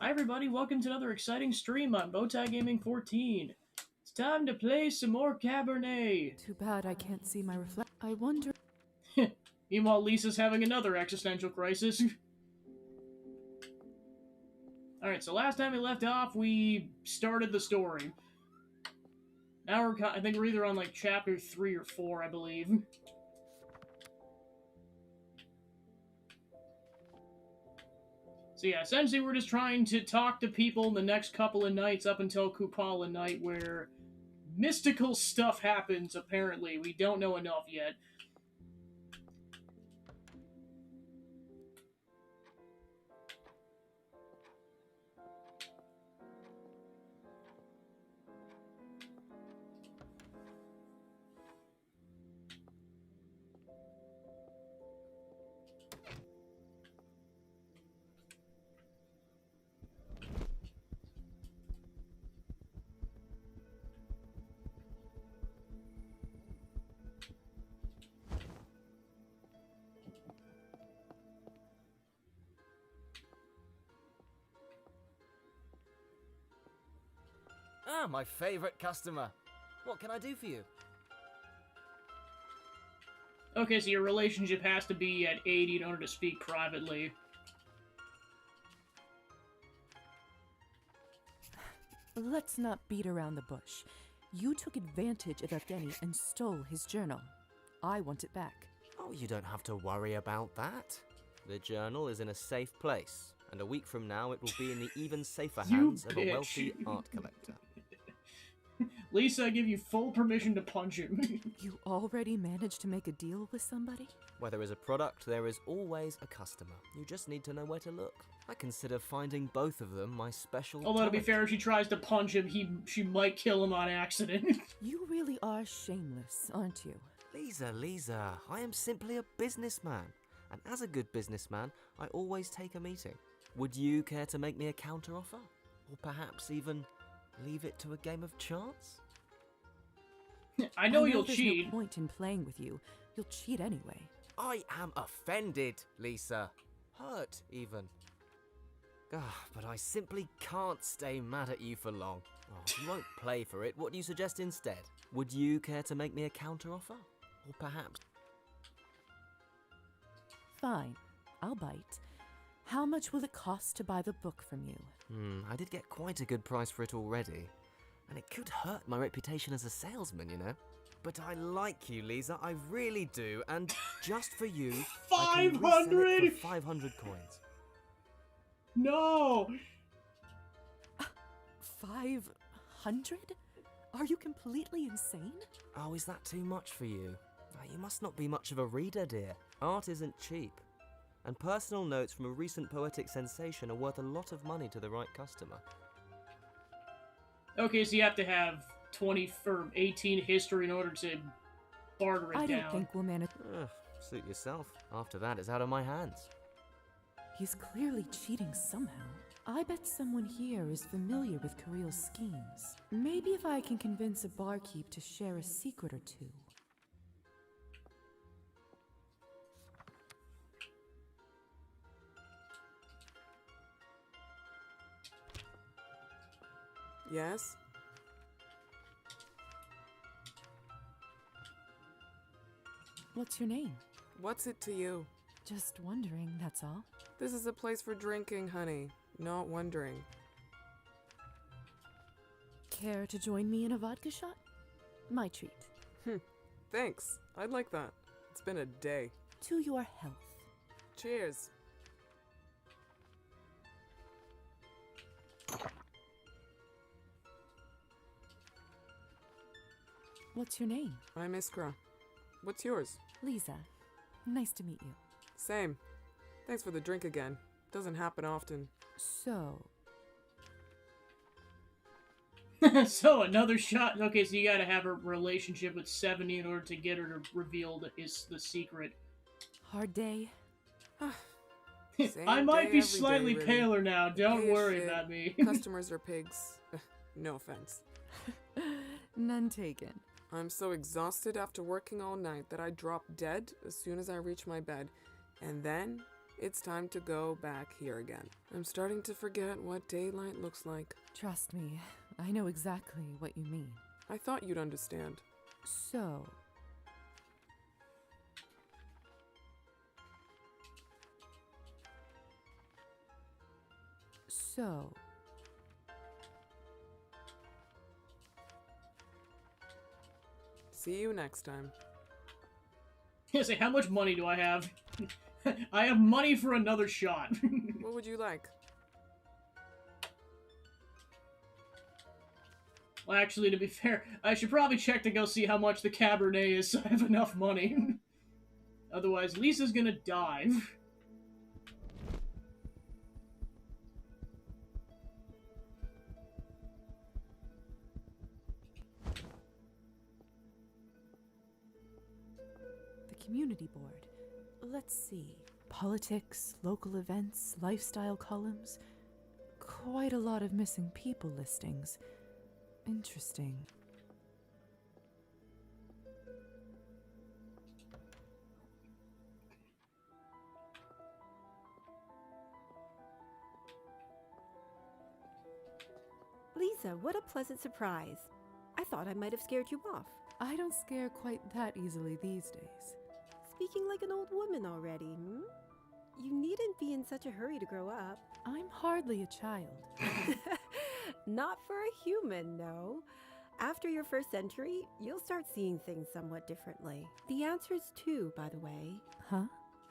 Hi everybody, welcome to another exciting stream on Bowtie Gaming 14. It's time to play some more Cabernet. Too bad I can't see my reflect. I wonder. Meanwhile, Lisa's having another existential crisis. Alright, so last time we left off, we started the story. Now I think we're either on like chapter 3 or 4, I believe. So yeah, essentially we're just trying to talk to people in the next couple of nights up until Kupala night where mystical stuff happens, apparently. We don't know enough yet. Ah, my favorite customer. What can I do for you? Okay, so your relationship has to be at 80 in order to speak privately. Let's not beat around the bush. You took advantage of Evgeny and stole his journal. I want it back. Oh, you don't have to worry about that. The journal is in a safe place, and a week from now it will be in the even safer hands of a wealthy art collector. Lisa, I give you full permission to punch him. You already managed to make a deal with somebody? Where there is a product, there is always a customer. You just need to know where to look. I consider finding both of them my special Although, to be talent. fair, if she tries to punch him, she might kill him on accident. You really are shameless, aren't you? Lisa, I am simply a businessman. And as a good businessman, I always take a meeting. Would you care to make me a counteroffer? Or perhaps even leave it to a game of chance? I know you'll there's cheat. no point in playing with you. You'll cheat anyway. I am offended, Lisa. Hurt, even. But I simply can't stay mad at you for long. If you won't play for it, what do you suggest instead? Would you care to make me a counteroffer? Or perhaps... Fine, I'll bite. How much will it cost to buy the book from you? I did get quite a good price for it already. And it could hurt my reputation as a salesman, you know? But I like you, Lisa, I really do, and just for you, I can resell it 500? for 500 coins. No! 500? Are you completely insane? Oh, is that too much for you? You must not be much of a reader, dear. Art isn't cheap. And personal notes from a recent poetic sensation are worth a lot of money to the right customer. Okay, so you have to have 20 or 18 history in order to barter it I down. don't think we'll manage. Suit yourself. After that, it's out of my hands. He's clearly cheating somehow. I bet someone here is familiar with Kirill's schemes. Maybe if I can convince a barkeep to share a secret or two. Yes? What's your name? What's it to you? Just wondering, that's all. This is a place for drinking, honey. Not wondering. Care to join me in a vodka shot? My treat. Thanks. I'd like that. It's been a day. To your health. Cheers. What's your name? I'm Iskra. What's yours? Lisa. Nice to meet you. Same. Thanks for the drink again. Doesn't happen often. So, So, another shot. Okay, so you gotta have a relationship with 70 in order to get her to reveal the secret. hard day? Same I might day be every slightly day, really. paler now, don't Pay as worry shit. about me. Customers are pigs. No offense. None taken. I'm so exhausted after working all night that I drop dead as soon as I reach my bed. And then, It's time to go back here again. I'm starting to forget what daylight looks like. Trust me, I know exactly what you mean. I thought you'd understand. So, So, See you next time. I say, how much money do I have? I have money for another shot. What would you like? Well, actually, to be fair, I should probably check to go see how much the Cabernet is so I have enough money. Otherwise, Lisa's gonna die. the community board. Let's see. Politics, local events, lifestyle columns. Quite a lot of missing people listings. Interesting. Lisa, what a pleasant surprise. I thought I might have scared you off. I don't scare quite that easily these days. Speaking like an old woman already, hmm? You needn't be in such a hurry to grow up. I'm hardly a child. Not for a human, no. After your first century, you'll start seeing things somewhat differently. The answer is 2, by the way. Huh?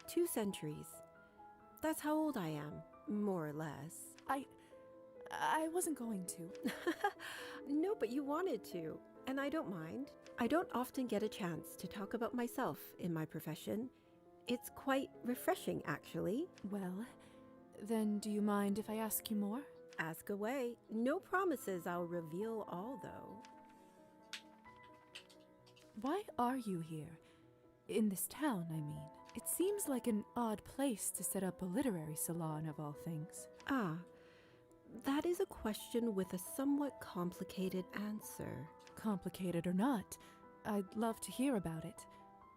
2 centuries. That's how old I am, more or less. I wasn't going to. No, but you wanted to, and I don't mind. I don't often get a chance to talk about myself in my profession. It's quite refreshing, actually. Well, then do you mind if I ask you more? Ask away. No promises I'll reveal all, though. Why are you here? In this town, I mean. It seems like an odd place to set up a literary salon of all things. Ah, that is a question with a somewhat complicated answer. Complicated or not, I'd love to hear about it.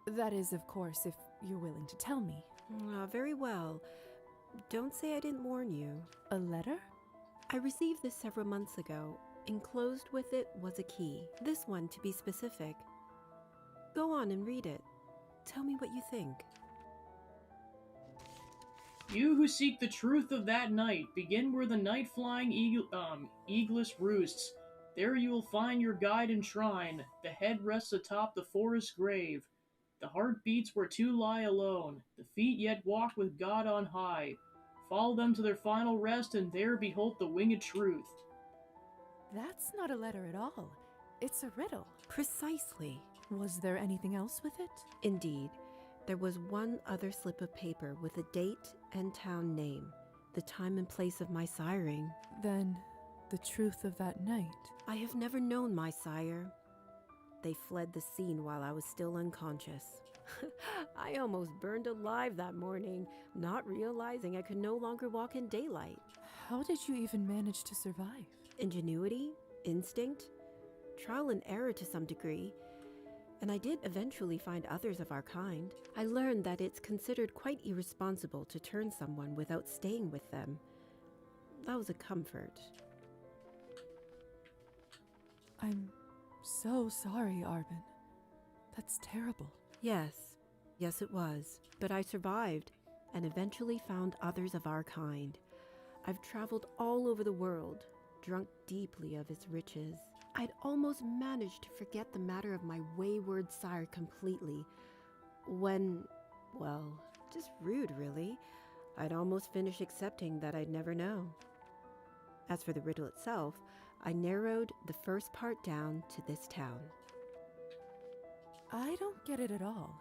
That is, of course, if you're willing to tell me. Ah, very well. Don't say I didn't warn you. A letter? I received this several months ago. Enclosed with it was a key. This one, to be specific. Go on and read it. Tell me what you think. You who seek the truth of that night, begin where the night-flying eagless roosts. There you will find your guide and shrine. The head rests atop the forest grave. The heart beats where two lie alone. The feet yet walk with God on high. Follow them to their final rest, and there behold the winged truth. That's not a letter at all. It's a riddle. Precisely. Was there anything else with it? Indeed. There was one other slip of paper with a date and town name, the time and place of my siring. Then, the truth of that night. I have never known my sire. They fled the scene while I was still unconscious. I almost burned alive that morning, not realizing I could no longer walk in daylight. How did you even manage to survive? Ingenuity, instinct, trial and error to some degree. And I did eventually find others of our kind. I learned that it's considered quite irresponsible to turn someone without staying with them. That was a comfort. I'm so sorry, Arvin. That's terrible. Yes it was. But I survived, and eventually found others of our kind. I've traveled all over the world, drunk deeply of its riches. I'd almost managed to forget the matter of my wayward sire completely, when, well, just rude really, I'd almost finished accepting that I'd never know. As for the riddle itself, I narrowed the first part down to this town. I don't get it at all.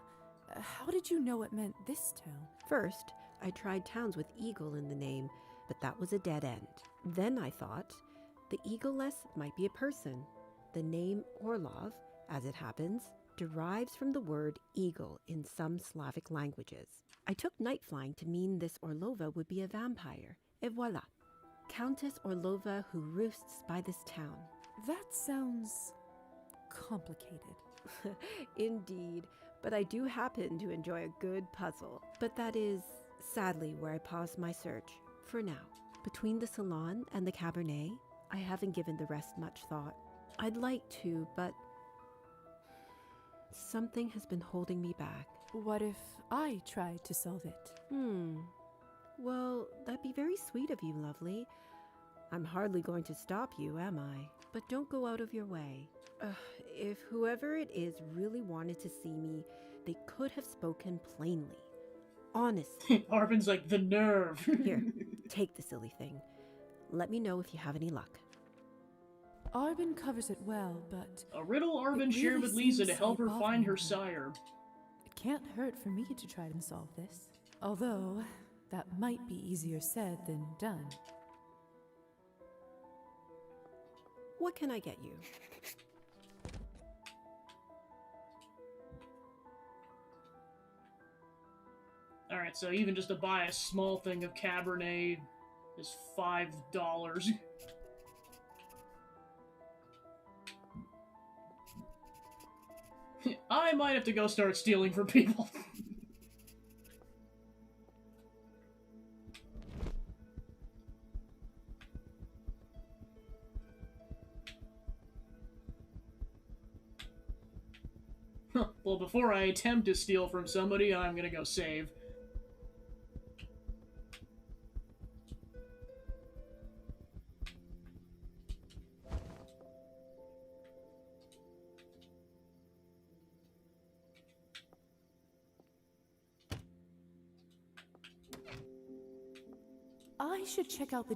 How did you know it meant this town? First, I tried towns with eagle in the name, but that was a dead end. Then I thought, the eagle-less might be a person. The name Orlov, as it happens, derives from the word eagle in some Slavic languages. I took night flying to mean this Orlova would be a vampire. Et voila. Countess Orlova who roosts by this town. That sounds complicated. Indeed, but I do happen to enjoy a good puzzle. But that is sadly where I paused my search, for now. Between the salon and the Cabernet, I haven't given the rest much thought. I'd like to, but something has been holding me back. What if I tried to solve it? Well, that'd be very sweet of you, lovely. I'm hardly going to stop you, am I? But don't go out of your way. If whoever it is really wanted to see me, they could have spoken plainly. Honestly. Arvin's like, the nerve. Here, take the silly thing. Let me know if you have any luck. Arvin covers it well, but A riddle Arvin It shared really with Lisa to seems help her like find her bothering sire. it can't hurt for me to try and solve this. Although, that might be easier said than done. What can I get you? Alright, so even just to buy a small thing of Cabernet is $5. I might have to go start stealing from people. Well, before I attempt to steal from somebody, I'm gonna go save. I should check out the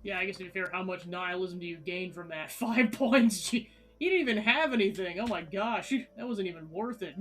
Yeah, I guess to be fair, how much nihilism do you gain from that? 5 points? He didn't even have anything. Oh my gosh, that wasn't even worth it.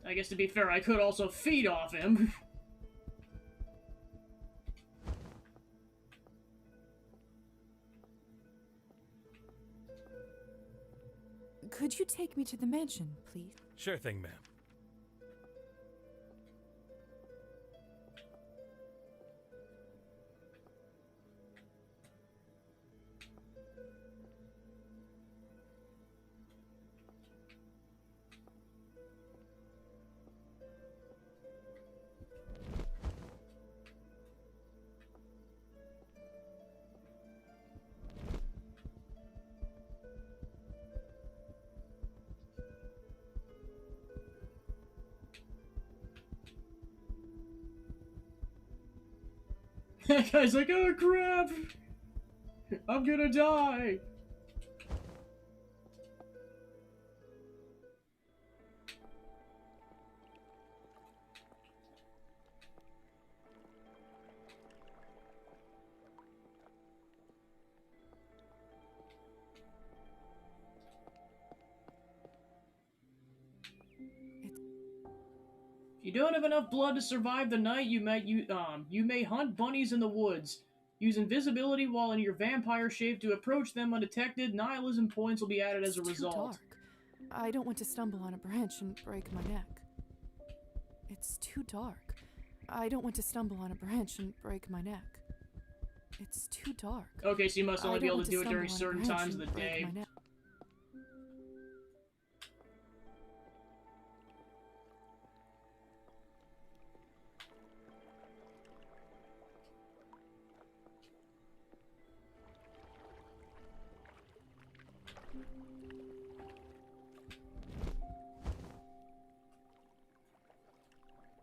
I guess to be fair, I could also feed off him. Could you take me to the mansion, please? Sure thing, ma'am. That guy's like, oh crap! I'm gonna die! If you don't have enough blood to survive the night, you may hunt bunnies in the woods. Use invisibility while in your vampire shape to approach them undetected. Nihilism points will be added as a It's too result. dark. I don't want to stumble on a branch and break my neck. It's too dark. I don't want to stumble on a branch and break my neck. It's too dark. Okay, so you must only I be don't able want to do it during stumble on a certain branch times of and the break day. my neck.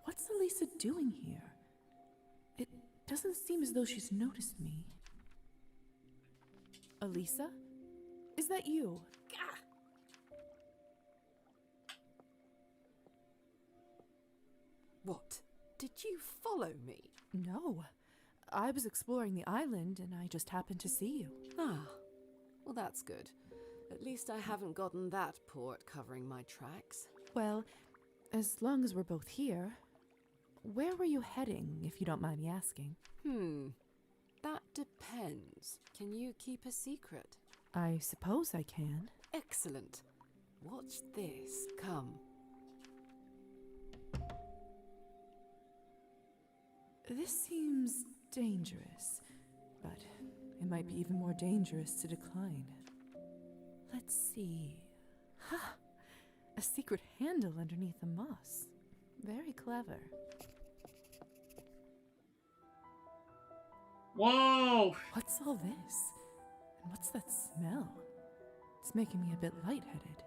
What's Elisa doing here? It doesn't seem as though she's noticed me. Elisa? Is that you? What? Did you follow me? No. I was exploring the island and I just happened to see you. Ah, well that's good. At least I haven't gotten that poor at covering my tracks. Well, as long as we're both here, where were you heading, if you don't mind me asking? That depends. Can you keep a secret? I suppose I can. Excellent. Watch this. Come. This seems dangerous, but it might be even more dangerous to decline. Let's see. Ha! A secret handle underneath the moss. Very clever. Whoa! What's all this? And what's that smell? It's making me a bit lightheaded.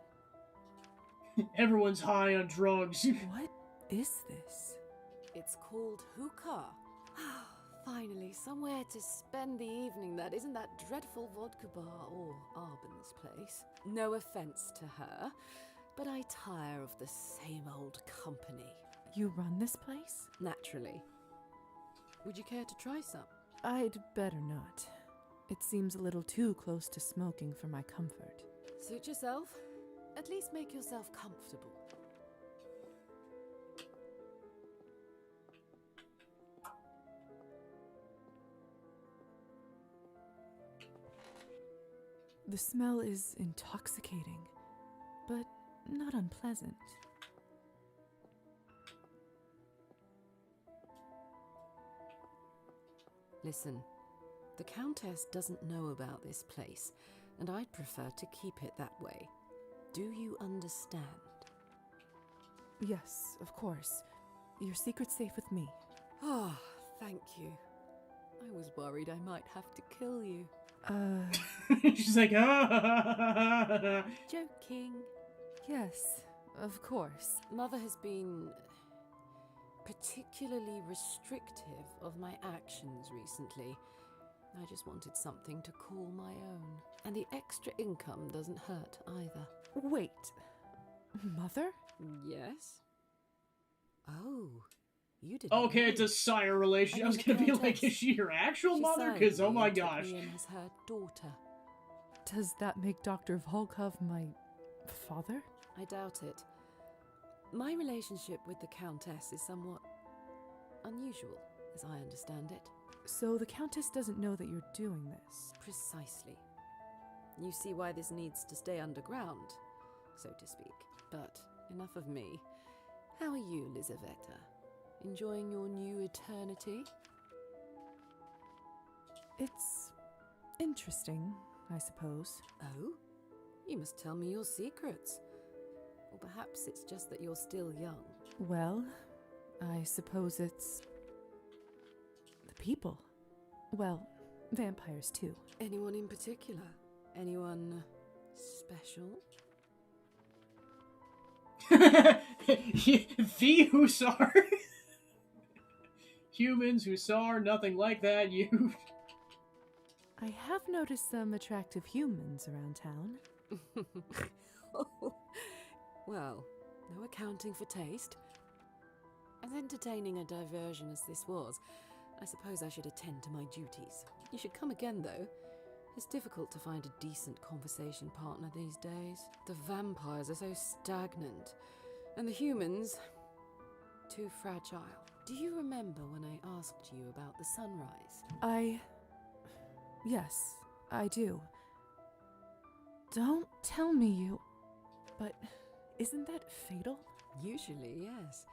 Everyone's high on drugs. What is this? It's called hookah. Finally, somewhere to spend the evening that isn't that dreadful vodka bar or Arben's place. No offense to her, but I tire of the same old company. You run this place? Naturally. Would you care to try some? I'd better not. It seems a little too close to smoking for my comfort. Suit yourself. At least make yourself comfortable. The smell is intoxicating, but not unpleasant. Listen, the Countess doesn't know about this place, and I'd prefer to keep it that way. Do you understand? Yes, of course. Your secret's safe with me. Oh, thank you. I was worried I might have to kill you. She's like, ah. Joking. Yes, of course. Mother has been particularly restrictive of my actions recently. I just wanted something to call my own. And the extra income doesn't hurt either. Wait. Mother? Yes? Oh, you didn't Okay, know. it's a sire relationship. I was gonna be like, is she your actual She mother? signed Because, oh me my and took gosh. me in as her daughter. Does that make Dr. Volkov my father? I doubt it. My relationship with the Countess is somewhat unusual, as I understand it. So the Countess doesn't know that you're doing this? Precisely. You see why this needs to stay underground, so to speak. But enough of me. How are you, Lizaveta? Enjoying your new eternity? It's interesting, I suppose. Oh? You must tell me your secrets. Or perhaps it's just that you're still young. Well, I suppose it's the people. Well, vampires too. Anyone in particular? Anyone special? The Hussar. Humans, Hussar, nothing like that. You. I have noticed some attractive humans around town. Well, no accounting for taste. As entertaining a diversion as this was, I suppose I should attend to my duties. You should come again, though. It's difficult to find a decent conversation partner these days. The vampires are so stagnant, and the humans, too fragile. Do you remember when I asked you about the sunrise? Yes, I do. Don't tell me you... But isn't that fatal? Usually, yes.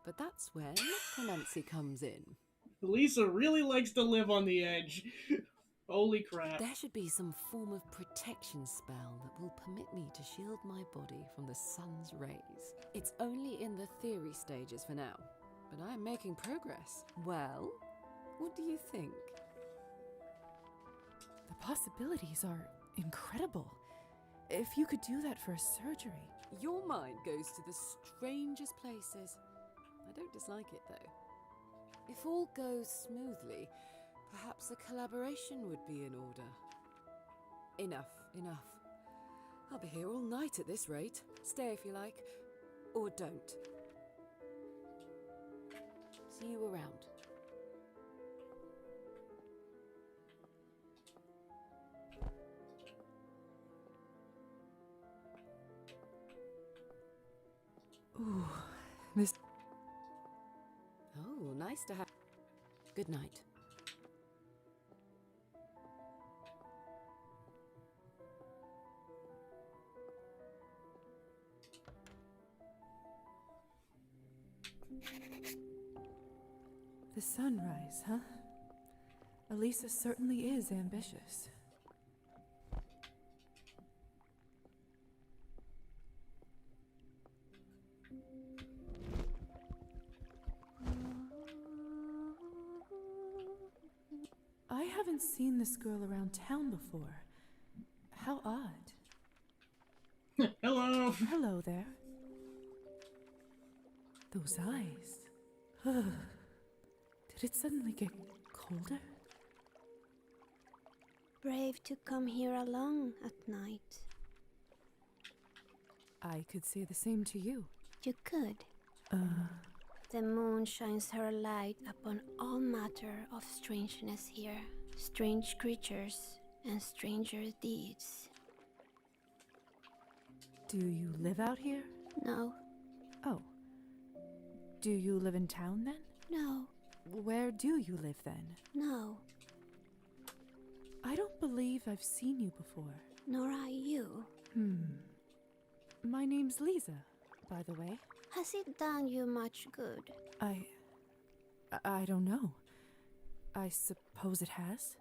But that's where necromancy comes in. Lisa really likes to live on the edge. Holy crap. There should be some form of protection spell that will permit me to shield my body from the sun's rays. It's only in the theory stages for now, but I am making progress. Well, what do you think? The possibilities are incredible. If you could do that for a surgery. Your mind goes to the strangest places. I don't dislike it, though. If all goes smoothly, perhaps a collaboration would be in order. Enough, enough. I'll be here all night at this rate. Stay if you like, or don't. See you around. Ooh, Miss. Oh, nice to have. Good night. The sunrise, huh? Elisa certainly is ambitious. I haven't seen this girl around town before. How odd. Hello. Hello there. Those eyes. Did it suddenly get colder? Brave to come here alone at night. I could say the same to you. You could. The moon shines her light upon all matter of strangeness here. Strange creatures and stranger deeds. Do you live out here? No, Oh. Do you live in town then? no, Where do you live then? no, I don't believe I've seen you before. nor are you. My name's Lisa, by the way. Has it done you much good? I don't know. I suppose it has.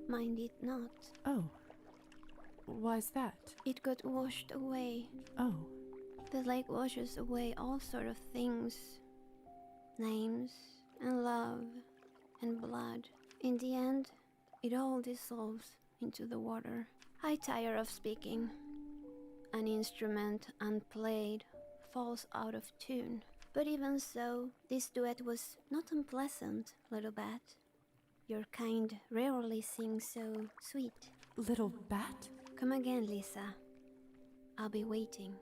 Mine did not. Oh. Why's that? It got washed away. Oh. The lake washes away all sort of things. Names and love and blood. In the end, it all dissolves into the water. I tire of speaking. An instrument unplayed falls out of tune. But even so, this duet was not unpleasant, little bat. Your kind rarely sings so sweet. Little bat? Come again, Lisa. I'll be waiting.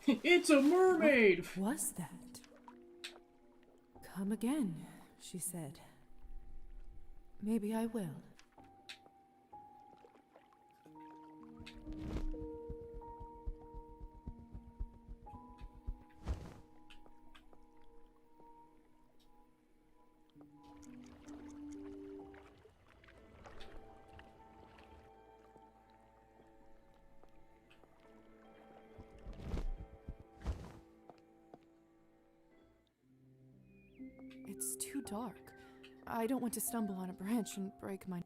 It's a mermaid! What was that? Come again, she said. Maybe I will. It's too dark. I don't want to stumble on a branch and break my...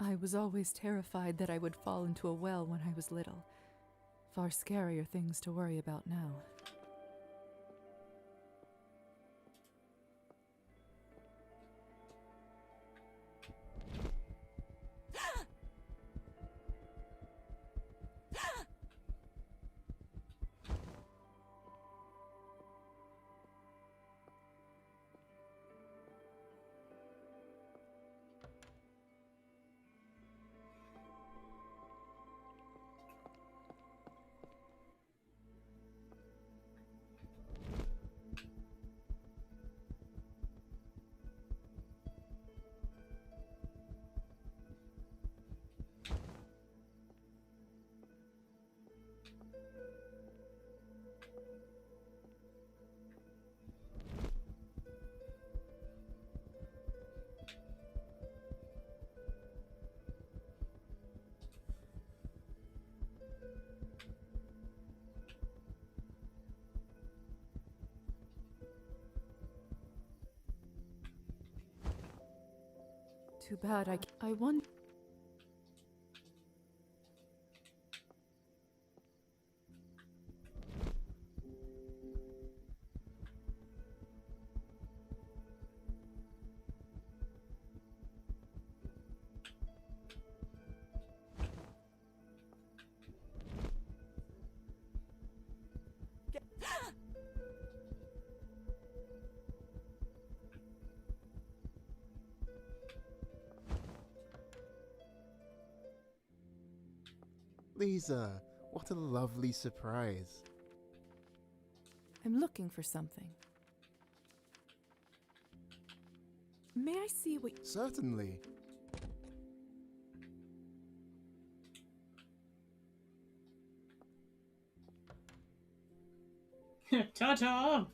I was always terrified that I would fall into a well when I was little. Far scarier things to worry about now. Too bad I won. Lisa, what a lovely surprise. I'm looking for something. May I see what... Certainly. Ta-ta!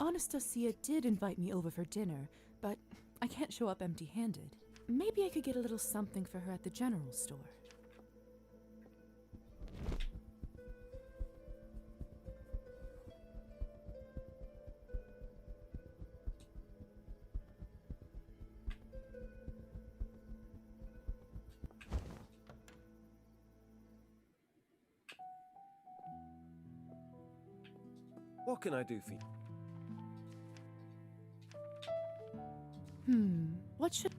Anastasia did invite me over for dinner, but I can't show up empty-handed. Maybe I could get a little something for her at the general store. What can I do for you? What should...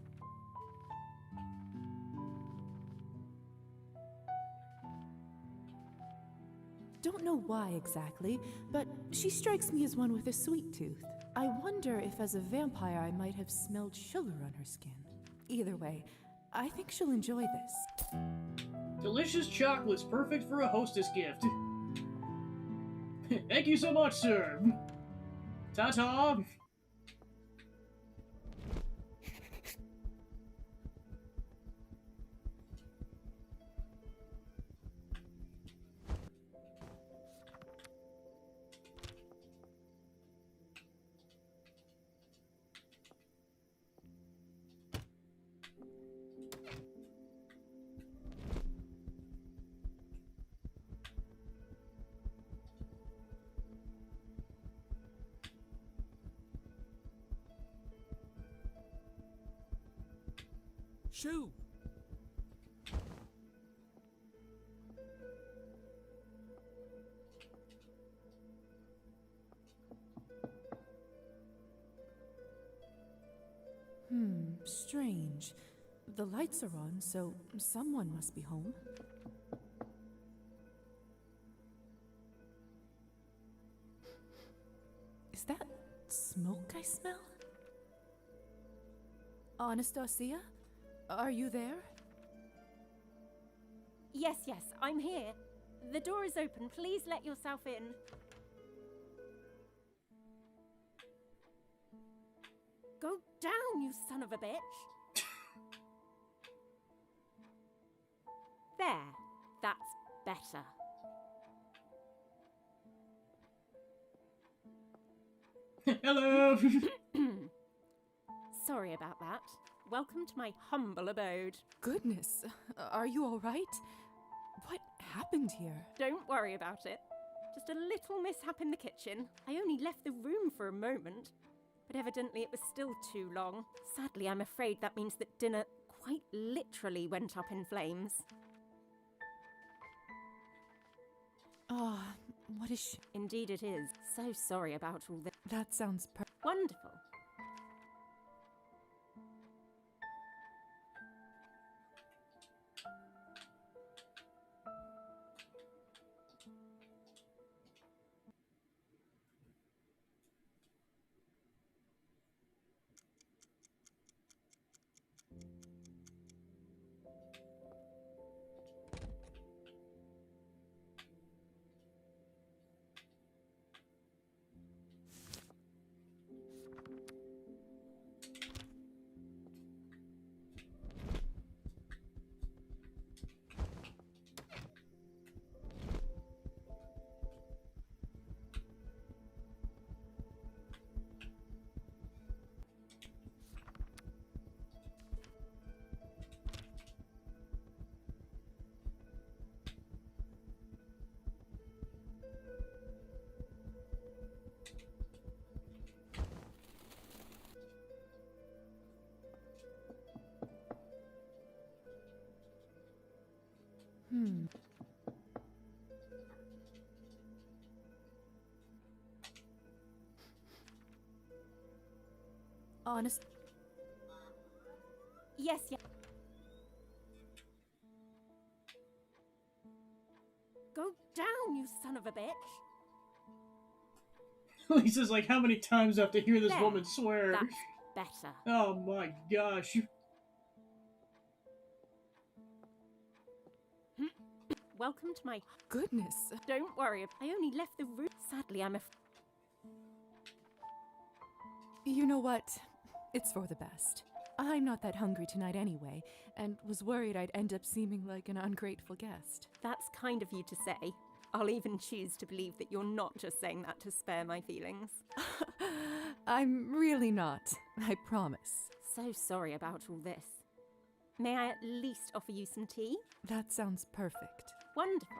Don't know why exactly, but she strikes me as one with a sweet tooth. I wonder if as a vampire I might have smelled sugar on her skin. Either way, I think she'll enjoy this. Delicious chocolates, perfect for a hostess gift. Thank you so much, sir. Ta-ta! Shoo! Strange. The lights are on, so someone must be home. Is that smoke I smell? Anastasia? Are you there? Yes, I'm here. The door is open. Please let yourself in. Go down, you son of a bitch. There. That's better. Hello! Sorry about that. Welcome to my humble abode. Goodness, are you all right? What happened here? Don't worry about it. Just a little mishap in the kitchen. I only left the room for a moment, but evidently it was still too long. Sadly, I'm afraid that means that dinner quite literally went up in flames. Ah, what is she? Indeed it is. So sorry about all this. That sounds Wonderful. Honest. Yes, yes. Go down, you son of a bitch! Lisa's like, how many times do I have to hear this There, woman swear? That's better. Oh my gosh. Welcome to my... Goodness. Don't worry, I only left the room. Sadly, I'm You know what? It's for the best. I'm not that hungry tonight anyway, and was worried I'd end up seeming like an ungrateful guest. That's kind of you to say. I'll even choose to believe that you're not just saying that to spare my feelings. I'm really not, I promise. So sorry about all this. May I at least offer you some tea? That sounds perfect. Wonderful.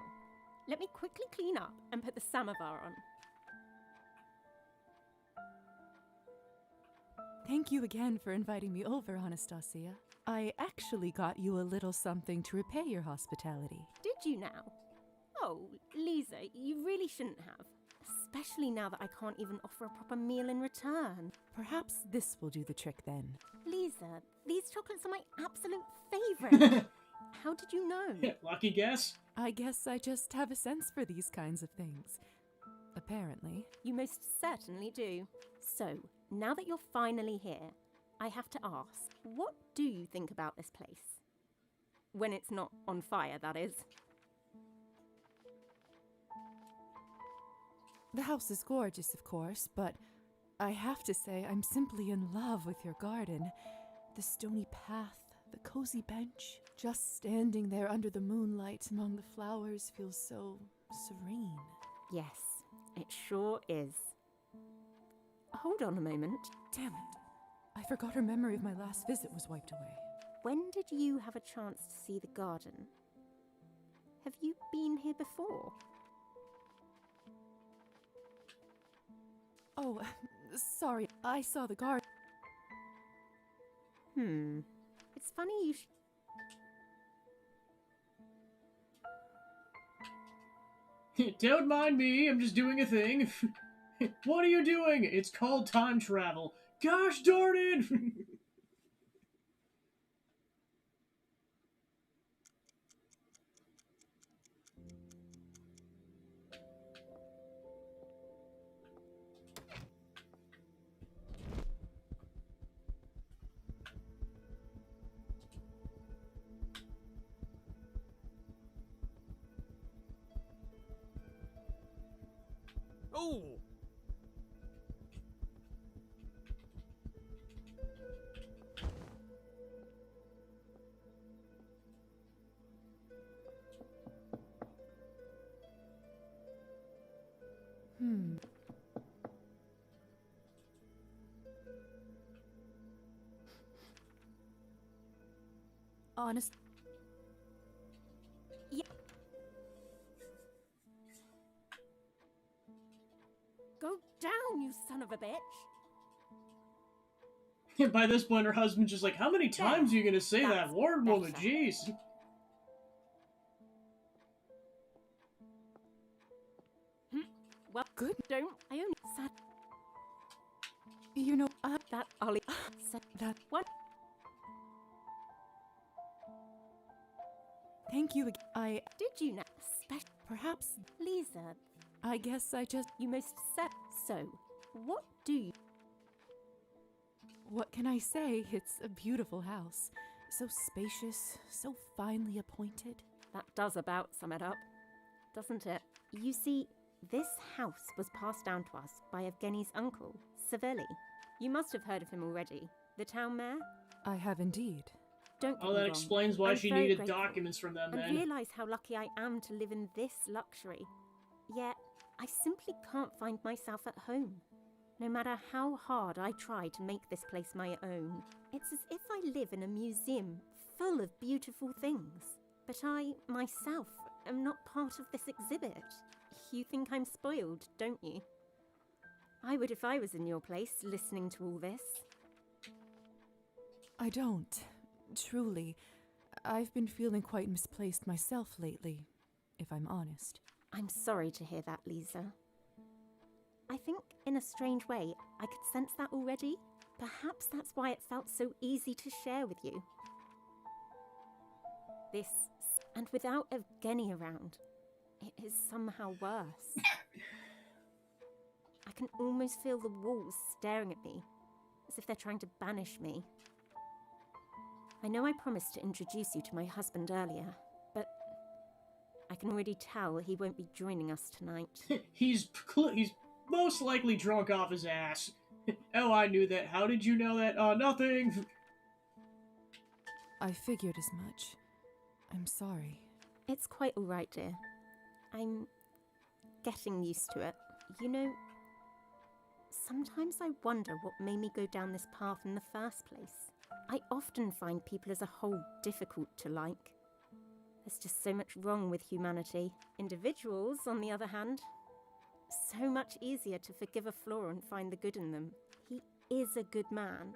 Let me quickly clean up and put the samovar on. Thank you again for inviting me over, Anastasia. I actually got you a little something to repay your hospitality. Did you now? Oh, Lisa, you really shouldn't have. Especially now that I can't even offer a proper meal in return. Perhaps this will do the trick then. Lisa, these chocolates are my absolute favourite. How did you know? Lucky guess? I guess I just have a sense for these kinds of things. Apparently. You most certainly do. So, now that you're finally here, I have to ask, what do you think about this place? When it's not on fire, that is. The house is gorgeous, of course, but I have to say I'm simply in love with your garden. The stony path, the cozy bench, just standing there under the moonlight among the flowers feels so serene. Yes, it sure is. Hold on a moment. Damn it. I forgot her memory of my last visit was wiped away. When did you have a chance to see the garden? Have you been here before? Oh, sorry. I saw the garden. It's funny you Don't mind me, I'm just doing a thing. What are you doing? It's called time travel. Gosh darn it! Oh! Honest. Yeah. Go down, you son of a bitch! By this point, her husband's just like, how many times are you gonna say that word, woman? Jeez. Well, Good. Don't. I only said You know, that Ollie said that. What? Thank you. Did you know? Perhaps. Lisa, I guess I just. you most said so. What do you? What can I say? It's a beautiful house. So spacious, so finely appointed. That does about sum it up, doesn't it? You see, this house was passed down to us by Evgeny's uncle, Savelli. You must have heard of him already. The town mayor? I have indeed. Don't get Oh, me that wrong. explains why I'm she very needed grateful documents from them and then. realise how lucky I am to live in this luxury. Yet, I simply can't find myself at home. No matter how hard I try to make this place my own, it's as if I live in a museum full of beautiful things. But I, myself, am not part of this exhibit. You think I'm spoiled, don't you? I would if I was in your place, listening to all this. I don't. Truly. I've been feeling quite misplaced myself lately, if I'm honest. I'm sorry to hear that, Lisa. I think, in a strange way, I could sense that already. Perhaps that's why it felt so easy to share with you. This, and without Evgeny around, it is somehow worse. I can almost feel the walls staring at me, as if they're trying to banish me. I know I promised to introduce you to my husband earlier, but I can already tell he won't be joining us tonight. He's most likely drunk off his ass. Oh, I knew that. How did you know that? Nothing. I figured as much. I'm sorry. It's quite alright, dear. I'm getting used to it. You know, sometimes I wonder what made me go down this path in the first place. I often find people as a whole difficult to like. There's just so much wrong with humanity. Individuals, on the other hand, so much easier to forgive a flaw and find the good in them. He is a good man.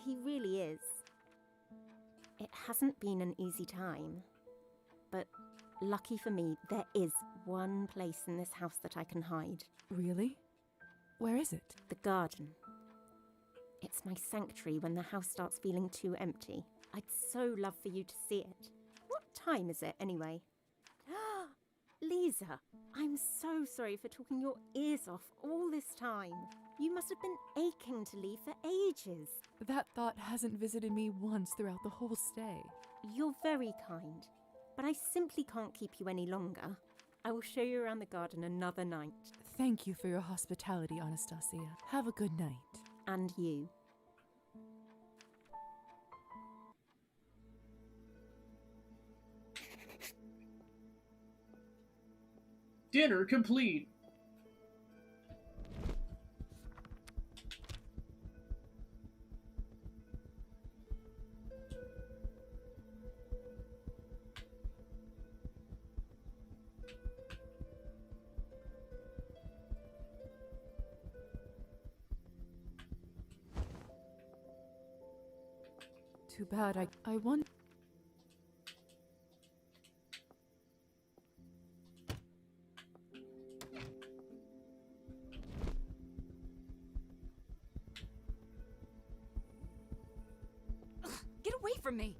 He really is. It hasn't been an easy time, but lucky for me, there is one place in this house that I can hide. Really? Where is it? The garden. It's my sanctuary when the house starts feeling too empty. I'd so love for you to see it. What time is it, anyway? Lisa, I'm so sorry for talking your ears off all this time. You must have been aching to leave for ages. That thought hasn't visited me once throughout the whole stay. You're very kind, but I simply can't keep you any longer. I will show you around the garden another night. Thank you for your hospitality, Anastasia. Have a good night. And you. Dinner complete. Too bad I want. Get away from me!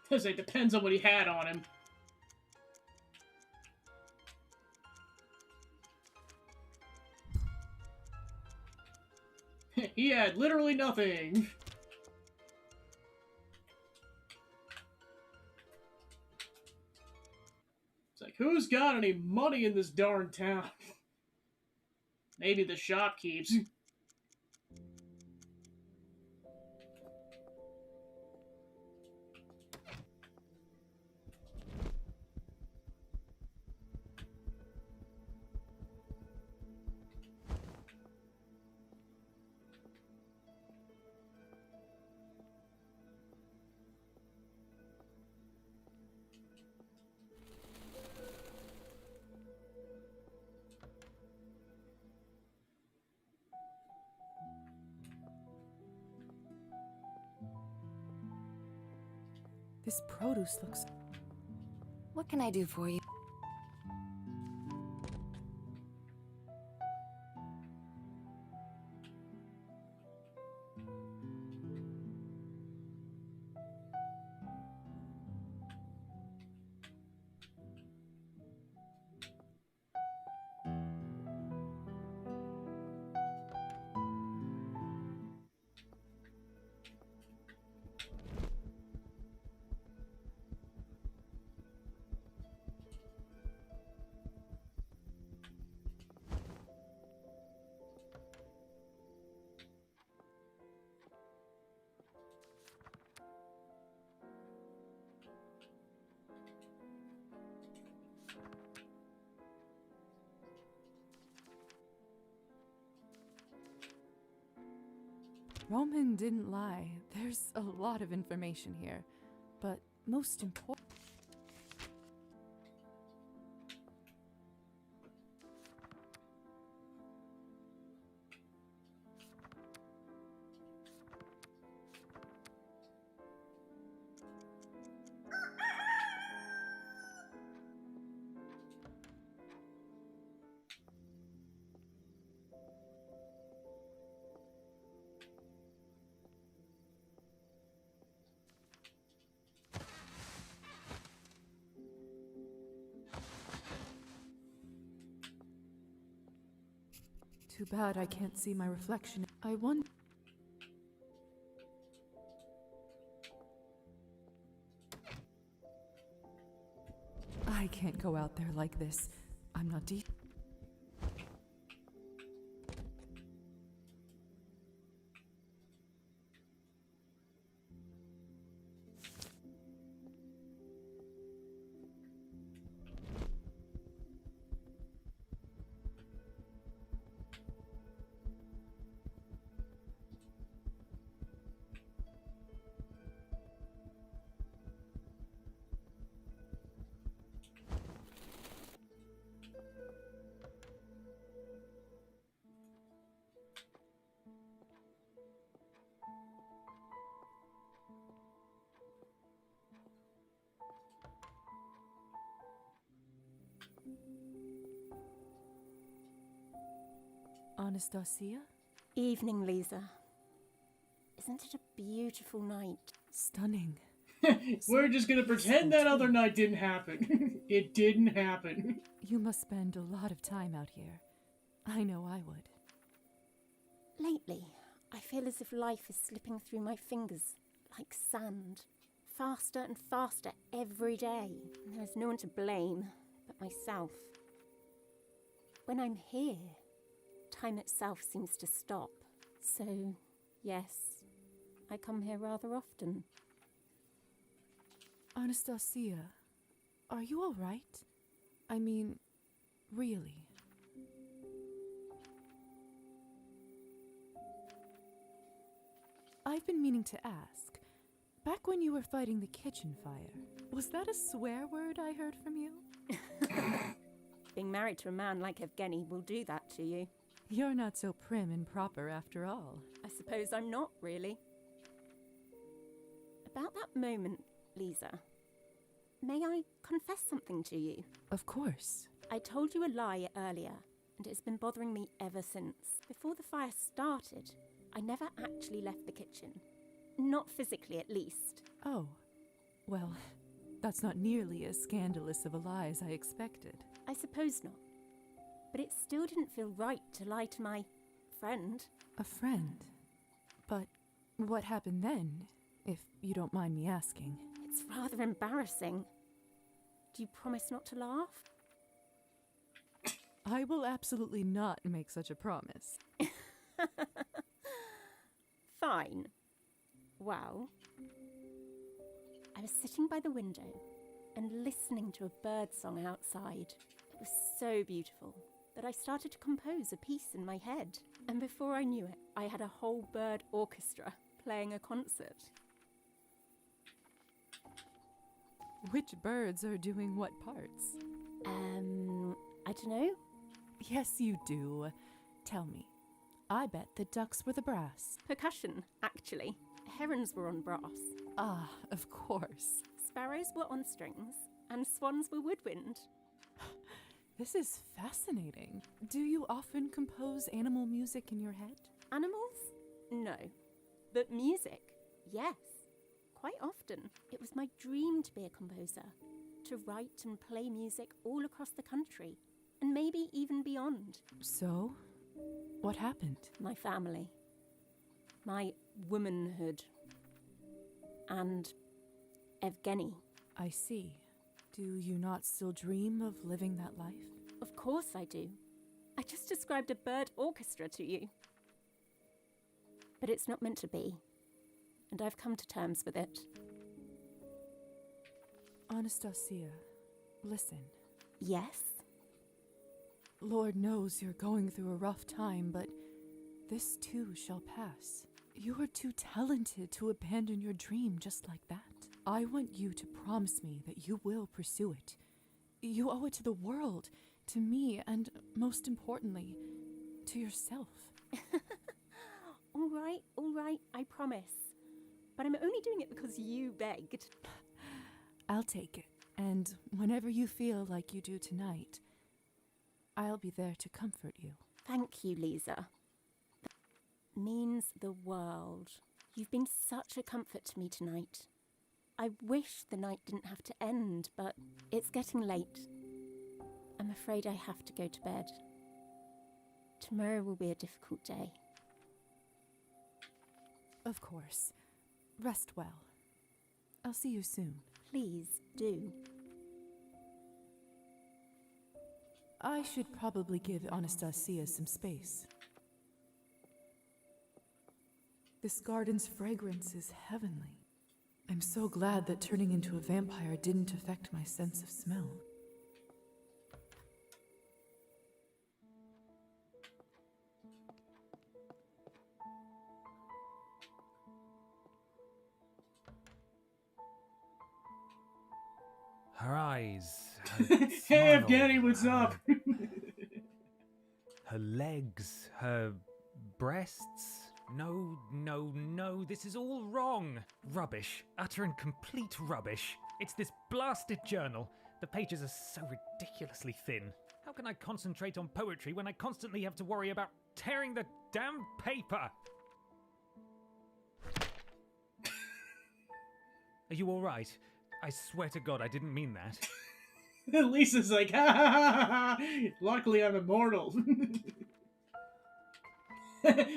Because it depends on what he had on him. He had literally nothing. It's like, who's got any money in this darn town? Maybe the shopkeepers. This produce looks. What can I do for you? Roman didn't lie. There's a lot of information here. But most important... Too bad I can't see my reflection. I wonder... I can't go out there like this. I'm not deep. Anastasia? Evening, Lisa. Isn't it a beautiful night? Stunning. We're just gonna pretend that other night didn't happen. It didn't happen. You must spend a lot of time out here. I know I would. Lately, I feel as if life is slipping through my fingers like sand. Faster and faster every day. And there's no one to blame but myself. When I'm here, time itself seems to stop. So, yes, I come here rather often. Anastasia, are you all right? I mean, really? I've been meaning to ask. Back when you were fighting the kitchen fire, was that a swear word I heard from you? Being married to a man like Evgeny will do that to you. You're not so prim and proper after all. I suppose I'm not, really. About that moment, Lisa, may I confess something to you? Of course. I told you a lie earlier, and it's been bothering me ever since. Before the fire started, I never actually left the kitchen. Not physically, at least. Oh, well, that's not nearly as scandalous of a lie as I expected. I suppose not. But it still didn't feel right to lie to my friend. A friend? But what happened then, if you don't mind me asking? It's rather embarrassing. Do you promise not to laugh? I will absolutely not make such a promise. Fine. Well, I was sitting by the window and listening to a bird song outside. It was so beautiful that I started to compose a piece in my head. And before I knew it, I had a whole bird orchestra playing a concert. Which birds are doing what parts? I don't know. Yes, you do. Tell me. I bet the ducks were the brass. Percussion, actually. Herons were on brass. Ah, of course. Sparrows were on strings, and swans were woodwind. This is fascinating. Do you often compose animal music in your head? Animals? No. But music? Yes. Quite often. It was my dream to be a composer. To write and play music all across the country. And maybe even beyond. So, what happened? My family. My womanhood. And Evgeny. I see. Do you not still dream of living that life? Of course I do. I just described a bird orchestra to you. But it's not meant to be. And I've come to terms with it. Anastasia, listen. Yes? Lord knows you're going through a rough time, but this too shall pass. You are too talented to abandon your dream just like that. I want you to promise me that you will pursue it. You owe it to the world, to me, and most importantly, to yourself. All right, I promise. But I'm only doing it because you begged. I'll take it, and whenever you feel like you do tonight, I'll be there to comfort you. Thank you, Lisa. That means the world. You've been such a comfort to me tonight. I wish the night didn't have to end, but it's getting late. I'm afraid I have to go to bed. Tomorrow will be a difficult day. Of course. Rest well. I'll see you soon. Please do. I should probably give Anastasia some space. This garden's fragrance is heavenly. I'm so glad that turning into a vampire didn't affect my sense of smell. Her eyes. Hey, smile, Evgeny, what's up? Her legs, her breasts. No, this is all wrong. Rubbish. Utter and complete rubbish. It's this blasted journal. The pages are so ridiculously thin. How can I concentrate on poetry when I constantly have to worry about tearing the damn paper? Are you alright? I swear to God I didn't mean that. Lisa's like, ha ha ha ha ha! Luckily I'm immortal.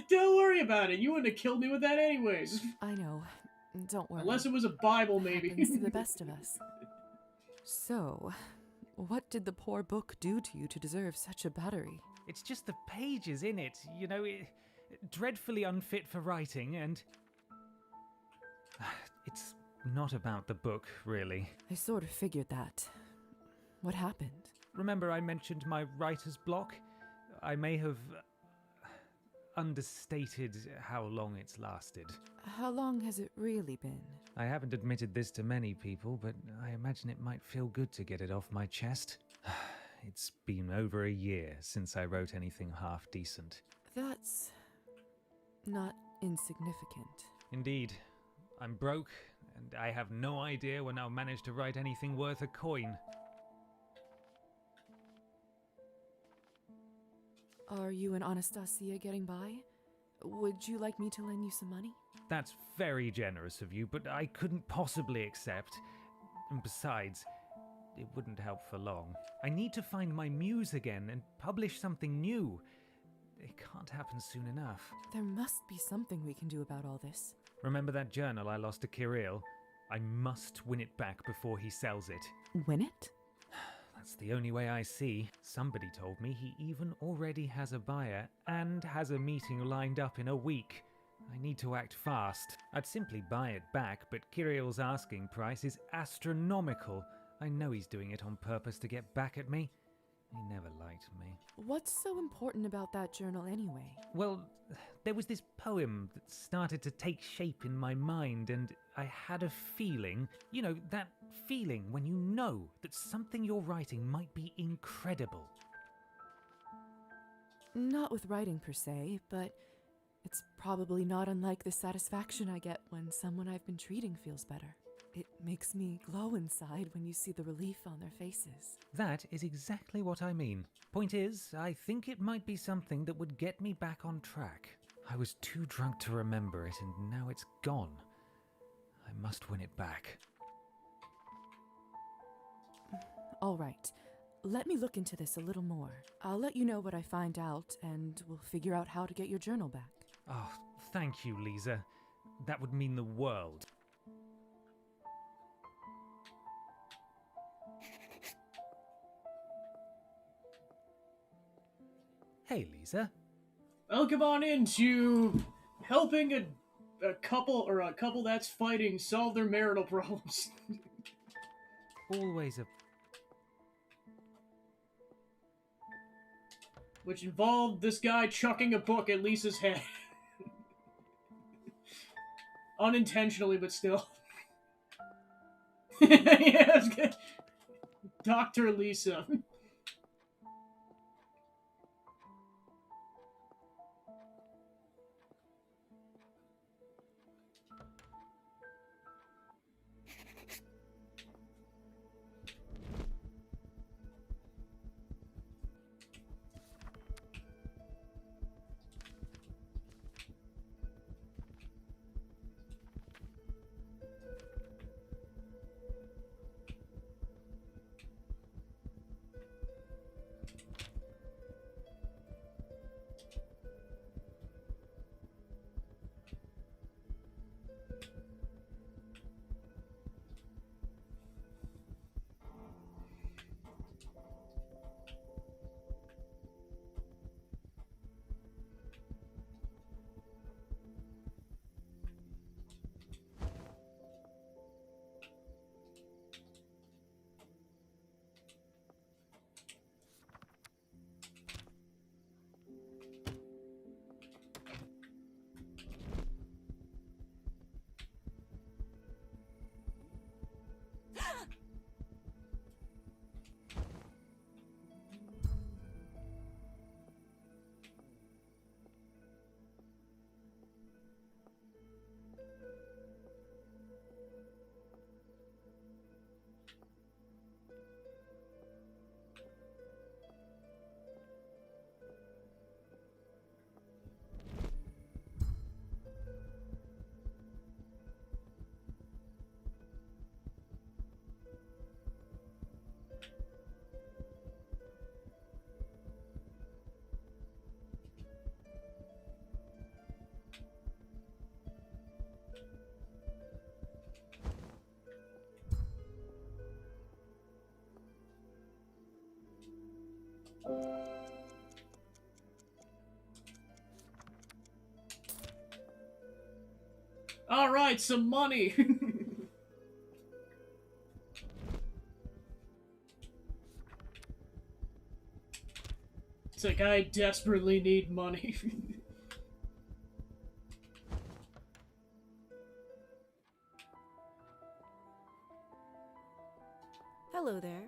Don't worry about it. You wouldn't have killed me with that anyways. I know. Don't worry. Unless it was a Bible, maybe. Happens to the best of us. So, what did the poor book do to you to deserve such a battery? It's just the pages in it, you know, dreadfully unfit for writing, and it's not about the book, really. I sort of figured that. What happened? Remember I mentioned my writer's block? I may have understated how long it's lasted. How long has it really been? I haven't admitted this to many people, but I imagine it might feel good to get it off my chest. It's been over a year since I wrote anything half decent. That's not insignificant. Indeed. I'm broke, and I have no idea when I'll manage to write anything worth a coin. Are you and Anastasia getting by? Would you like me to lend you some money? That's very generous of you, but I couldn't possibly accept. And besides, it wouldn't help for long. I need to find my muse again and publish something new. It can't happen soon enough. There must be something we can do about all this. Remember that journal I lost to Kirill? I must win it back before he sells it. Win it? That's the only way I see. Somebody told me he even already has a buyer and has a meeting lined up in a week. I need to act fast. I'd simply buy it back, but Kirill's asking price is astronomical. I know he's doing it on purpose to get back at me. He never liked me. What's so important about that journal anyway? Well, there was this poem that started to take shape in my mind, and I had a feeling, you know, that feeling when you know that something you're writing might be incredible. Not with writing per se, but it's probably not unlike the satisfaction I get when someone I've been treating feels better. It makes me glow inside when you see the relief on their faces. That is exactly what I mean. Point is, I think it might be something that would get me back on track. I was too drunk to remember it, and now it's gone. I must win it back. All right. Let me look into this a little more. I'll let you know what I find out, and we'll figure out how to get your journal back. Oh, thank you, Lisa. That would mean the world. Hey, Lisa. Welcome on into helping a couple that's fighting solve their marital problems. Always a... Which involved this guy chucking a book at Lisa's head. Unintentionally, but still. Yeah, it's good. Dr. Lisa. Alright, some money! It's like, I desperately need money. Hello there.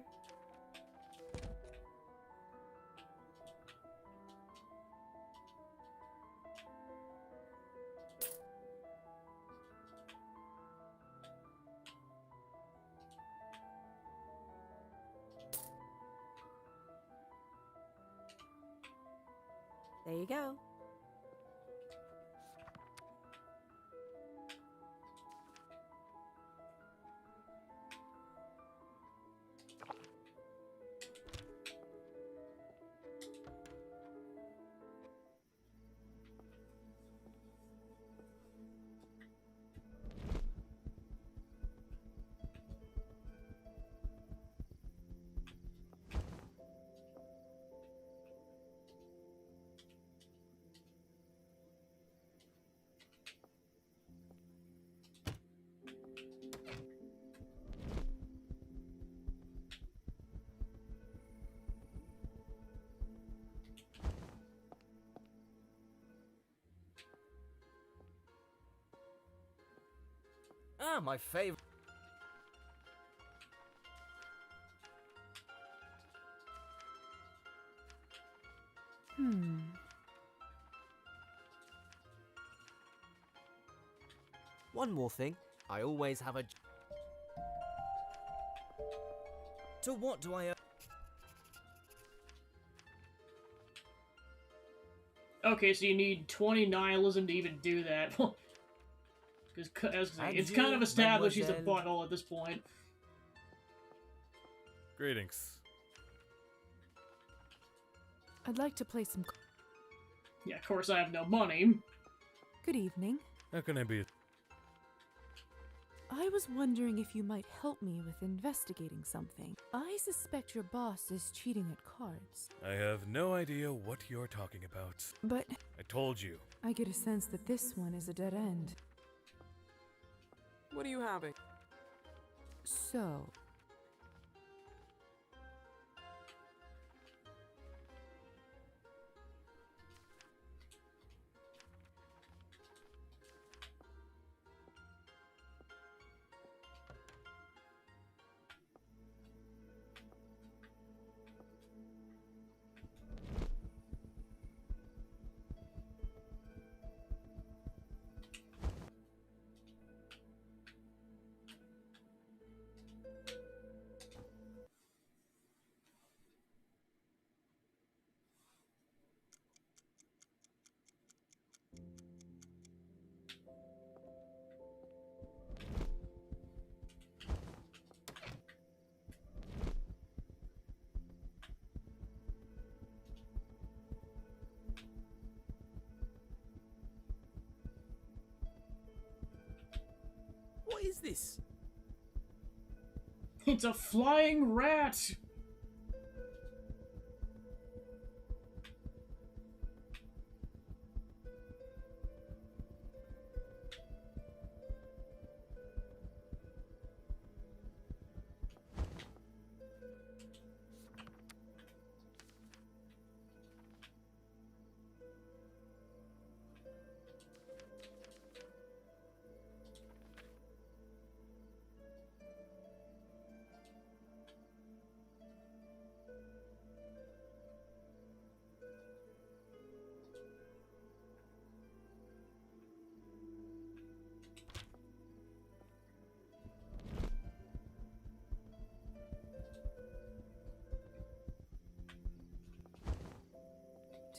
There you go. Ah, my favorite. One more thing. I always have a... To what do I... Okay, so you need 20 nihilism to even do that. Because it's kind of established he's a butthole at this point. Greetings. I'd like to play some. Yeah, of course I have no money. Good evening. How can I be? I was wondering if you might help me with investigating something. I suspect your boss is cheating at cards. I have no idea what you're talking about. But I told you. I get a sense that this one is a dead end. What are you having? So, What is this? It's a flying rat!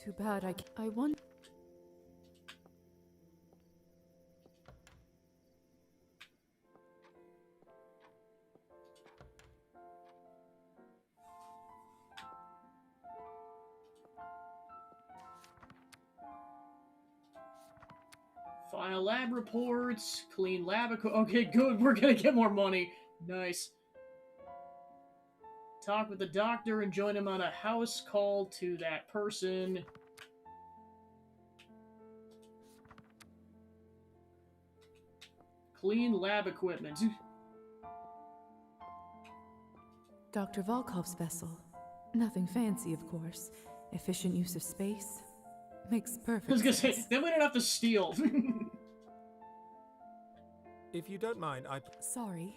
Too bad I want. File lab reports, clean lab okay, good, we're gonna get more money. Nice. Talk with the doctor and join him on a house call to that person. Clean lab equipment. Dr. Volkov's vessel. Nothing fancy, of course. Efficient use of space. Makes perfect I was gonna sense. say, then we don't have to steal. If you don't mind, Sorry.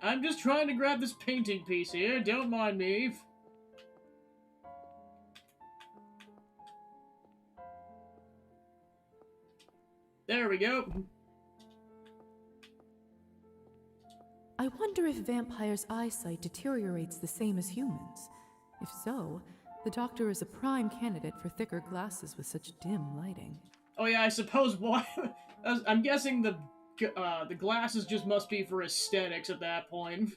I'm just trying to grab this painting piece here, don't mind me. There we go. I wonder if vampires' eyesight deteriorates the same as humans. If so, the doctor is a prime candidate for thicker glasses with such dim lighting. Oh yeah, I suppose why. I'm guessing the glasses just must be for aesthetics at that point.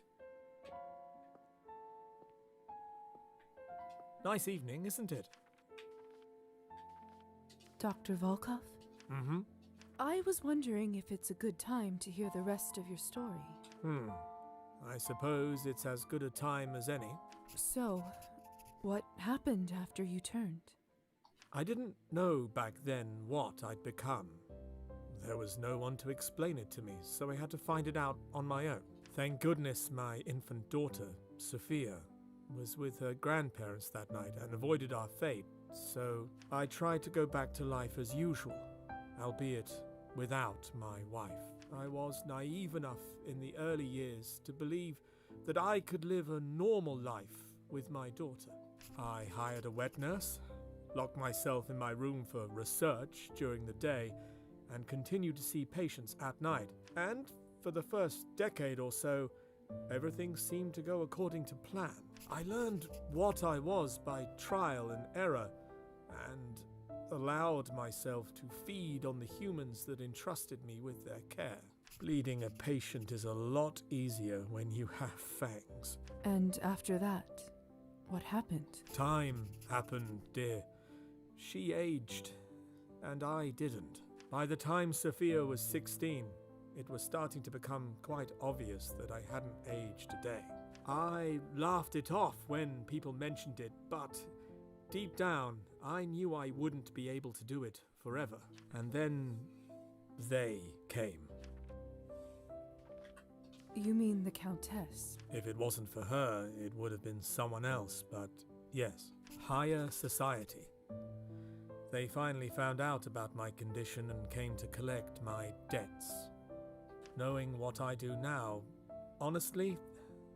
nice evening, isn't it? Dr. Volkov? Mm-hmm. I was wondering if it's a good time to hear the rest of your story. I suppose it's as good a time as any. So, what happened after you turned? I didn't know back then what I'd become. There was no one to explain it to me, so I had to find it out on my own. Thank goodness my infant daughter, Sophia, was with her grandparents that night and avoided our fate, so I tried to go back to life as usual, albeit without my wife. I was naive enough in the early years to believe that I could live a normal life with my daughter. I hired a wet nurse, locked myself in my room for research during the day, and continued to see patients at night. And for the first decade or so, everything seemed to go according to plan. I learned what I was by trial and error, and allowed myself to feed on the humans that entrusted me with their care. Bleeding a patient is a lot easier when you have fangs. And after that, what happened? Time happened, dear. She aged, and I didn't. By the time Sophia was 16, it was starting to become quite obvious that I hadn't aged a day. I laughed it off when people mentioned it, but deep down, I knew I wouldn't be able to do it forever. And then they came. You mean the Countess? If it wasn't for her, it would have been someone else, but yes, higher society. They finally found out about my condition and came to collect my debts. Knowing what I do now, honestly,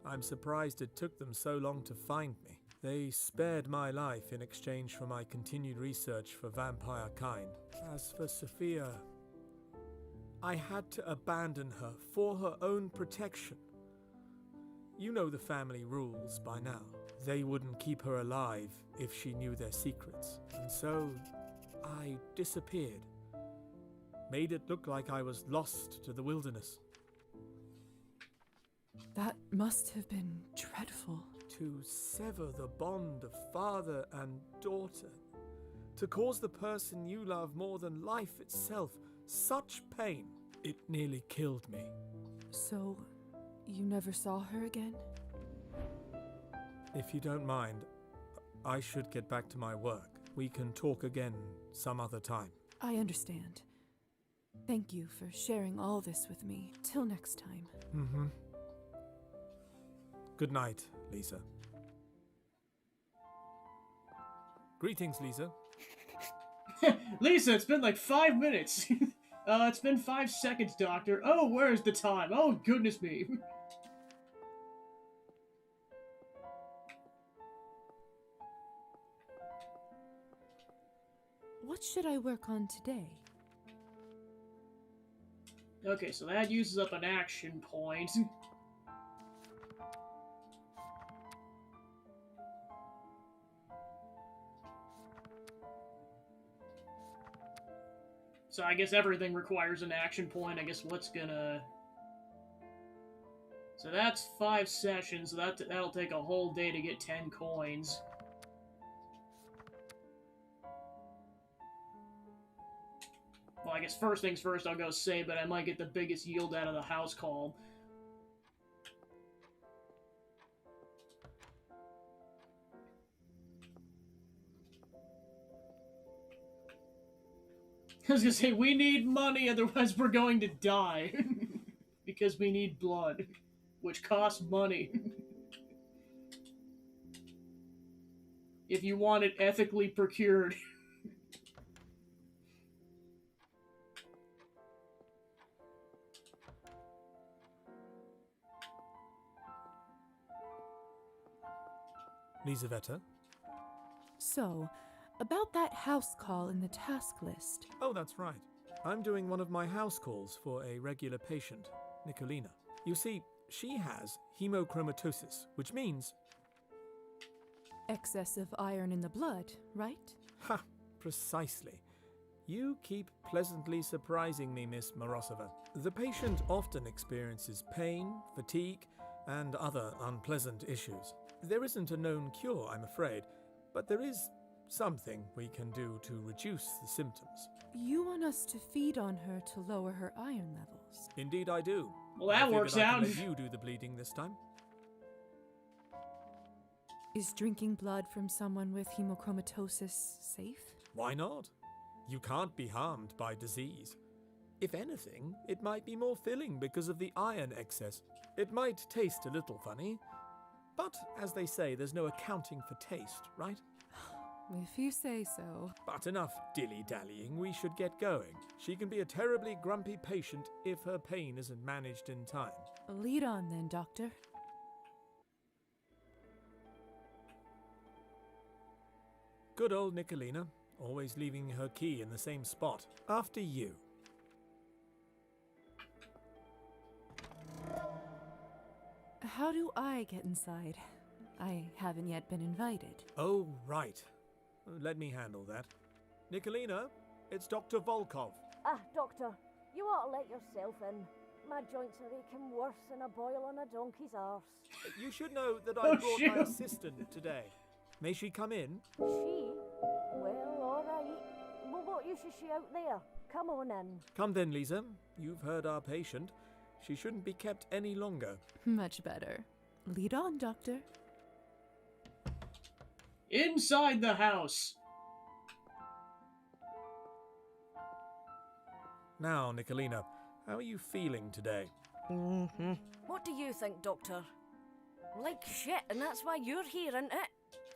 I'm surprised it took them so long to find me. They spared my life in exchange for my continued research for vampire kind. As for Sophia, I had to abandon her for her own protection. You know the family rules by now. They wouldn't keep her alive if she knew their secrets. And so, I disappeared. Made it look like I was lost to the wilderness. That must have been dreadful. To sever the bond of father and daughter. To cause the person you love more than life itself such pain. It nearly killed me. So, you never saw her again? If you don't mind, I should get back to my work. We can talk again some other time. I understand. Thank you for sharing all this with me. Till next time. Mm-hmm. Good night, Lisa. Greetings, Lisa. Lisa, it's been like 5 minutes. It's been 5 seconds, Doctor. Oh, where's the time? Oh, goodness me. What should I work on today? Okay, so that uses up an action point. So I guess everything requires an action point. I guess what's gonna... So that's 5 sessions, so that'll take a whole day to get 10 coins. Well, I guess first things first, I'll go save, but I might get the biggest yield out of the house call. I was gonna say, we need money, otherwise we're going to die. Because we need blood, which costs money. If you want it ethically procured. Lisaveta? So, about that house call in the task list. Oh, that's right. I'm doing one of my house calls for a regular patient, Nicolina. You see, she has hemochromatosis, which means... Excess of iron in the blood, right? Ha! Precisely. You keep pleasantly surprising me, Miss Morozova. The patient often experiences pain, fatigue, and other unpleasant issues. There isn't a known cure, I'm afraid, but there is something we can do to reduce the symptoms. You want us to feed on her to lower her iron levels? Indeed I do. Well, that works out. I can let you do the bleeding this time. Is drinking blood from someone with hemochromatosis safe? Why not? You can't be harmed by disease. If anything, it might be more filling because of the iron excess. It might taste a little funny, but as they say, there's no accounting for taste, right? If you say so. But enough dilly-dallying, we should get going. She can be a terribly grumpy patient if her pain isn't managed in time. Lead on then, Doctor. Good old Nicolina, always leaving her key in the same spot. After you. How do I get inside? I haven't yet been invited. Oh, right. Let me handle that. Nicolina, it's Dr. Volkov. Ah, Doctor, you ought to let yourself in. My joints are aching worse than a boil on a donkey's arse. You should know that I brought my assistant today. May she come in? She? Well, all right. Well, what use is she out there? Come on in. Come then, Lisa. You've heard our patient. She shouldn't be kept any longer. Much better. Lead on, Doctor. Inside the house. Now, Nicolina, how are you feeling today? What do you think, Doctor? Like shit, and that's why you're here, isn't it?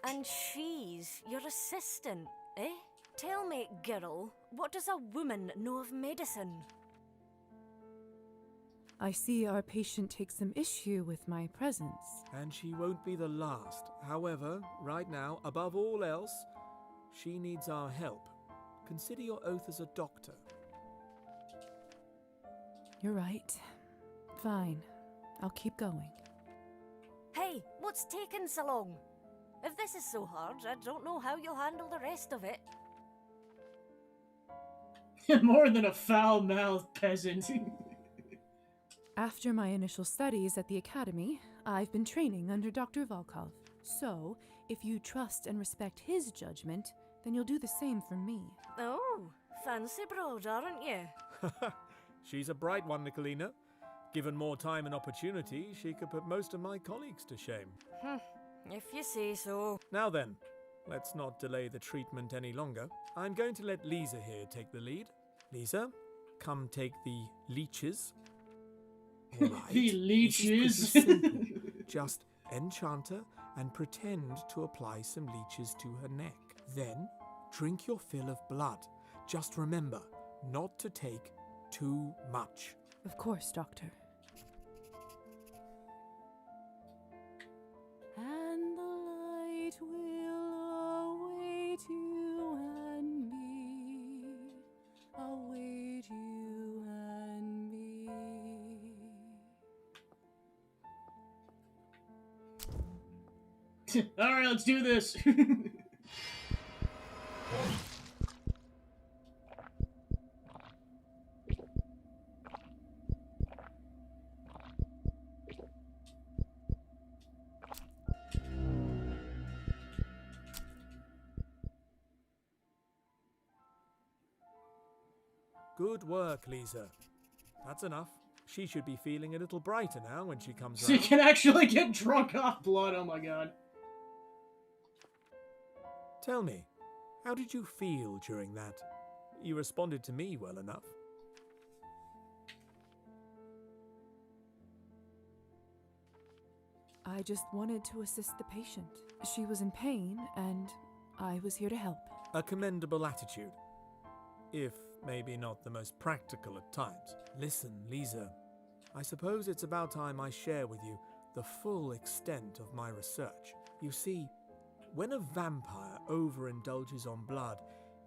And she's your assistant, eh? Tell me, girl, what does a woman know of medicine? I see our patient takes some issue with my presence. And she won't be the last. However, right now, above all else, she needs our help. Consider your oath as a doctor. You're right. Fine. I'll keep going. Hey, what's taking so long? If this is so hard, I don't know how you'll handle the rest of it. More than a foul-mouthed peasant. After my initial studies at the academy, I've been training under Dr. Volkov. So, if you trust and respect his judgment, then you'll do the same for me. Oh, fancy broad, aren't you? She's a bright one, Nicolina. Given more time and opportunity, she could put most of my colleagues to shame. If you say so. Now then, let's not delay the treatment any longer. I'm going to let Lisa here take the lead. Lisa, come take the leeches. All right. The leeches. This is pretty simple. Just enchant her and pretend to apply some leeches to her neck. Then, drink your fill of blood. Just remember not to take too much. Of course, Doctor. And the light will await you and me, await you and me. Alright, let's do this. Good work, Lisa. That's enough. She should be feeling a little brighter now when she comes So you round. can actually get drunk off blood, oh my god. Tell me, how did you feel during that? You responded to me well enough. I just wanted to assist the patient. She was in pain, and I was here to help. A commendable attitude. If maybe not the most practical at times. Listen, Lisa, I suppose it's about time I share with you the full extent of my research. You see, when a vampire overindulges on blood,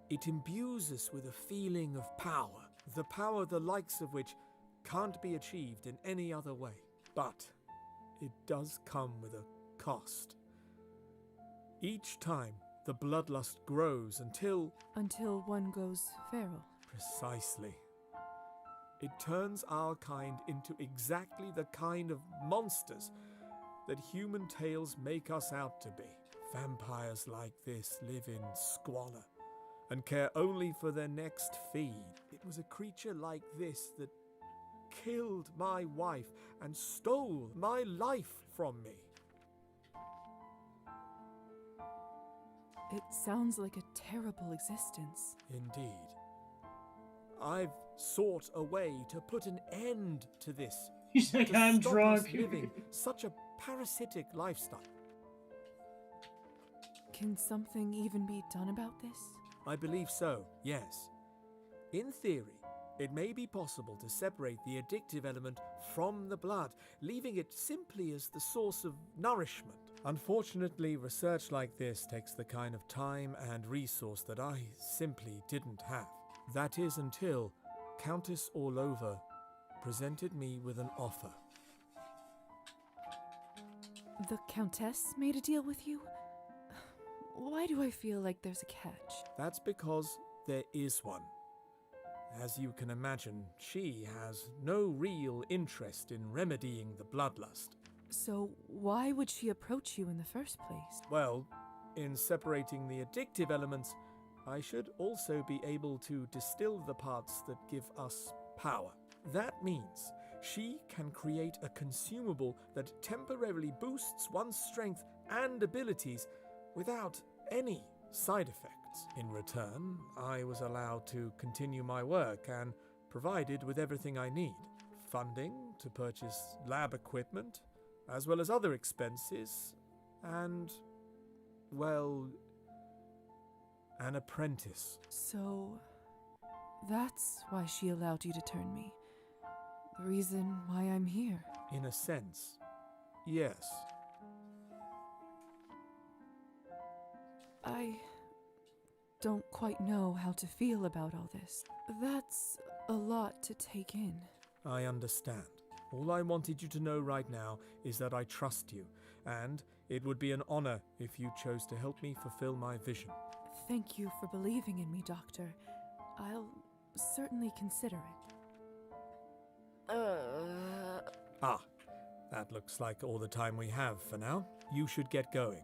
it imbues us with a feeling of power, the power the likes of which can't be achieved in any other way. But it does come with a cost. Each time, the bloodlust grows until one goes feral. Precisely. It turns our kind into exactly the kind of monsters that human tales make us out to be. Vampires like this live in squalor and care only for their next feed. It was a creature like this that killed my wife and stole my life from me. It sounds like a terrible existence. Indeed. I've sought a way to put an end to this. He's like, to I'm stop drunk. us living such a parasitic lifestyle. Can something even be done about this? I believe so, yes. In theory, it may be possible to separate the addictive element from the blood, leaving it simply as the source of nourishment. Unfortunately, research like this takes the kind of time and resource that I simply didn't have. That is until Countess Orlova presented me with an offer. The Countess made a deal with you? Why do I feel like there's a catch? That's because there is one. As you can imagine, she has no real interest in remedying the bloodlust. So why would she approach you in the first place? Well, in separating the addictive elements, I should also be able to distill the parts that give us power. That means she can create a consumable that temporarily boosts one's strength and abilities without any side effects. In return, I was allowed to continue my work and provided with everything I need. Funding to purchase lab equipment, as well as other expenses, and, well, an apprentice. So, that's why she allowed you to turn me. The reason why I'm here. In a sense, yes. I don't quite know how to feel about all this. That's a lot to take in. I understand. All I wanted you to know right now is that I trust you, and it would be an honor if you chose to help me fulfill my vision. Thank you for believing in me, Doctor. I'll certainly consider it. That looks like all the time we have for now. You should get going.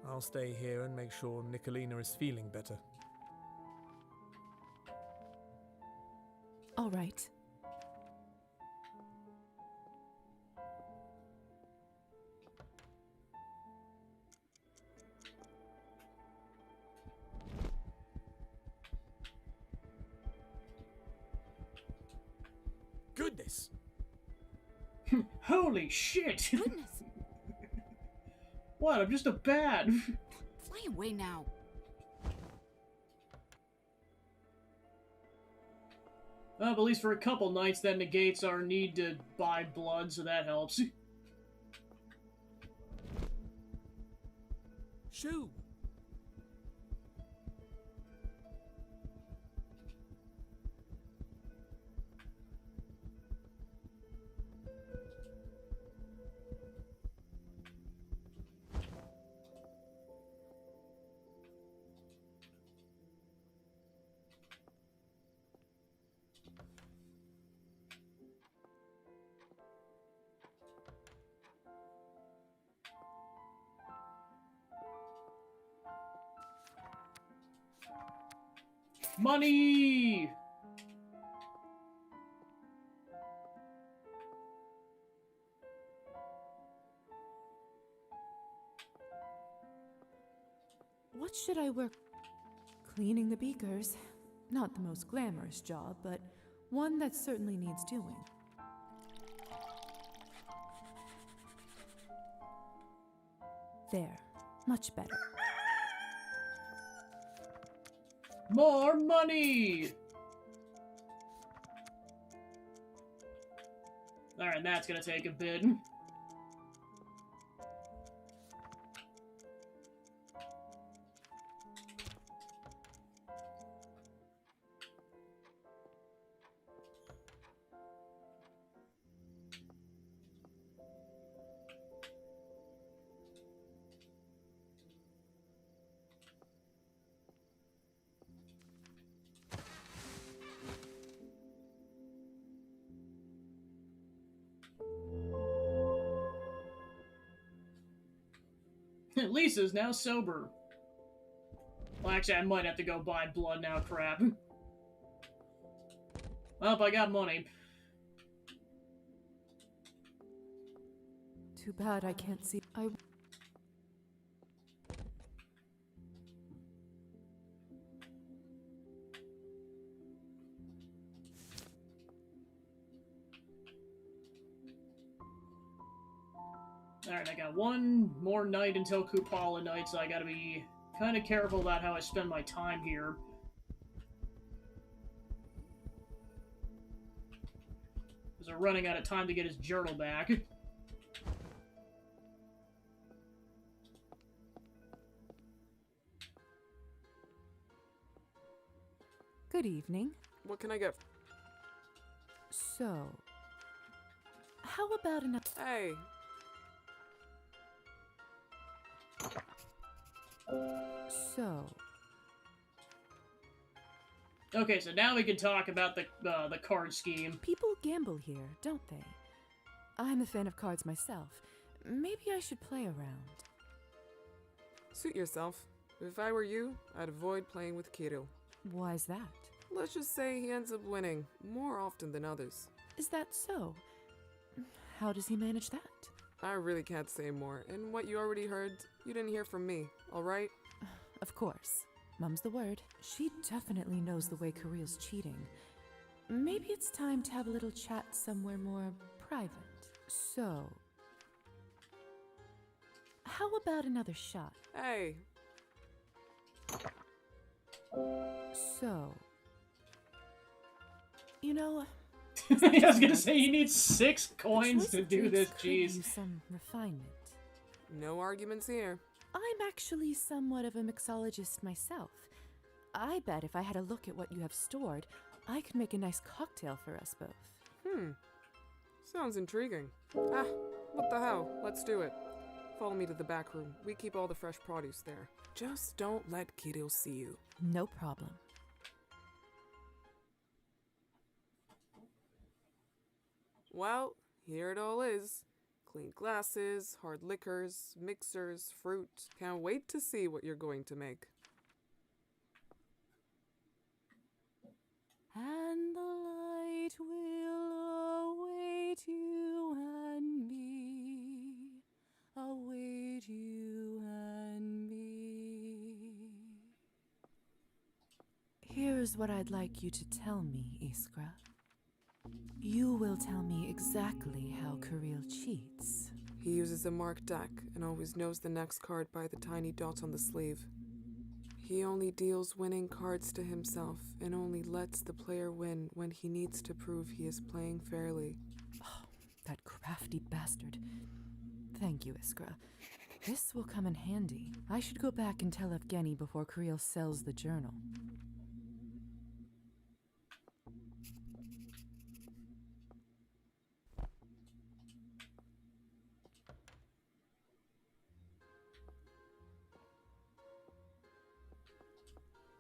I'll stay here and make sure Nicolina is feeling better. All right. Holy shit! Goodness. What? I'm just a bat. Fly away now. Well, but at least for a couple nights, that negates our need to buy blood, so that helps. Shoo! Money! What should I work? Cleaning the beakers. Not the most glamorous job, but one that certainly needs doing. There. Much better. More money! Alright, that's gonna take a bit. Lisa's now sober. Well, actually, I might have to go buy blood now, crap. Well, I got money. Too bad I can't see. Alright, I got one more night until Kupala night, so I gotta be kind of careful about how I spend my time here. Because we're running out of time to get his journal back. Good evening. What can I get? So, how about enough? Hey. So. Okay, so now we can talk about the card scheme. People gamble here, don't they? I'm a fan of cards myself. Maybe I should play around. Suit yourself. If I were you, I'd avoid playing with Kirill. Why's that? Let's just say he ends up winning, more often than others. Is that so? How does he manage that? I really can't say more, and what you already heard, you didn't hear from me, alright? Of course. Mum's the word. She definitely knows the way Kirill's cheating. Maybe it's time to have a little chat somewhere more private. So, how about another shot? Hey. So, you know, I was gonna say you need 6 coins to do this, jeez. Some refinement. No arguments here. I'm actually somewhat of a mixologist myself. I bet if I had a look at what you have stored, I could make a nice cocktail for us both. Sounds intriguing. Ah, what the hell? Let's do it. Follow me to the back room. We keep all the fresh produce there. Just don't let Kirill see you. No problem. Well, here it all is. Clean glasses, hard liquors, mixers, fruit. Can't wait to see what you're going to make. And the light will await you and me, await you and me. Here's what I'd like you to tell me, Iskra. You will you'll tell me exactly how Kirill cheats. He uses a marked deck and always knows the next card by the tiny dot on the sleeve. He only deals winning cards to himself and only lets the player win when he needs to prove he is playing fairly. Oh, that crafty bastard. Thank you, Iskra. This will come in handy. I should go back and tell Evgeny before Kirill sells the journal.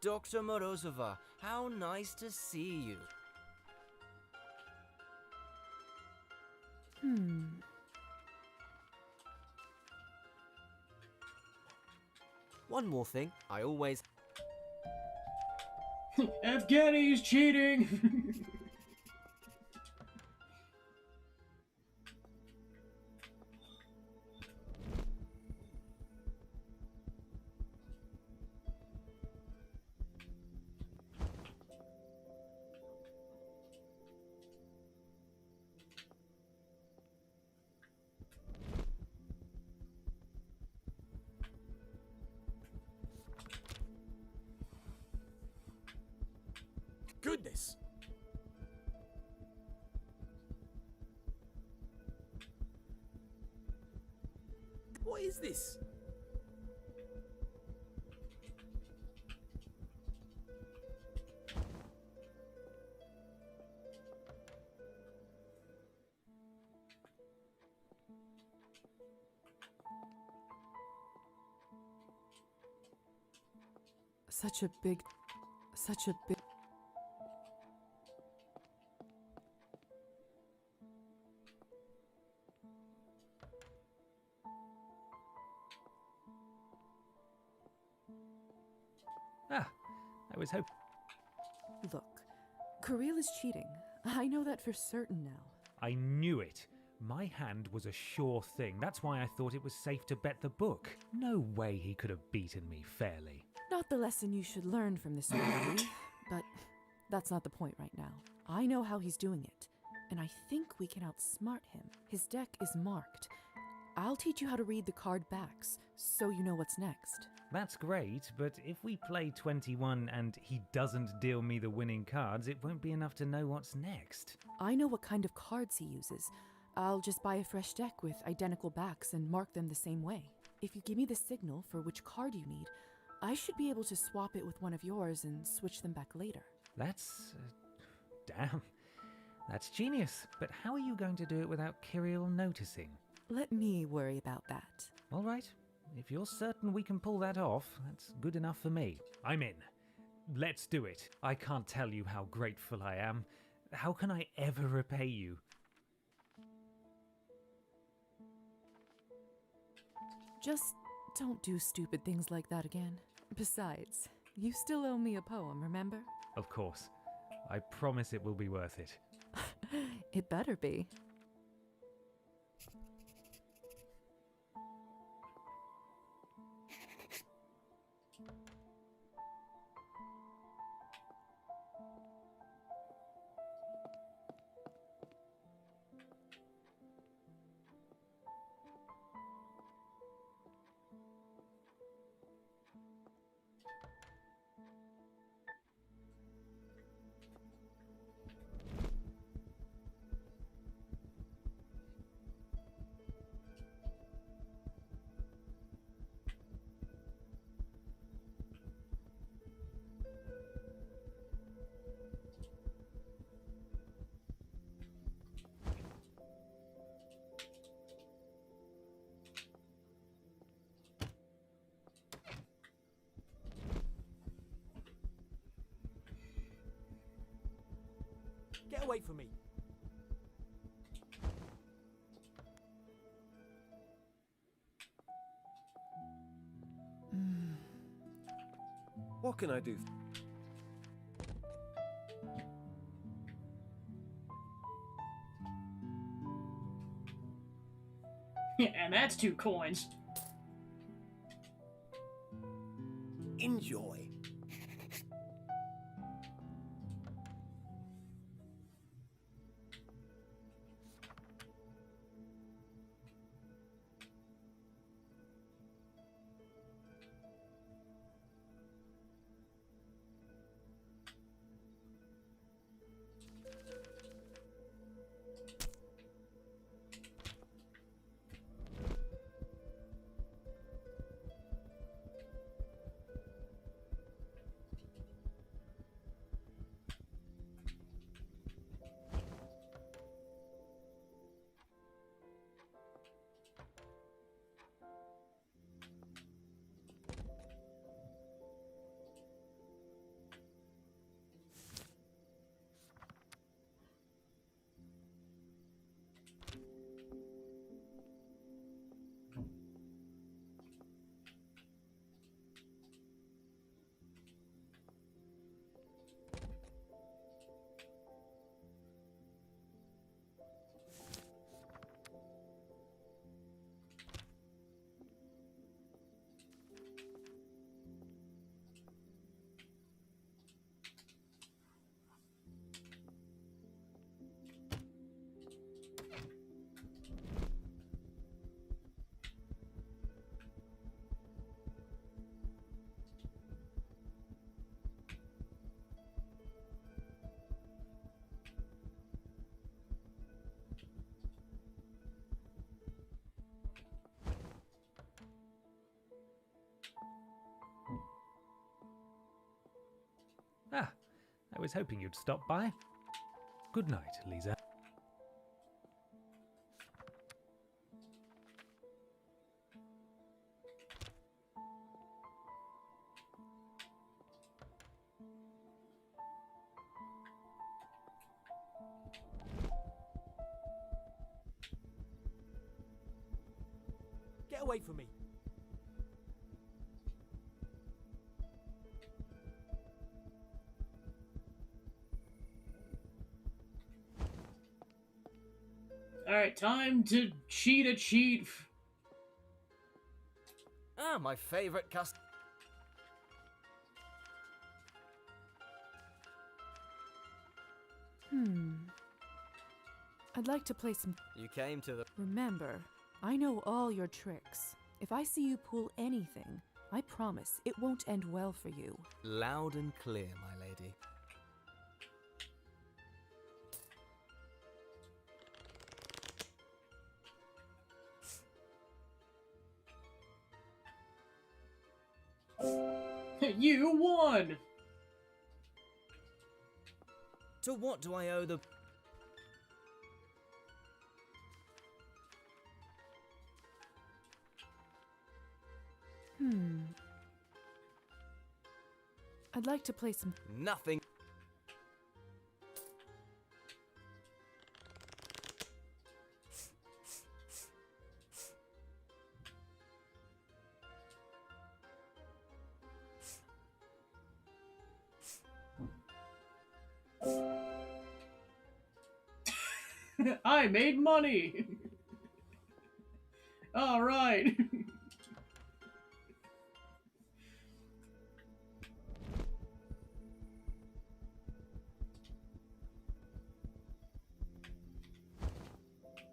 Dr. Morozova, how nice to see you. One more thing, I always... Evgeny's cheating! Goodness! What is this? Such a big... Ah, I was hoping... Look, Kirill is cheating. I know that for certain now. I knew it. My hand was a sure thing. That's why I thought it was safe to bet the book. No way he could have beaten me fairly. Not the lesson you should learn from this movie, but that's not the point right now. I know how he's doing it, and I think we can outsmart him. His deck is marked. I'll teach you how to read the card backs, so you know what's next. That's great, but if we play 21 and he doesn't deal me the winning cards, it won't be enough to know what's next. I know what kind of cards he uses. I'll just buy a fresh deck with identical backs and mark them the same way. If you give me the signal for which card you need, I should be able to swap it with one of yours and switch them back later. That's... damn. That's genius. But how are you going to do it without Kirill noticing? Let me worry about that. All right. If you're certain we can pull that off, that's good enough for me. I'm in. Let's do it. I can't tell you how grateful I am. How can I ever repay you? Just don't do stupid things like that again. Besides, you still owe me a poem, remember? Of course. I promise it will be worth it. It better be. Get away from me! What can I do? And that's 2 coins. Enjoy. I was hoping you'd stop by. Good night, Lisa. Get away from me! Alright, time to cheat a cheat. Ah, my favorite cust. I'd like to play some. You came to the. Remember, I know all your tricks. If I see you pull anything, I promise it won't end well for you. Loud and clear, my lady. You won! To what do I owe the... I'd like to play some. Nothing. I made money! Alright.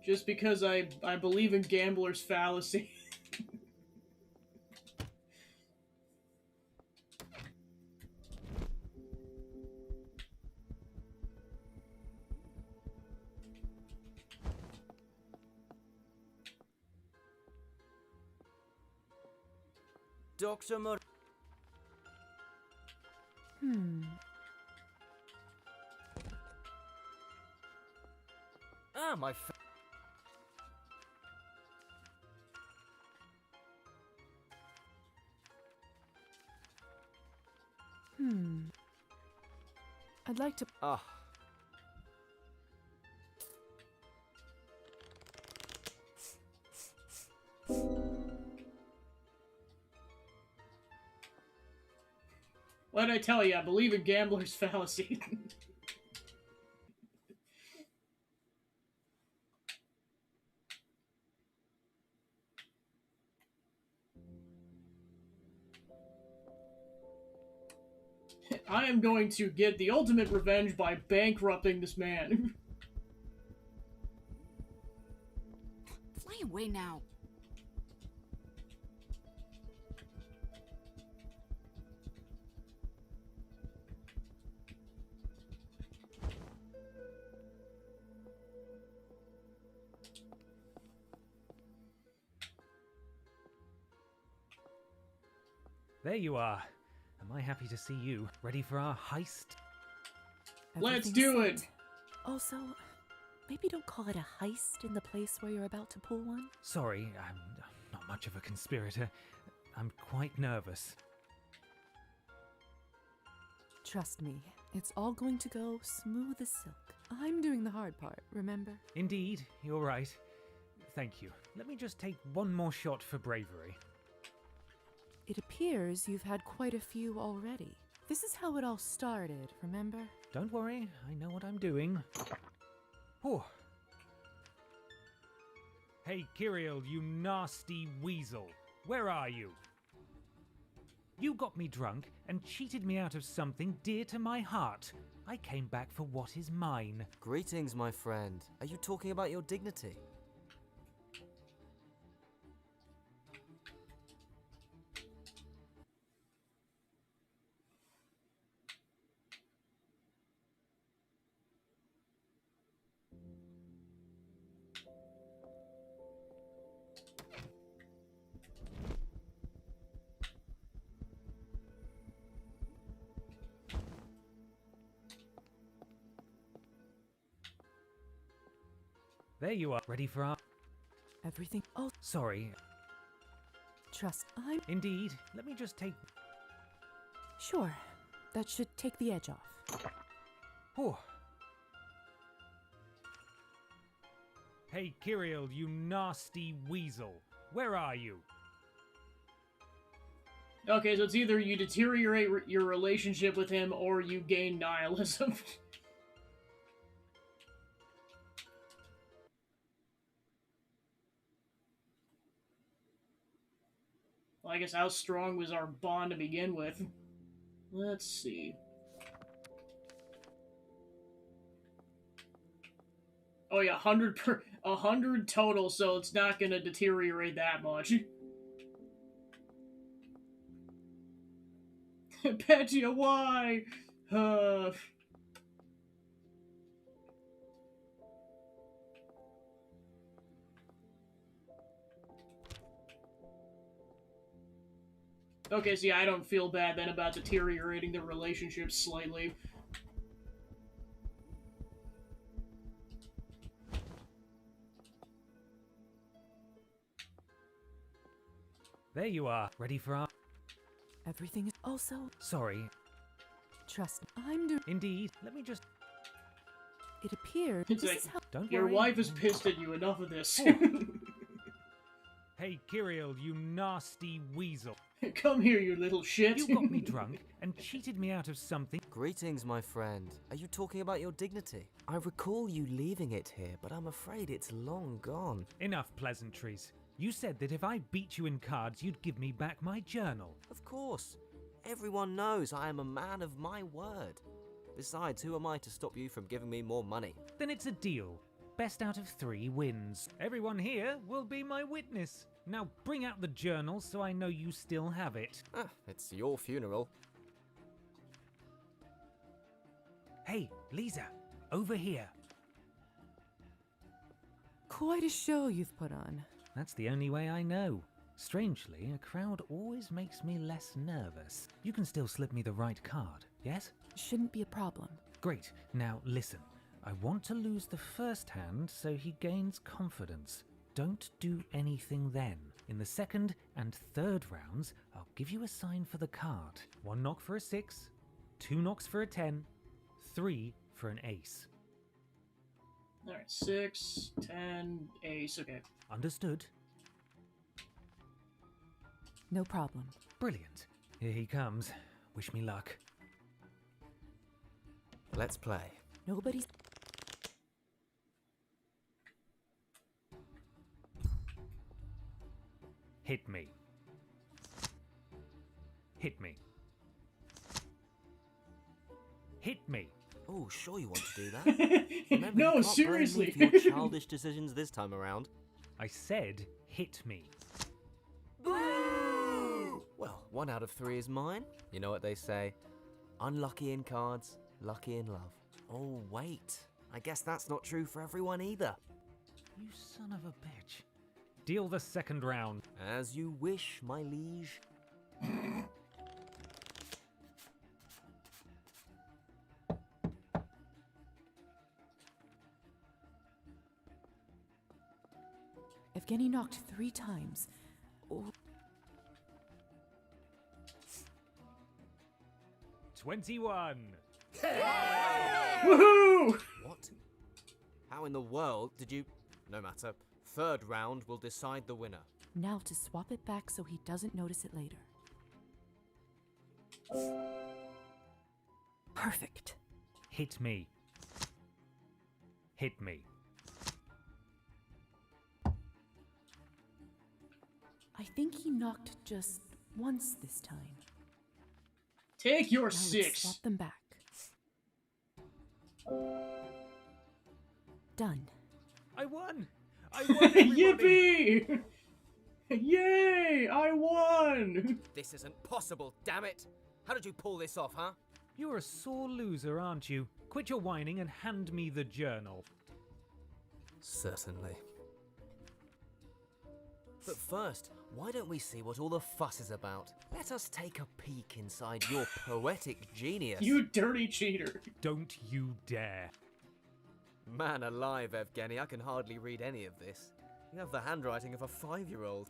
Just because I believe in gambler's fallacy. Dr. Mur... Ah, my... I'd like to. Ah. What did I tell you? I believe in gambler's fallacy. I am going to get the ultimate revenge by bankrupting this man. Fly away now. There you are. Am I happy to see you? Ready for our heist? Let's Everything's do set. it! Also, maybe don't call it a heist in the place where you're about to pull one. Sorry, I'm not much of a conspirator. I'm quite nervous. Trust me, it's all going to go smooth as silk. I'm doing the hard part, remember? Indeed, you're right. Thank you. Let me just take one more shot for bravery. It appears you've had quite a few already. This is how it all started, remember? Don't worry, I know what I'm doing. Whew. Hey, Kirill, you nasty weasel. Where are you? You got me drunk and cheated me out of something dear to my heart. I came back for what is mine. Greetings, my friend. Are you talking about your dignity? There you are, ready for our... Everything. Oh, Sorry. trust. I'm. Indeed. Let me just take... Sure. That should take the edge off. Oh. Hey, Kirill, you nasty weasel. Where are you? Okay, so it's either you deteriorate your relationship with him or you gain nihilism. Well, I guess how strong was our bond to begin with? Let's see. Oh yeah, 100 total, so it's not gonna deteriorate that much. Petya, why? Okay, so yeah, I don't feel bad then about deteriorating the relationship slightly. There you are, ready for our... Everything is also. Sorry. Trust. I'm doing. Indeed. Let me just... It appears. It's This like, is how. Don't your worry. wife is pissed at you, enough of this. Hey, Kirill, you nasty weasel. Come here, you little shit. You got me drunk and cheated me out of something. Greetings, my friend. Are you talking about your dignity? I recall you leaving it here, but I'm afraid it's long gone. Enough pleasantries. You said that if I beat you in cards, you'd give me back my journal. Of course. Everyone knows I am a man of my word. Besides, who am I to stop you from giving me more money? Then it's a deal. Best out of 3 wins. Everyone here will be my witness. Now bring out the journal so I know you still have it. Ah, it's your funeral. Hey, Lisa, over here. Quite a show you've put on. That's the only way I know. Strangely, a crowd always makes me less nervous. You can still slip me the right card, yes? Shouldn't be a problem. Great. Now listen. I want to lose the first hand so he gains confidence. Don't do anything then. In the second and third rounds, I'll give you a sign for the card. 1 knock for a 6, 2 knocks for a 10, 3 for an ace. Alright, 6, 10, ace, okay. Understood? No problem. Brilliant. Here he comes. Wish me luck. Let's play. Nobody's. Hit me. Hit me. Hit me. Oh, sure you want to do that. Remember, No, you can't seriously. blame me for your childish decisions this time around. I said hit me. Well, 1 out of 3 is mine. You know what they say. Unlucky in cards, lucky in love. Oh, wait. I guess that's not true for everyone either. You son of a bitch. Deal the second round. As you wish, my liege. Evgeny knocked 3 times. Oh, 21. Woohoo! What? How in the world did you... No matter. 3rd round will decide the winner. now to swap it back so he doesn't notice it later. Perfect. Hit me. Hit me. I think he knocked just once this time. Take your Now let's 6. swap them back. Done. I won! I won, everybody! Yippee! Yay! I won! This isn't possible, damn it! How did you pull this off, huh? You're a sore loser, aren't you? Quit your whining and hand me the journal. Certainly. But first, why don't we see what all the fuss is about? Let us take a peek inside your poetic genius. You dirty cheater. Don't you dare. Man alive, Evgeny, I can hardly read any of this. You have the handwriting of a 5-year-old.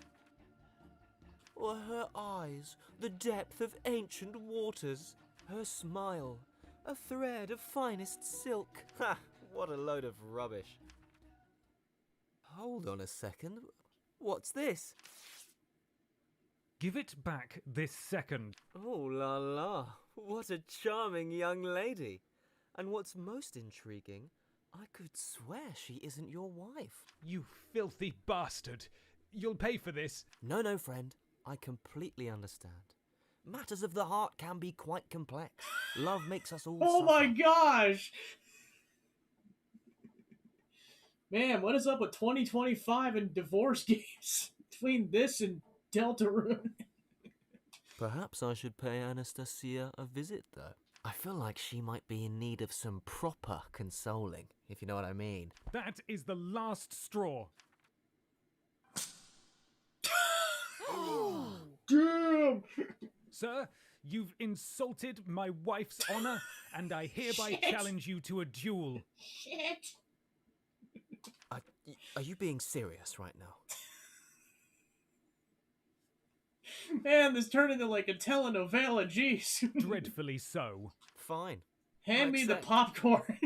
Or her eyes, the depth of ancient waters. Her smile, a thread of finest silk. Ha! What a load of rubbish. Hold on a second. What's this? Give it back this second. Oh la la, what a charming young lady. And what's most intriguing, I could swear she isn't your wife. You filthy bastard. You'll pay for this. No, friend. I completely understand. Matters of the heart can be quite complex. Love makes us all Oh suffer. my gosh! Man, what is up with 2025 and divorce games? Between this and Deltarune. Perhaps I should pay Anastasia a visit, though. I feel like she might be in need of some proper consoling, if you know what I mean. That is the last straw. Damn! Sir, you've insulted my wife's honor, and I hereby Shit. challenge you to a duel. Shit! Are you being serious right now? Man, this turned into like a telenovela, jeez. Dreadfully so. Fine. Hand I'd me the say- popcorn.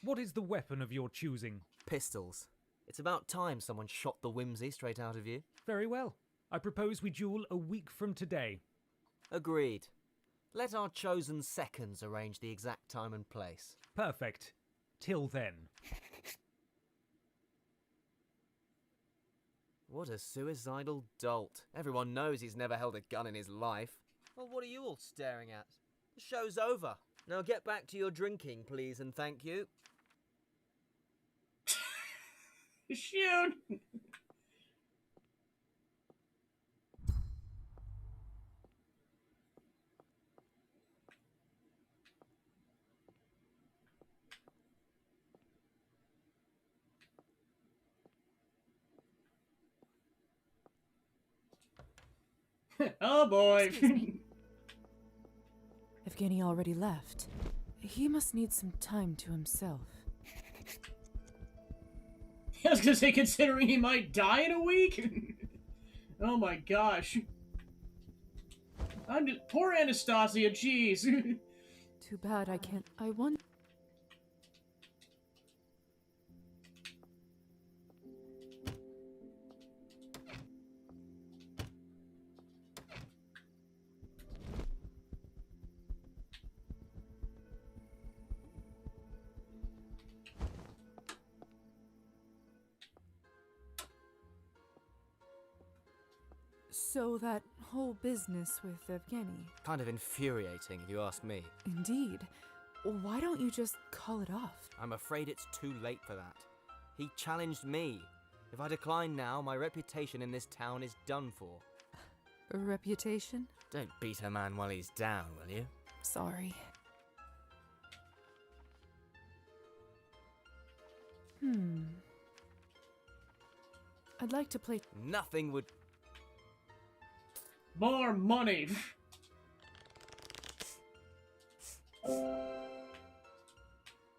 What is the weapon of your choosing? Pistols. It's about time someone shot the whimsy straight out of you. Very well. I propose we duel a week from today. Agreed. Let our chosen seconds arrange the exact time and place. Perfect. Till then. What a suicidal dolt. Everyone knows he's never held a gun in his life. Well, what are you all staring at? The show's over. Now get back to your drinking, please, and thank you. Shoot! Oh boy! Evgeny already left. He must need some time to himself. I was gonna say, considering he might die in a week? Oh my gosh. Poor Anastasia, jeez. Too bad I can't. I wonder. So that whole business with Evgeny. Kind of infuriating, if you ask me. Indeed. Why don't you just call it off? I'm afraid it's too late for that. He challenged me. If I decline now, my reputation in this town is done for. A reputation? Don't beat a man while he's down, will you? Sorry. I'd like to play. Nothing would... More money!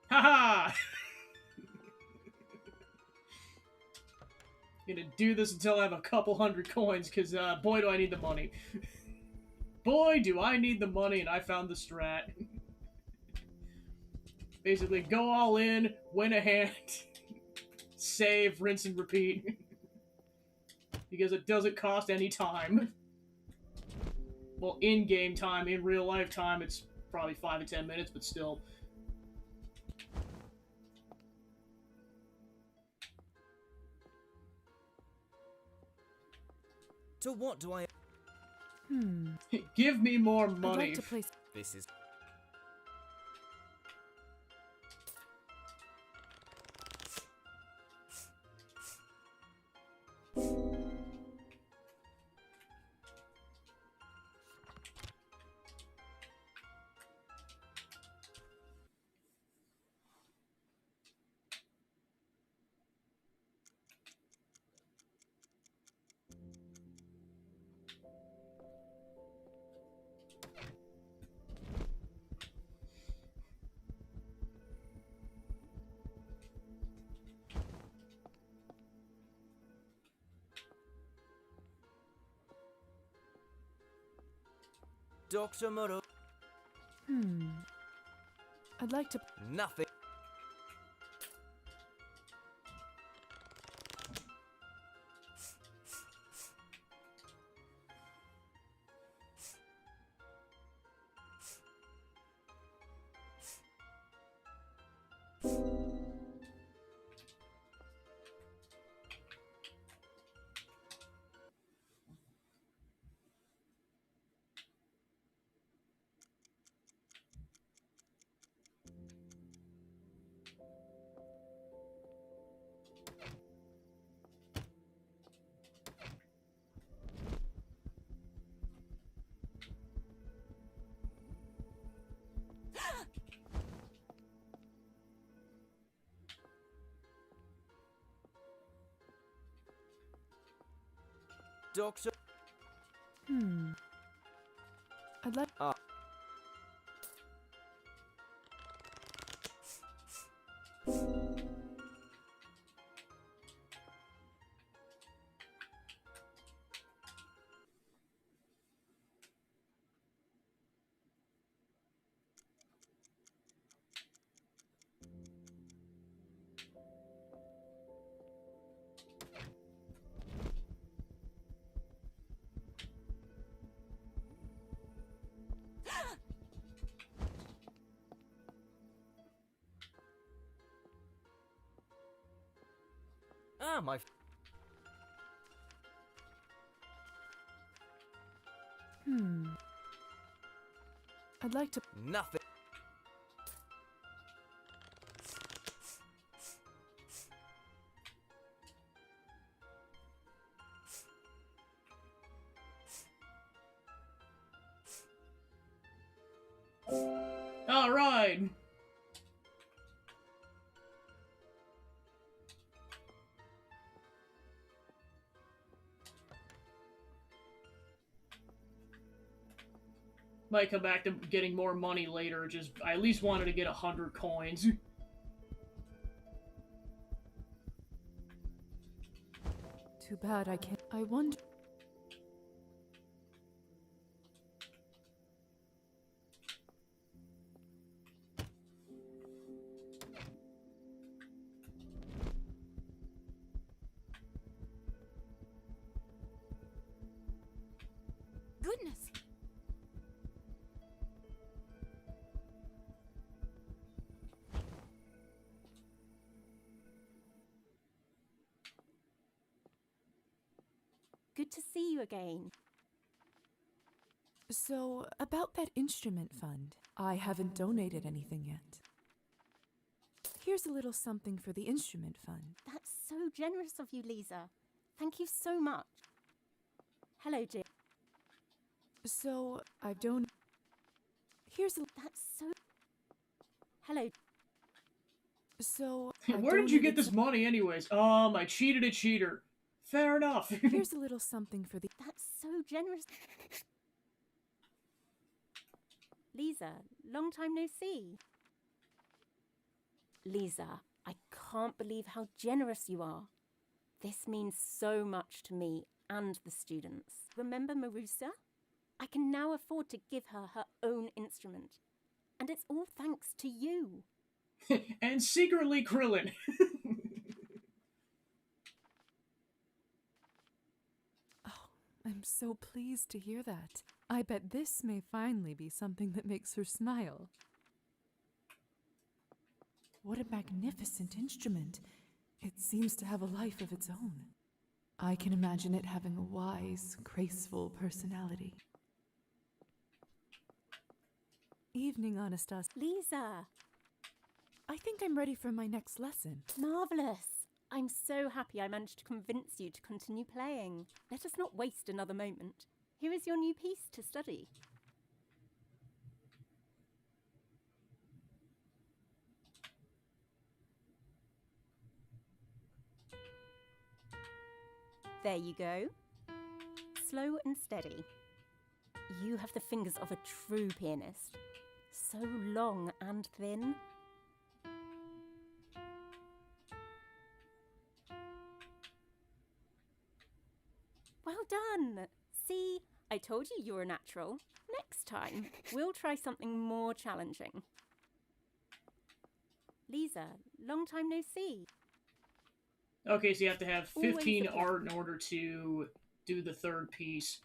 Haha! Gonna do this until I have a couple hundred coins, because boy do I need the money. Boy do I need the money, and I found the strat. Basically, go all in, win a hand, save, rinse and repeat. Because it doesn't cost any time. Well, in-game time, in real-life time, it's probably 5 to 10 minutes, but still. To what do I... Give me more I'd money. like to play. This is... Dr. Moro. I'd like to. Nothing. Doctor. I'd like. Ah, my. I'd like to. Nothing. All right. Might come back to getting more money later. Just I at least wanted to get 100 coins. Too bad I can't. I wonder. Goodness. Good to see you again. So, about that instrument fund, I haven't donated anything yet. Here's a little something for the instrument fund. That's so generous of you, Lisa. Thank you so much. Hello, dear. So, I've donated. Here's a. That's so. Hello. So, Where did you get this money, anyways? I cheated a cheater. Fair enough. Here's a little something for the. That's so generous. Lisa, long time no see. Lisa, I can't believe how generous you are. This means so much to me and the students. Remember Marusa? I can now afford to give her her own instrument. And it's all thanks to you. And secretly Krillin. I'm so pleased to hear that. I bet this may finally be something that makes her smile. What a magnificent instrument. It seems to have a life of its own. I can imagine it having a wise, graceful personality. Evening, Anastasia. Lisa! I think I'm ready for my next lesson. Marvellous! I'm so happy I managed to convince you to continue playing. Let us not waste another moment. Here is your new piece to study. There you go. Slow and steady. You have the fingers of a true pianist. So long and thin. Well done! See, I told you were a natural. Next time, we'll try something more challenging. Lisa, long time no see. Okay, so you have to have Always 15 a pleasure. art in order to do the third piece.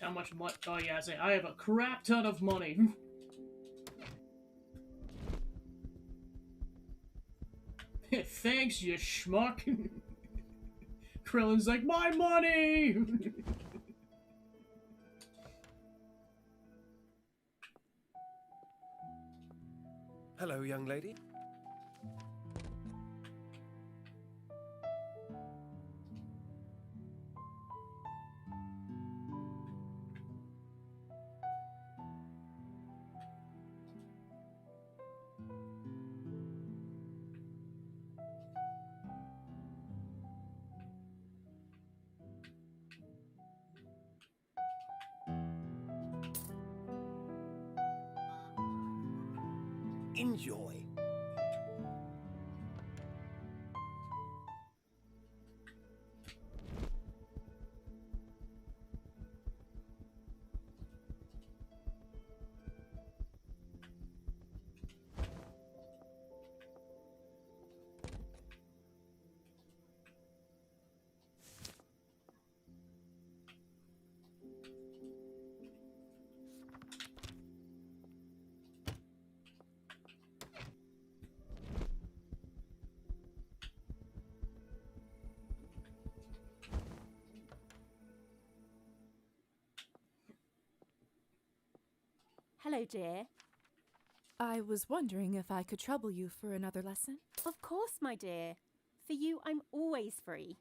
How much money? Oh yeah, I have a crap ton of money. Thanks, you schmuck. Krillin's like, my money! Hello, young lady. Enjoy. Hello, dear. I was wondering if I could trouble you for another lesson. Of course, my dear. For you, I'm always free.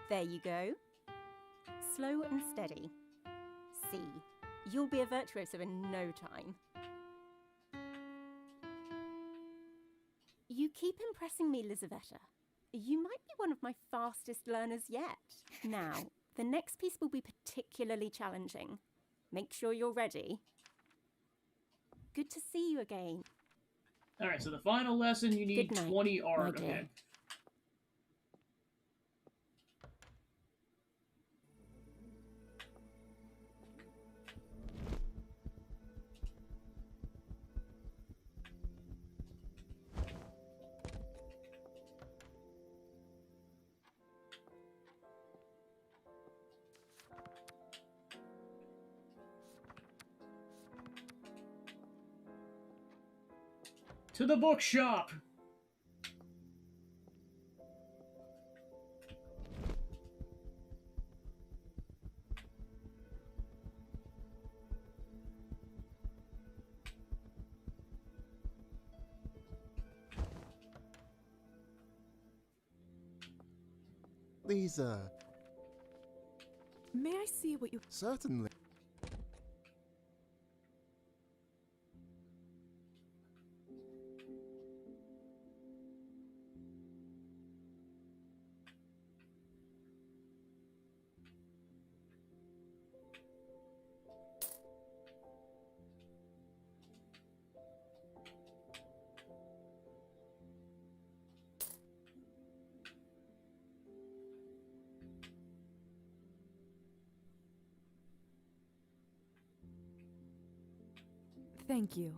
There you go. Slow and steady. See, you'll be a virtuoso in no time. You keep impressing me, Lisaveta. You might be one of my fastest learners yet. Now, the next piece will be particularly challenging. Make sure you're ready. Good to see you again. Alright, so the final lesson, you need Good night, 20 art. my dear. Okay. To the bookshop! Lisa. May I see what you... Certainly. Thank you.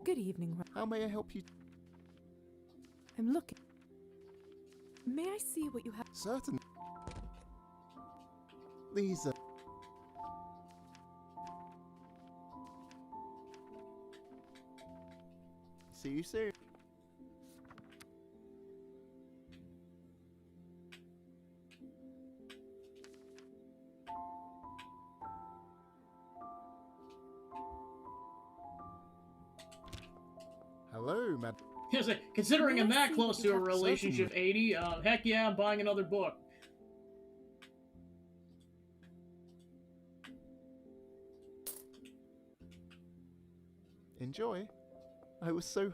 Good evening, How may I help you? I'm looking. May I see what you have? Certainly. Lisa. See you soon. Hello, madam. Yes, considering I'm that close to a have relationship, 80, heck yeah, I'm buying another book. Enjoy. I was so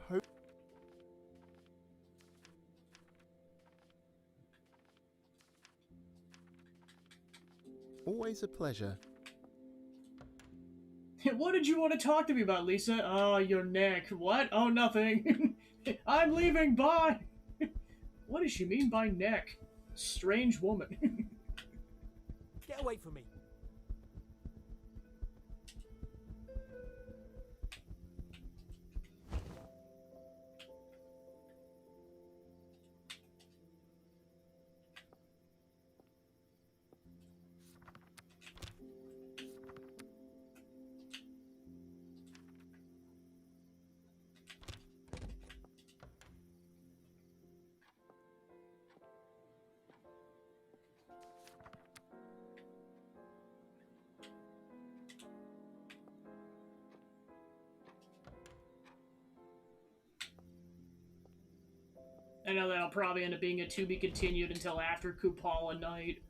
Always a pleasure. What did you want to talk to me about, Lisa? Oh, your neck. What? Oh, nothing. I'm leaving, bye! What does she mean by neck? Strange woman. Get away from me. I know that'll probably end up being a to be continued until after Kupala night.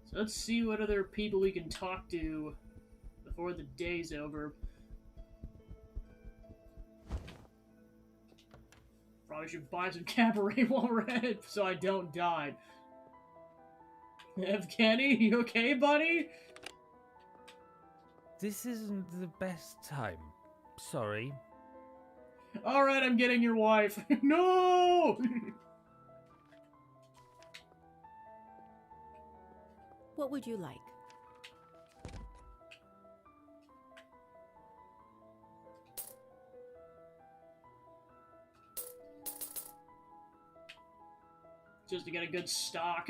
So let's see what other people we can talk to before the day's over. Probably should buy some Cabernet while we're at it so I don't die. Evgeny, you okay, buddy? This isn't the best time. Sorry. Alright, I'm getting your wife. No! What would you like? Just to get a good stock.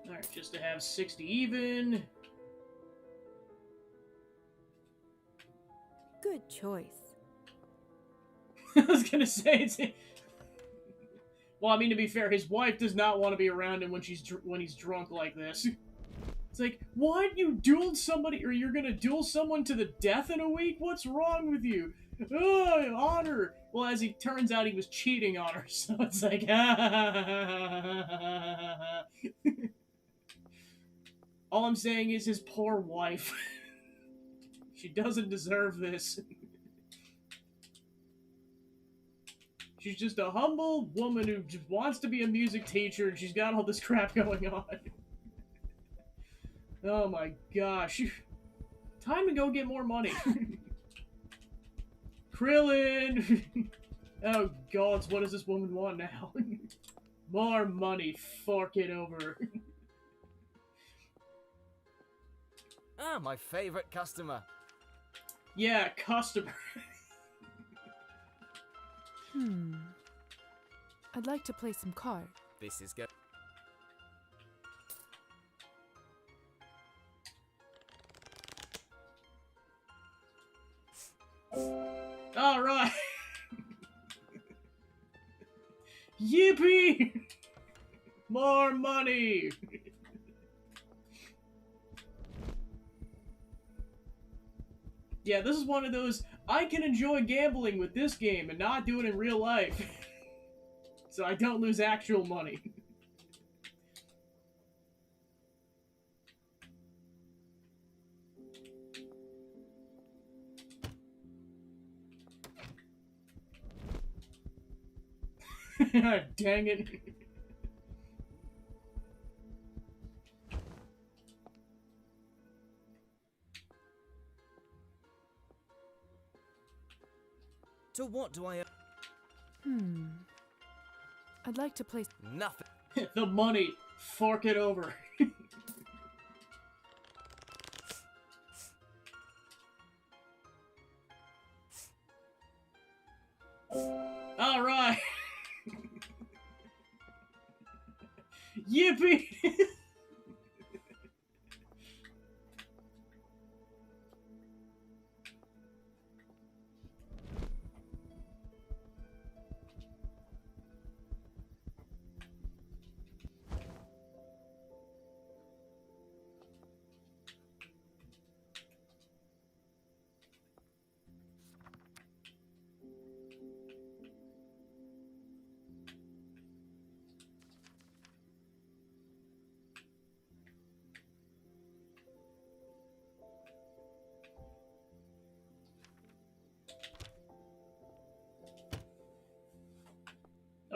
Alright, just to have 60 even. Good choice. I was gonna say, well, I mean, to be fair, his wife does not want to be around him when he's drunk like this. It's like, what? You dueled somebody, or you're gonna duel someone to the death in a week? What's wrong with you? Oh, honor! Well, as he turns out, he was cheating on her, so it's like, all I'm saying is his poor wife. She doesn't deserve this. She's just a humble woman who just wants to be a music teacher, and she's got all this crap going on. Oh my gosh. Time to go get more money. Krillin! Oh gods, what does this woman want now? More money, fork it over. Ah, my favorite customer. Yeah, customer. I'd like to play some cards. This is good. Alright! Yippee! More money! Yeah, this is one of those, I can enjoy gambling with this game and not do it in real life. So I don't lose actual money. Dang it. To what do I... I'd like to play... Nothing. The money. Fork it over. Alright. Yippee!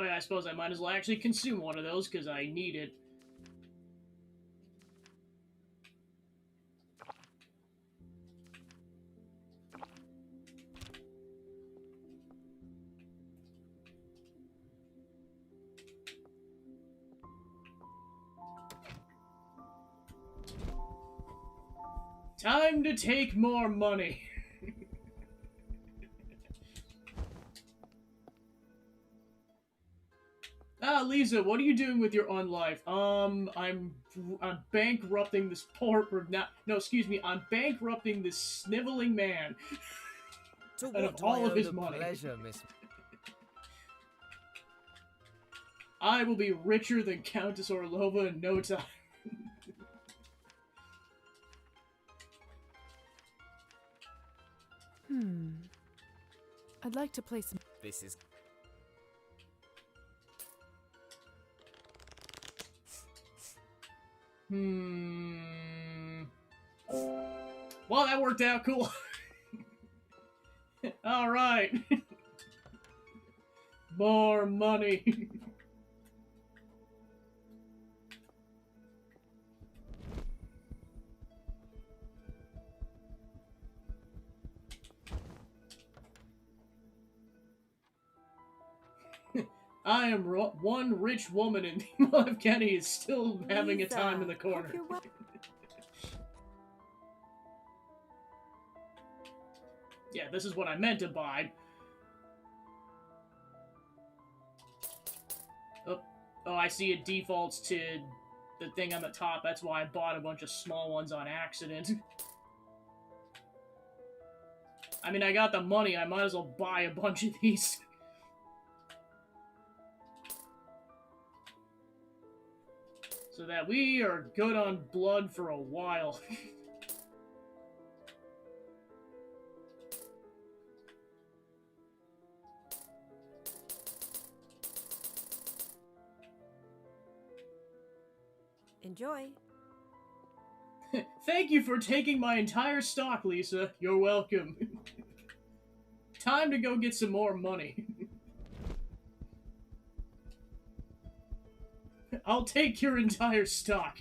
Oh yeah, I suppose I might as well actually consume one of those, because I need it. Time to take more money. Lisa, what are you doing with your own life? I'm bankrupting this poor, or not, no, excuse me, I'm bankrupting this sniveling man. To out what of do all I of owe his the money. pleasure, Miss? I will be richer than Countess Orlova in no time. I'd like to play some. This is. Well, that worked out cool. Alright. More money. I am one rich woman, and F. Kenny is still having a time in the corner. Yeah, this is what I meant to buy. Oh, I see it defaults to the thing on the top. That's why I bought a bunch of small ones on accident. I mean, I got the money. I might as well buy a bunch of these. So that we are good on blood for a while. Enjoy. Thank you for taking my entire stock, Lisa. You're welcome. Time to go get some more money. I'll take your entire stock.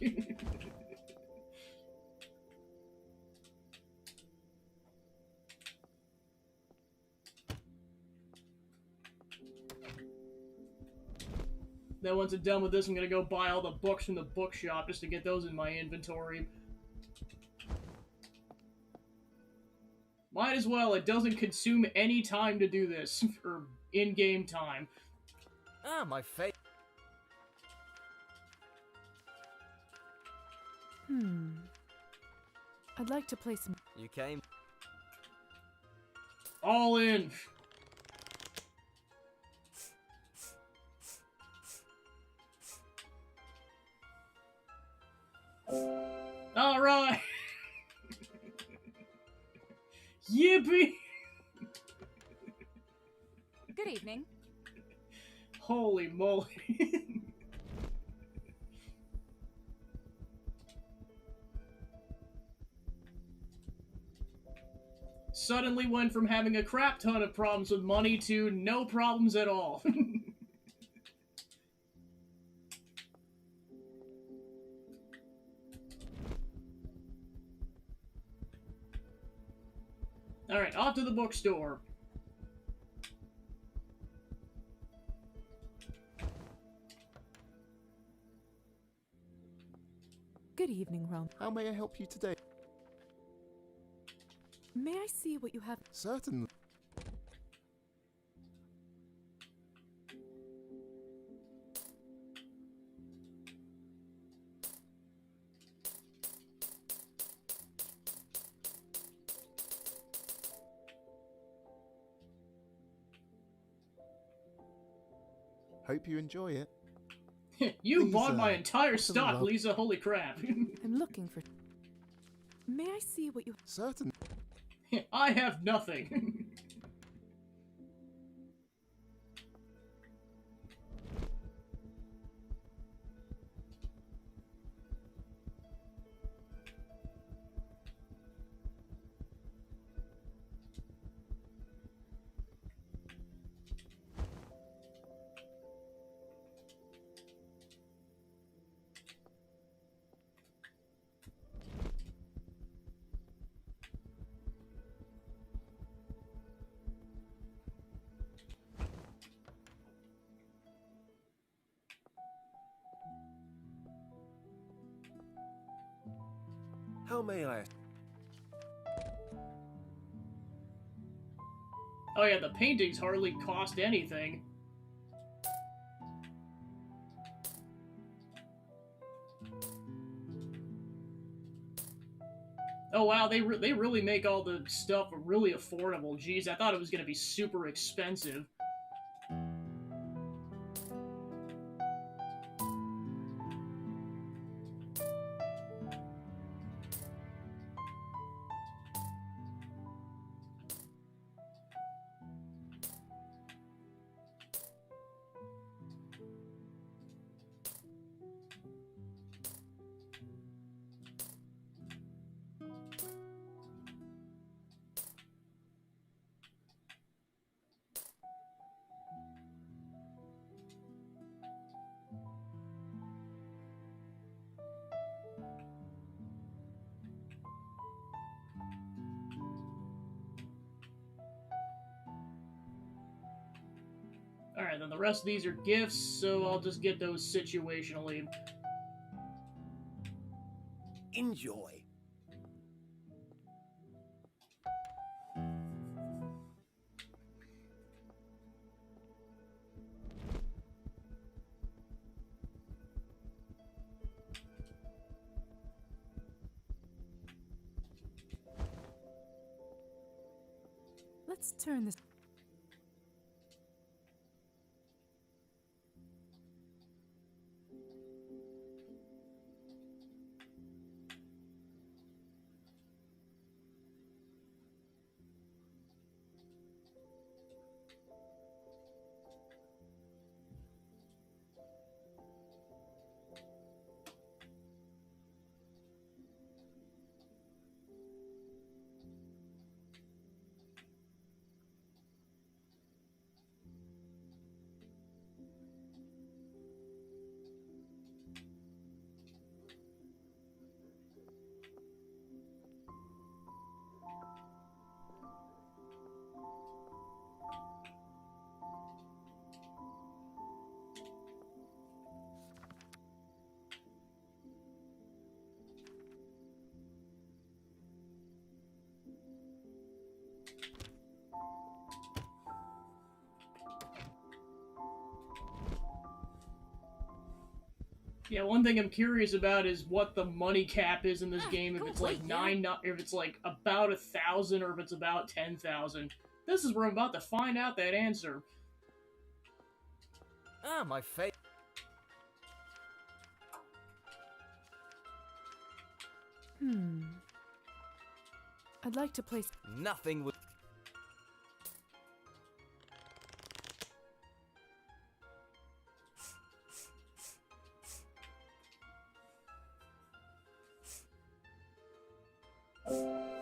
Then once I'm done with this, I'm gonna go buy all the books from the bookshop just to get those in my inventory. Might as well, it doesn't consume any time to do this, or in-game time. Ah, my face. I'd like to play some. You came. All in. All right. Yippee! Good evening. Holy moly. Suddenly went from having a crap ton of problems with money to no problems at all. Alright, off to the bookstore. Good evening, Ron. How may I help you today? May I see what you have? Certainly. Hope you enjoy it. You Lisa, bought my entire what a stock, love- Lisa. Holy crap. I'm looking for. May I see what you? Certainly. I have nothing. How may I? Oh yeah, the paintings hardly cost anything. Oh wow, they really make all the stuff really affordable. Jeez, I thought it was gonna be super expensive. Alright, then the rest of these are gifts, so I'll just get those situationally. Enjoy. Let's turn this. Yeah, one thing I'm curious about is what the money cap is in this game. If it's like if it's like about 1,000, or if it's about 10,000. This is where I'm about to find out that answer. Ah, my face. I'd like to place. Nothing would.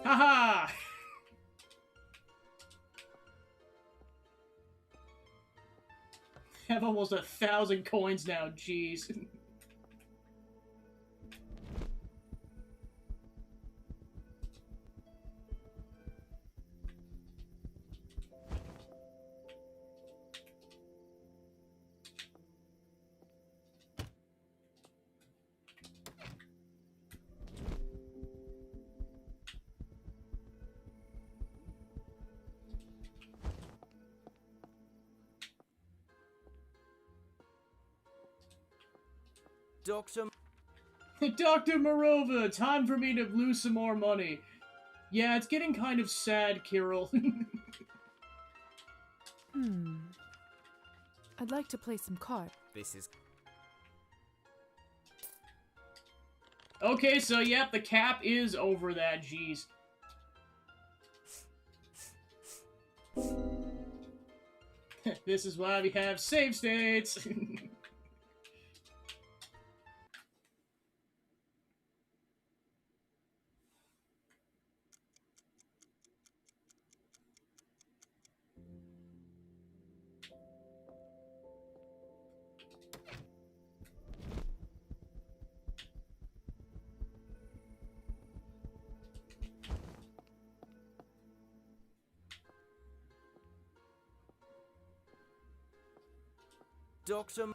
Haha! I have almost 1,000 coins now, jeez. Doctor. Dr. Morova, time for me to lose some more money. Yeah, it's getting kind of sad, Kirill. I'd like to play some cards. This is. Okay, so yep, the cap is over that, jeez. This is why we have save states. Doctor.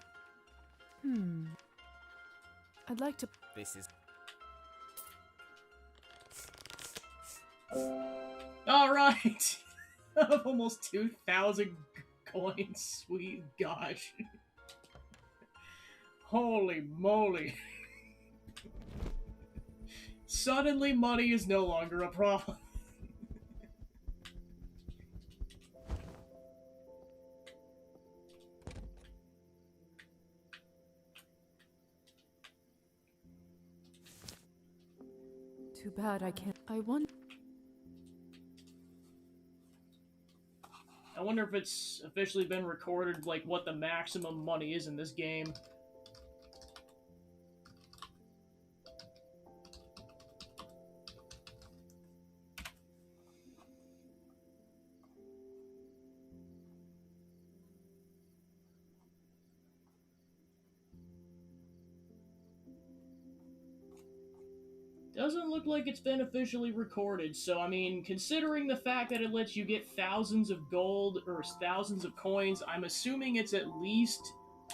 I'd like to. This is. Alright! Almost 2,000 coins, sweet gosh. Holy moly. Suddenly money is no longer a problem. Too bad I can't. I wonder if it's officially been recorded, like, what the maximum money is in this game. Doesn't look like it's been officially recorded, so I mean, considering the fact that it lets you get thousands of gold, or thousands of coins, I'm assuming it's at least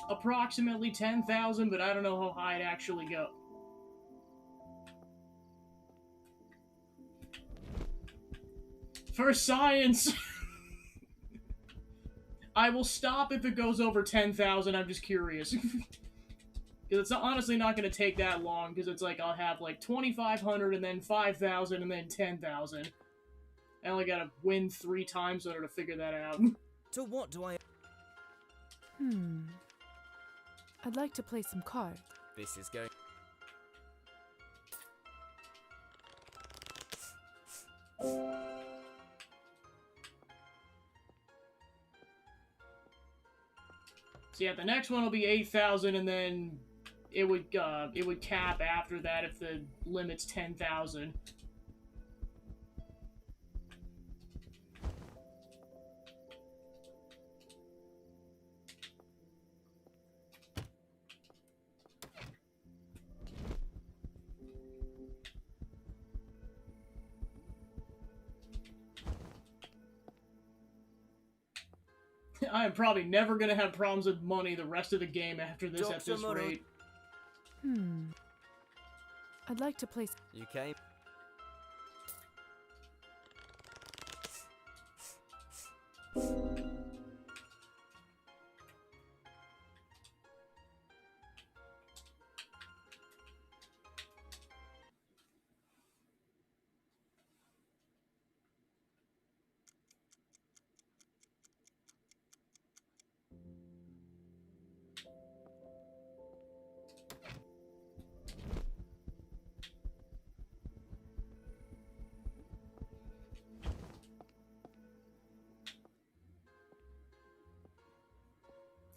approximately 10,000, but I don't know how high it actually goes. For science! I will stop if it goes over 10,000, I'm just curious. Because it's honestly not going to take that long, because it's like I'll have like 2,500 and then 5,000 and then 10,000. I only gotta win 3 times in order to figure that out. So what do I... I'd like to play some cards. This is going... So yeah, the next one will be 8,000 and then... it would cap after that if the limit's 10,000. I am probably never gonna have problems with money the rest of the game after this at this rate. I'd like to play... You came?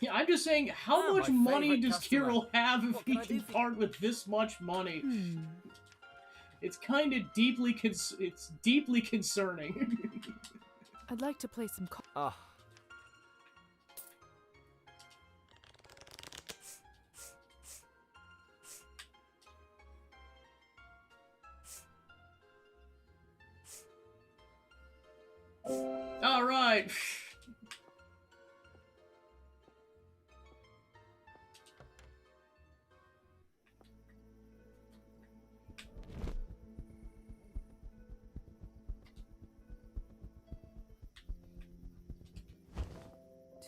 Yeah, I'm just saying, how much money does Kirill have if he can part with this much money? It's kind of deeply concerning. I'd like to play some cards. Ah. All right.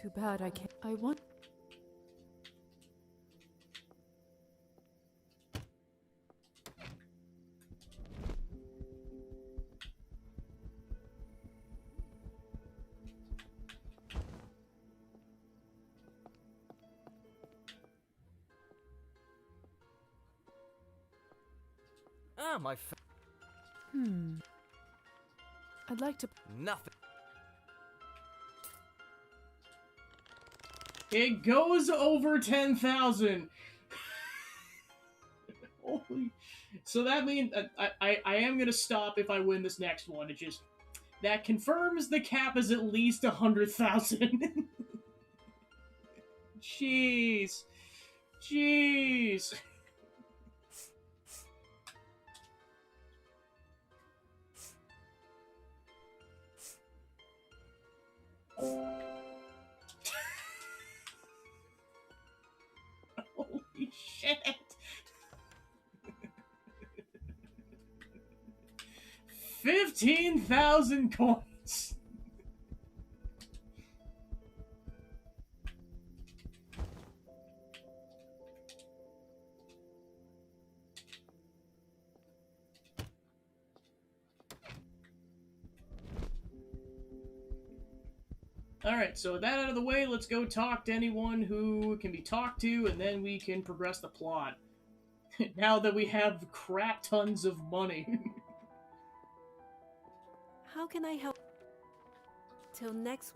Too bad I can't. I want... Ah, my... I'd like to... Nothing. It goes over 10,000. Holy. So that means I am gonna stop if I win this next one. It just that confirms the cap is at least 100,000. Jeez. Jeez. Holy shit. 15,000 coins. Alright, so with that out of the way, let's go talk to anyone who can be talked to, and then we can progress the plot. Now that we have crap tons of money. How can I help? Till next.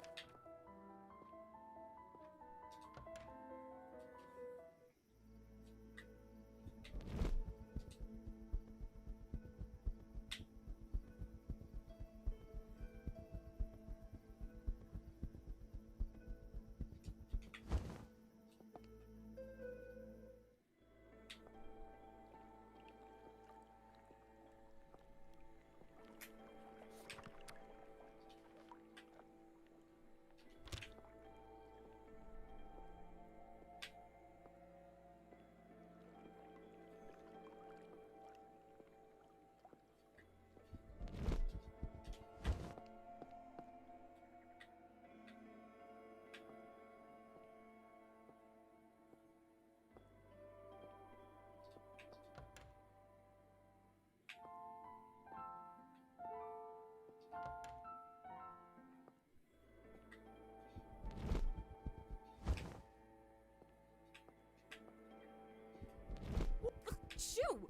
Shoo!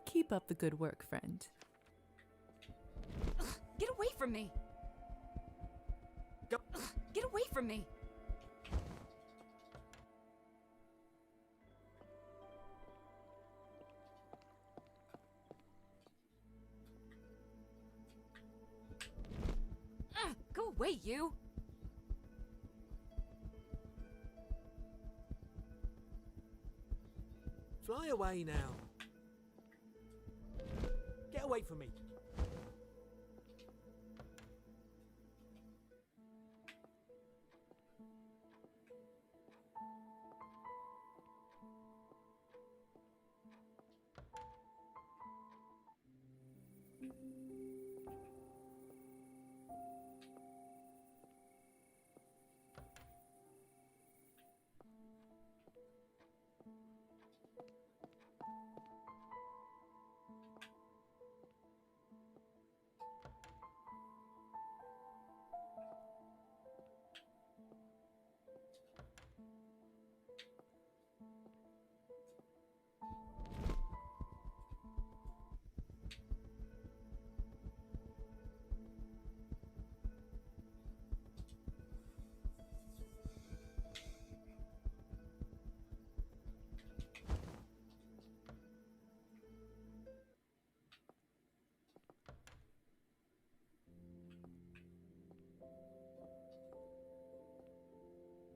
Keep up the good work, friend. Get away from me! Get away from me! Go away, you! Fly away now. Get away from me.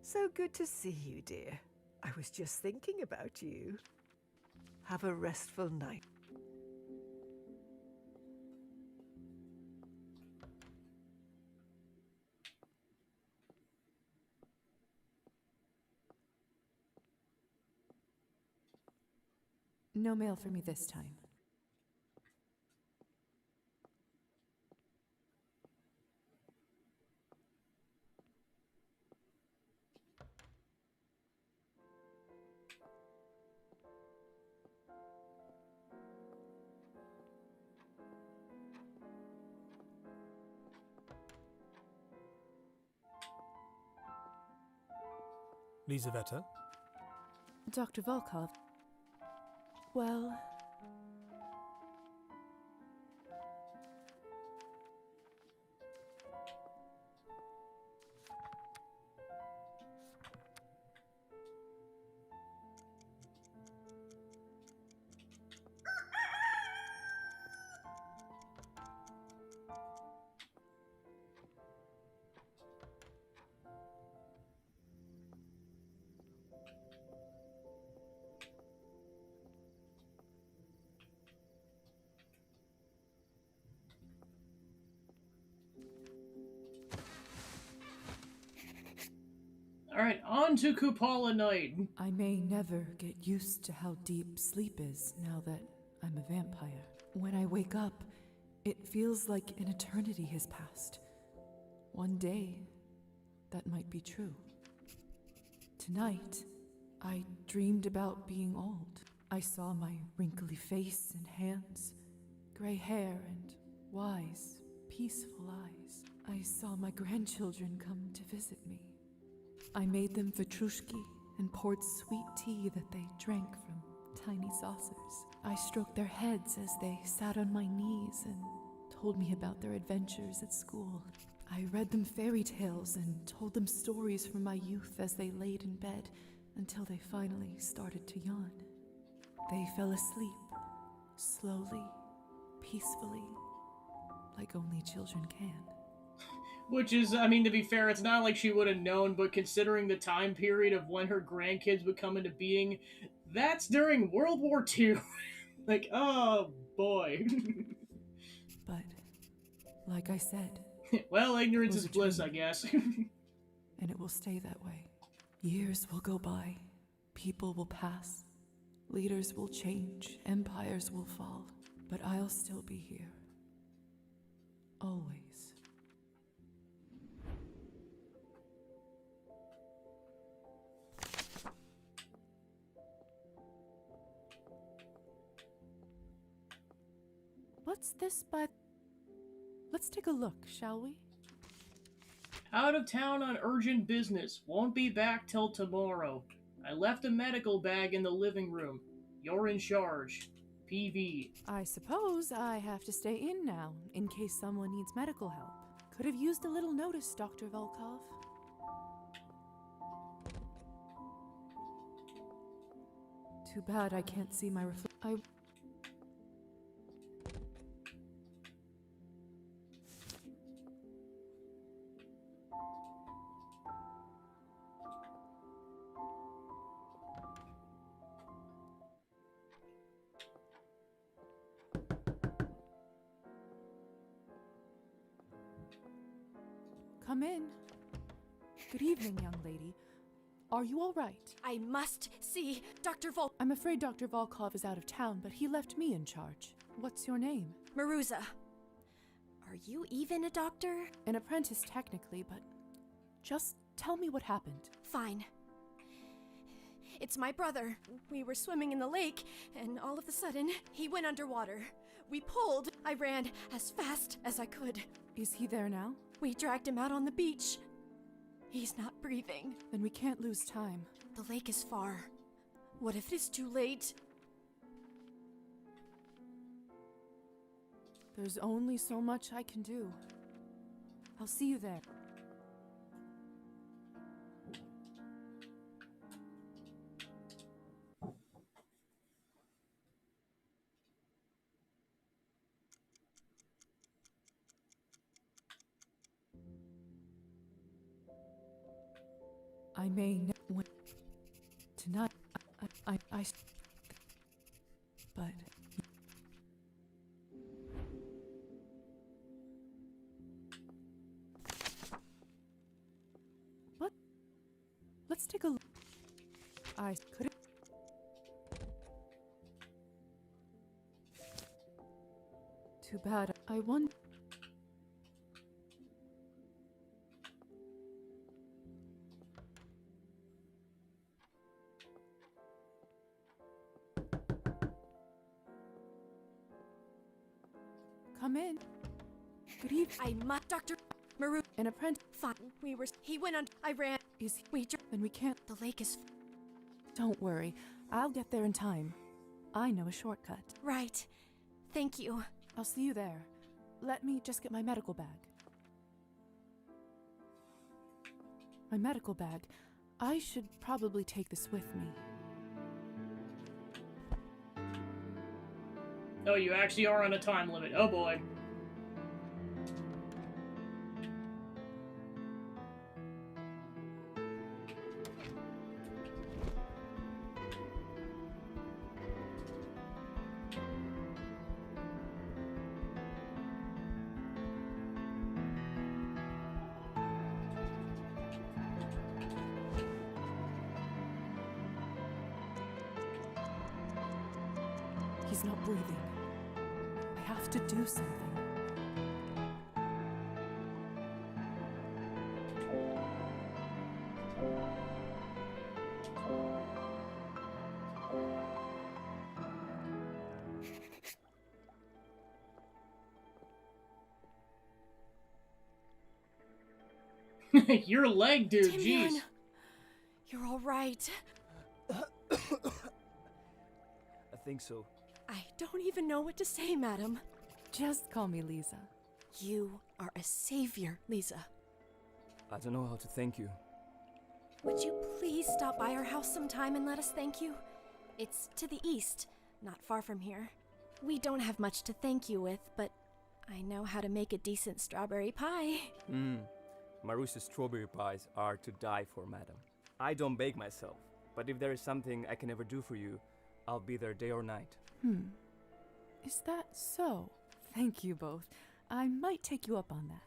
So good to see you, dear. I was just thinking about you. Have a restful night. No mail for me this time. Lizaveta? Dr. Volkov. Well, Alright, on to Kupala Night. I may never get used to how deep sleep is now that I'm a vampire. When I wake up, it feels like an eternity has passed. One day, that might be true. Tonight, I dreamed about being old. I saw my wrinkly face and hands, gray hair and wise, peaceful eyes. I saw my grandchildren come to visit me. I made them vatrushki and poured sweet tea that they drank from tiny saucers. I stroked their heads as they sat on my knees and told me about their adventures at school. I read them fairy tales and told them stories from my youth as they laid in bed until they finally started to yawn. They fell asleep, slowly, peacefully, like only children can. Which is, I mean, to be fair, it's not like she would have known, but considering the time period of when her grandkids would come into being, that's during World War II. Like, oh boy. But, like I said, well, ignorance is bliss, I guess. And it will stay that way. Years will go by, people will pass, leaders will change, empires will fall, but I'll still be here. Always. What's this, but let's take a look, shall we? Out of town on urgent business. Won't be back till tomorrow. I left a medical bag in the living room. You're in charge. PV. I suppose I have to stay in now, in case someone needs medical help. Could have used a little notice, Dr. Volkov. Too bad I can't see my reflection. Come in. Good evening, young lady. Are you all right? I must see Dr. I'm afraid Dr. Volkov is out of town, but he left me in charge. What's your name? Maruza. Are you even a doctor? An apprentice, technically, but just tell me what happened. Fine. It's my brother. We were swimming in the lake, and all of a sudden, he went underwater. We pulled. I ran as fast as I could. Is he there now? We dragged him out on the beach. He's not breathing. Then we can't lose time. The lake is far. What if it is too late? There's only so much I can do. I'll see you there. I may tonight. I. But. What? Let's take a look. I couldn't. Too bad. I won. Come in. Good evening. I must, Dr. Maru. An apprentice. Fine. He went on. I ran. Is he? Then we can't. The lake is. Don't worry. I'll get there in time. I know a shortcut. Right. Thank you. I'll see you there. Let me just get my medical bag. My medical bag. I should probably take this with me. Oh, you actually are on a time limit. Oh boy. He's not breathing. I have to do something. Your leg, dude, Timian, jeez. you're all right. I think so. I don't even know what to say, madam. Just call me Lisa. You are a savior, Lisa. I don't know how to thank you. Would you please stop by our house sometime and let us thank you? It's to the east, not far from here. We don't have much to thank you with, but I know how to make a decent strawberry pie. Marusha's strawberry pies are to die for, madam. I don't bake myself, but if there is something I can ever do for you, I'll be there day or night. Is that so? Thank you both. I might take you up on that.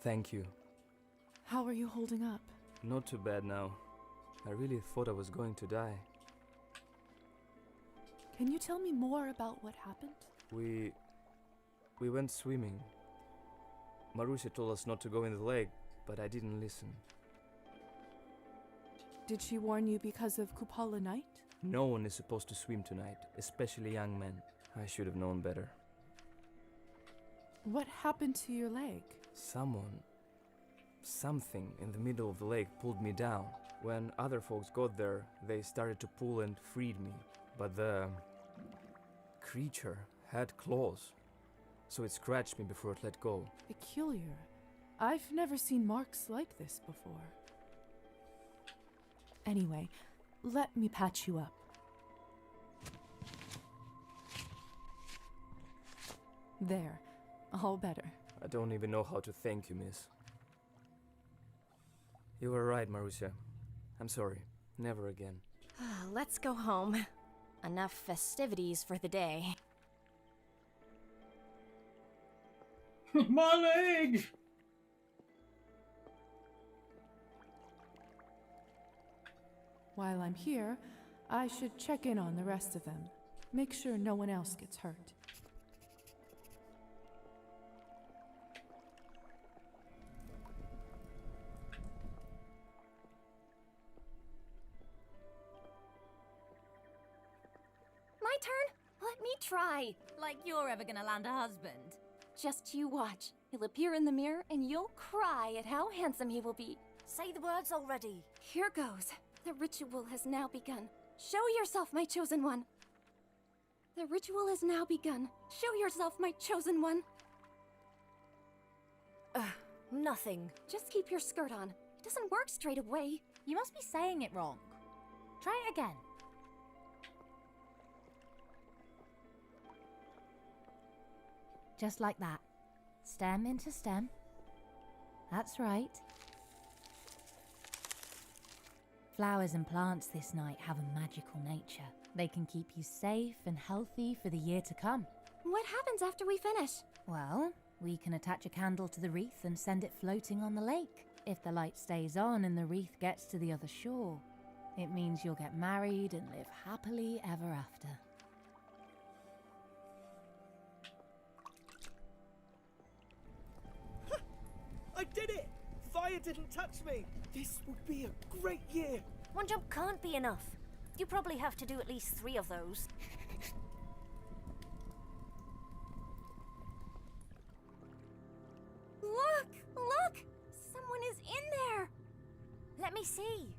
Thank you. How are you holding up? Not too bad now. I really thought I was going to die. Can you tell me more about what happened? We went swimming. Marusha told us not to go in the lake, but I didn't listen. Did she warn you because of Kupala night? No one is supposed to swim tonight, especially young men. I should have known better. What happened to your leg? Something in the middle of the lake pulled me down. When other folks got there, they started to pull and freed me. But the creature had claws, so it scratched me before it let go. Peculiar. I've never seen marks like this before. Anyway, let me patch you up. There, all better. I don't even know how to thank you, miss. You were right, Marusha. I'm sorry. Never again. Let's go home. Enough festivities for the day. My leg! While I'm here, I should check in on the rest of them. Make sure no one else gets hurt. My turn? Let me try. Like you're ever gonna land a husband. Just you watch. He'll appear in the mirror and you'll cry at how handsome he will be. Say the words already. Here goes. The ritual has now begun. Show yourself, my chosen one. The ritual has now begun. Show yourself, my chosen one. Nothing. Just keep your skirt on. It doesn't work straight away. You must be saying it wrong. Try it again. Just like that. Stem into stem. That's right. Flowers and plants this night have a magical nature. They can keep you safe and healthy for the year to come. What happens after we finish? Well, we can attach a candle to the wreath and send it floating on the lake. If the light stays on and the wreath gets to the other shore, it means you'll get married and live happily ever after. I did it! Fire didn't touch me! This will be a great year! One jump can't be enough. You probably have to do at least 3 of those. Look! Look! Someone is in there! Let me see.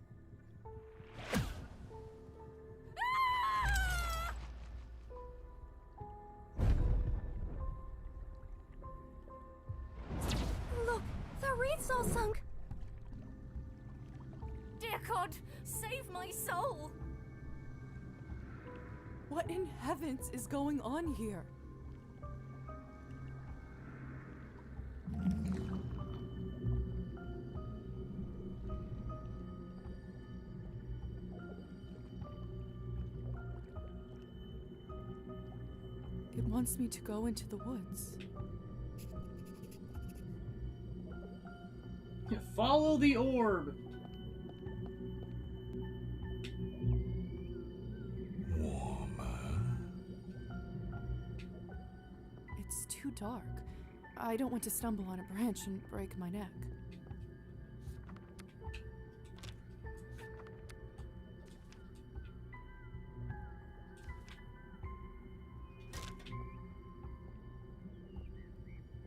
Look! The wreath's all sunk! Dear God, save my soul! What in heavens is going on here? It wants me to go into the woods. Follow the orb. too dark. I don't want to stumble on a branch and break my neck.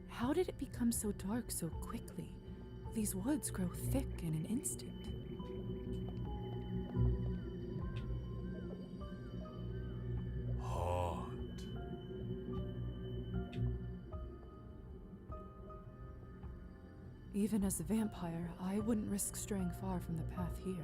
How did it become so dark so quickly? These woods grow thick in an instant. Hot. Even as a vampire, I wouldn't risk straying far from the path here.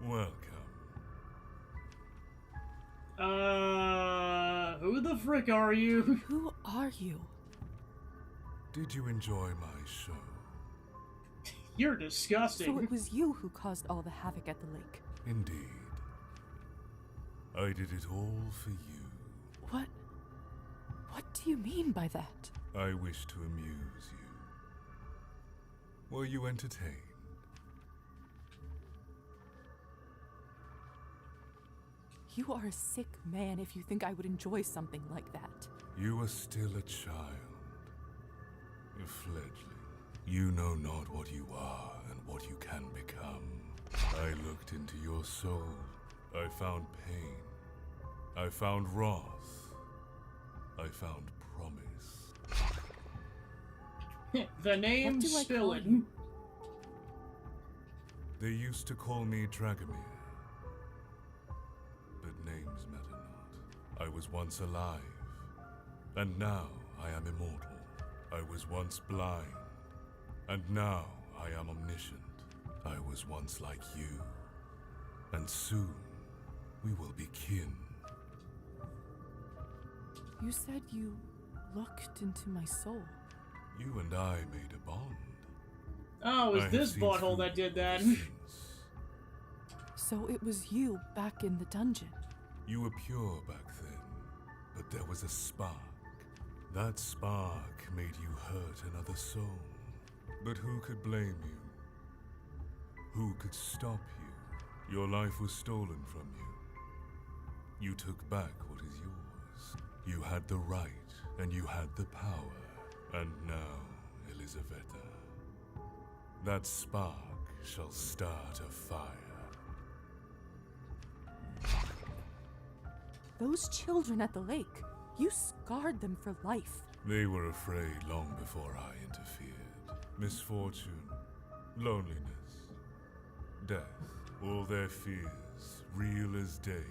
Welcome. Who the frick are you? Who are you? Did you enjoy my show? You're disgusting. So it was you who caused all the havoc at the lake. Indeed. I did it all for you. What do you mean by that? I wish to amuse you. Were you entertained? You are a sick man if you think I would enjoy something like that. You are still a child. A fledgling. You know not what you are and what you can become. I looked into your soul. I found pain. I found wrath. I found promise. The name What do I Spill call It. you? They used to call me Dragomir. But names matter not. I was once alive, and now I am immortal. I was once blind, and now I am omniscient. I was once like you, and soon we will be kin. You said you looked into my soul. You and I made a bond. Oh, it was I have this seen butthole through that did that. So it was you back in the dungeon. You were pure back then, but there was a spark. That spark made you hurt another soul. But who could blame you? Who could stop you? Your life was stolen from you. You took back what is yours. You had the right, and you had the power. And now, Elisaveta, that spark shall start a fire. Those children at the lake, you scarred them for life. They were afraid long before I interfered. Misfortune, loneliness, death, all their fears, real as day.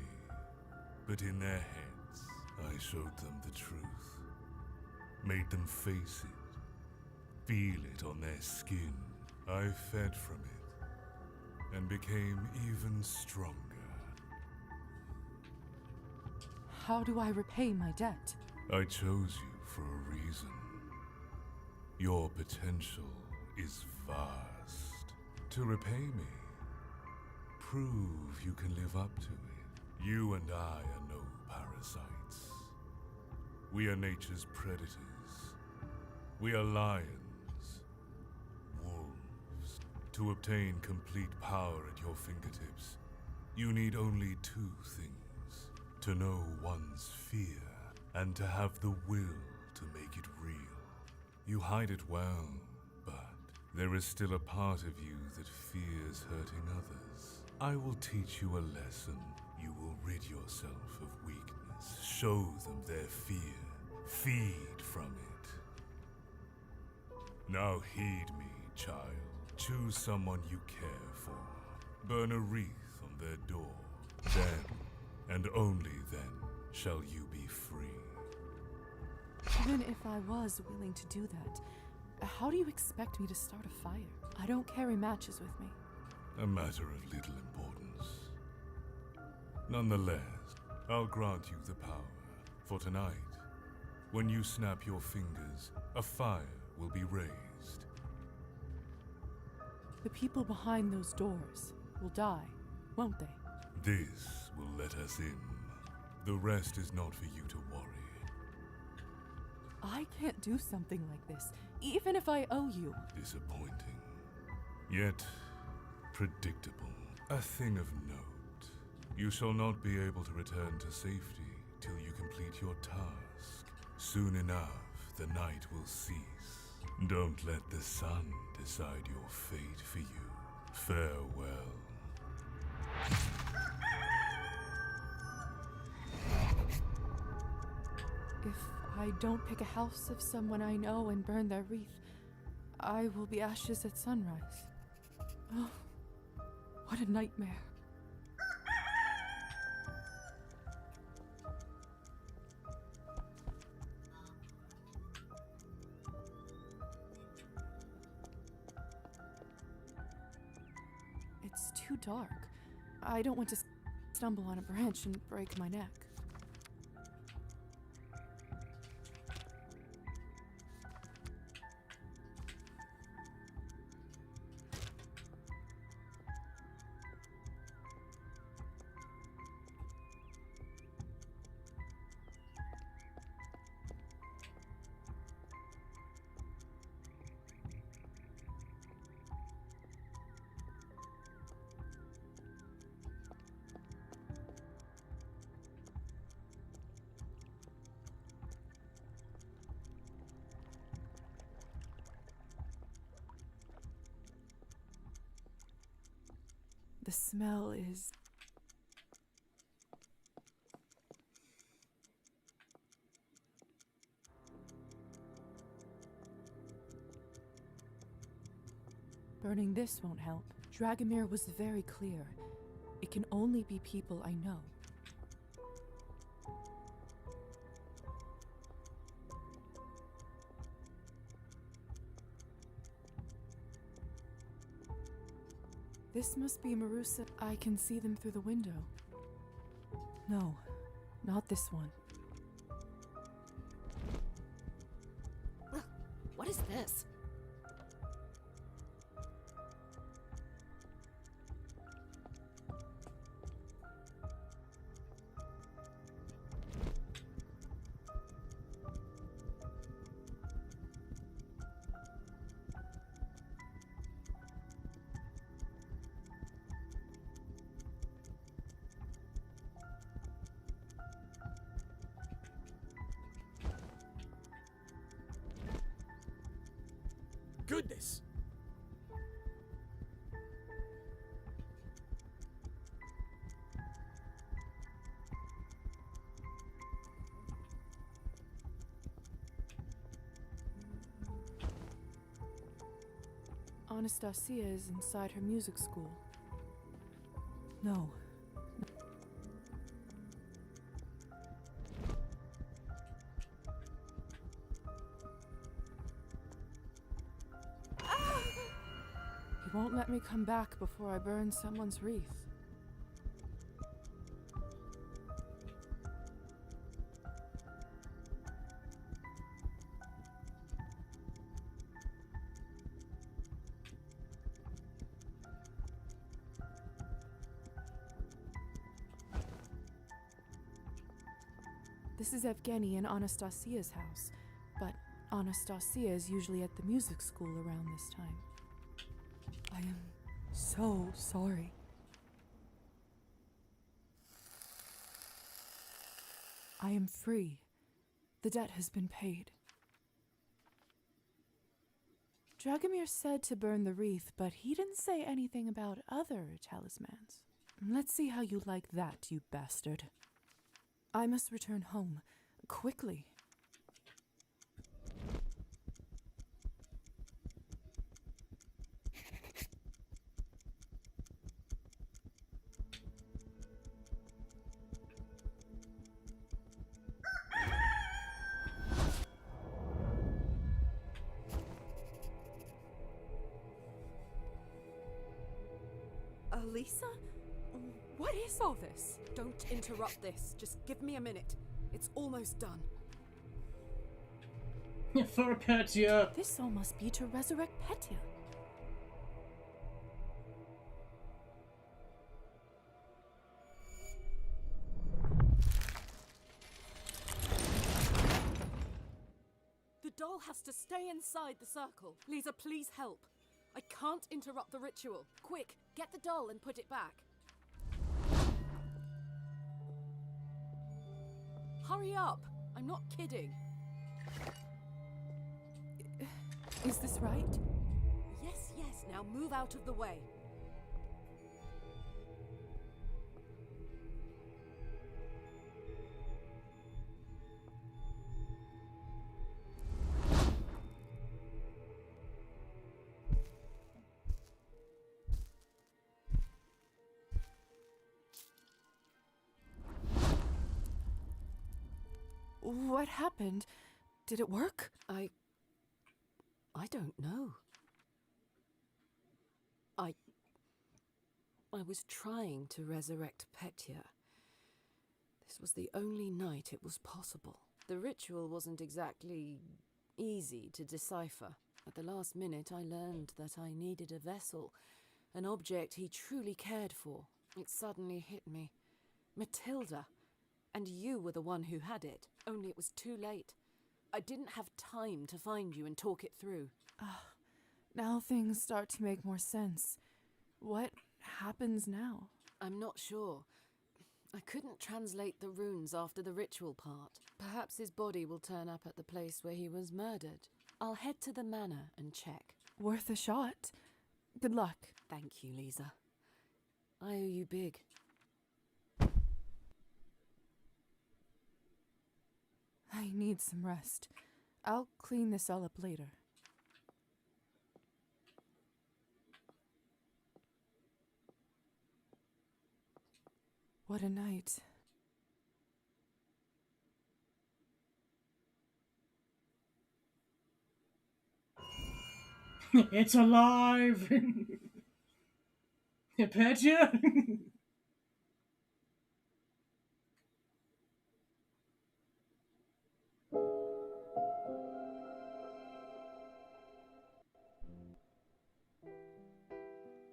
But in their heads, I showed them the truth. Made them face it, feel it on their skin. I fed from it, and became even stronger. How do I repay my debt? I chose you for a reason. Your potential is vast. To repay me, prove you can live up to it. You and I are no parasites. We are nature's predators. We are lions, wolves. To obtain complete power at your fingertips, you need only two things. To know one's fear, and to have the will to make it real. You hide it well, but there is still a part of you that fears hurting others. I will teach you a lesson. You will rid yourself of weakness. Show them their fear. Feed from it. Now heed me, child. Choose someone you care for. Burn a wreath on their door. Then, and only then, shall you be free. Even if I was willing to do that, how do you expect me to start a fire? I don't carry matches with me. A matter of little importance. Nonetheless, I'll grant you the power. For tonight, when you snap your fingers, a fire will be raised. The people behind those doors will die, won't they? This will let us in. The rest is not for you to worry. I can't do something like this, even if I owe you. Disappointing, yet predictable. A thing of note. You shall not be able to return to safety till you complete your task. Soon enough, the night will cease. Don't let the sun decide your fate for you. Farewell. If I don't pick a house of someone I know and burn their wreath, I will be ashes at sunrise. Oh, what a nightmare. It's too dark. I don't want to stumble on a branch and break my neck. The smell is... Burning this won't help. Dragomir was very clear. It can only be people I know. This must be Marusa. I can see them through the window. No, not this one. Ugh, what is this? Goodness! Anastasia is inside her music school. No. He won't let me come back before I burn someone's wreath. This is Evgeny and Anastasia's house, but Anastasia is usually at the music school around this time. I am so sorry. I am free. The debt has been paid. Dragomir said to burn the wreath, but he didn't say anything about other talismans. Let's see how you like that, you bastard. I must return home, quickly. Lisa? What is all this? Don't interrupt this. Just give me a minute. It's almost done. For Petya. This all must be to resurrect Petya. doll has to stay inside the circle. Lisa, please help. I can't interrupt the ritual. Quick, get the doll and put it back. Hurry up! I'm not kidding. Is this right? Yes, yes, now move out of the way. What happened? Did it work? I don't know. I was trying to resurrect Petya. This was the only night it was possible. The ritual wasn't exactly easy to decipher. At the last minute, I learned that I needed a vessel, an object he truly cared for. It suddenly hit me. Matilda. And you were the one who had it, only it was too late. I didn't have time to find you and talk it through. Now things start to make more sense. What happens now? I'm not sure. I couldn't translate the runes after the ritual part. Perhaps his body will turn up at the place where he was murdered. I'll head to the manor and check. Worth a shot. Good luck. Thank you, Lisa. I owe you big. I need some rest. I'll clean this all up later. What a night. It's alive! Petya?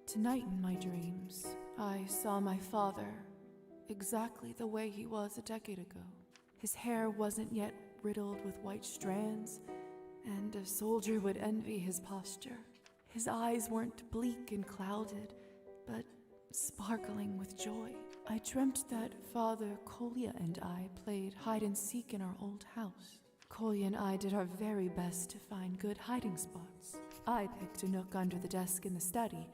Tonight in my dreams, I saw my father exactly the way he was a decade ago. His hair wasn't yet riddled with white strands, and a soldier would envy his posture. His eyes weren't bleak and clouded, but sparkling with joy. I dreamt that Father Kolya and I played hide and seek in our old house. Kolya and I did our very best to find good hiding spots. I picked a nook under the desk in the study,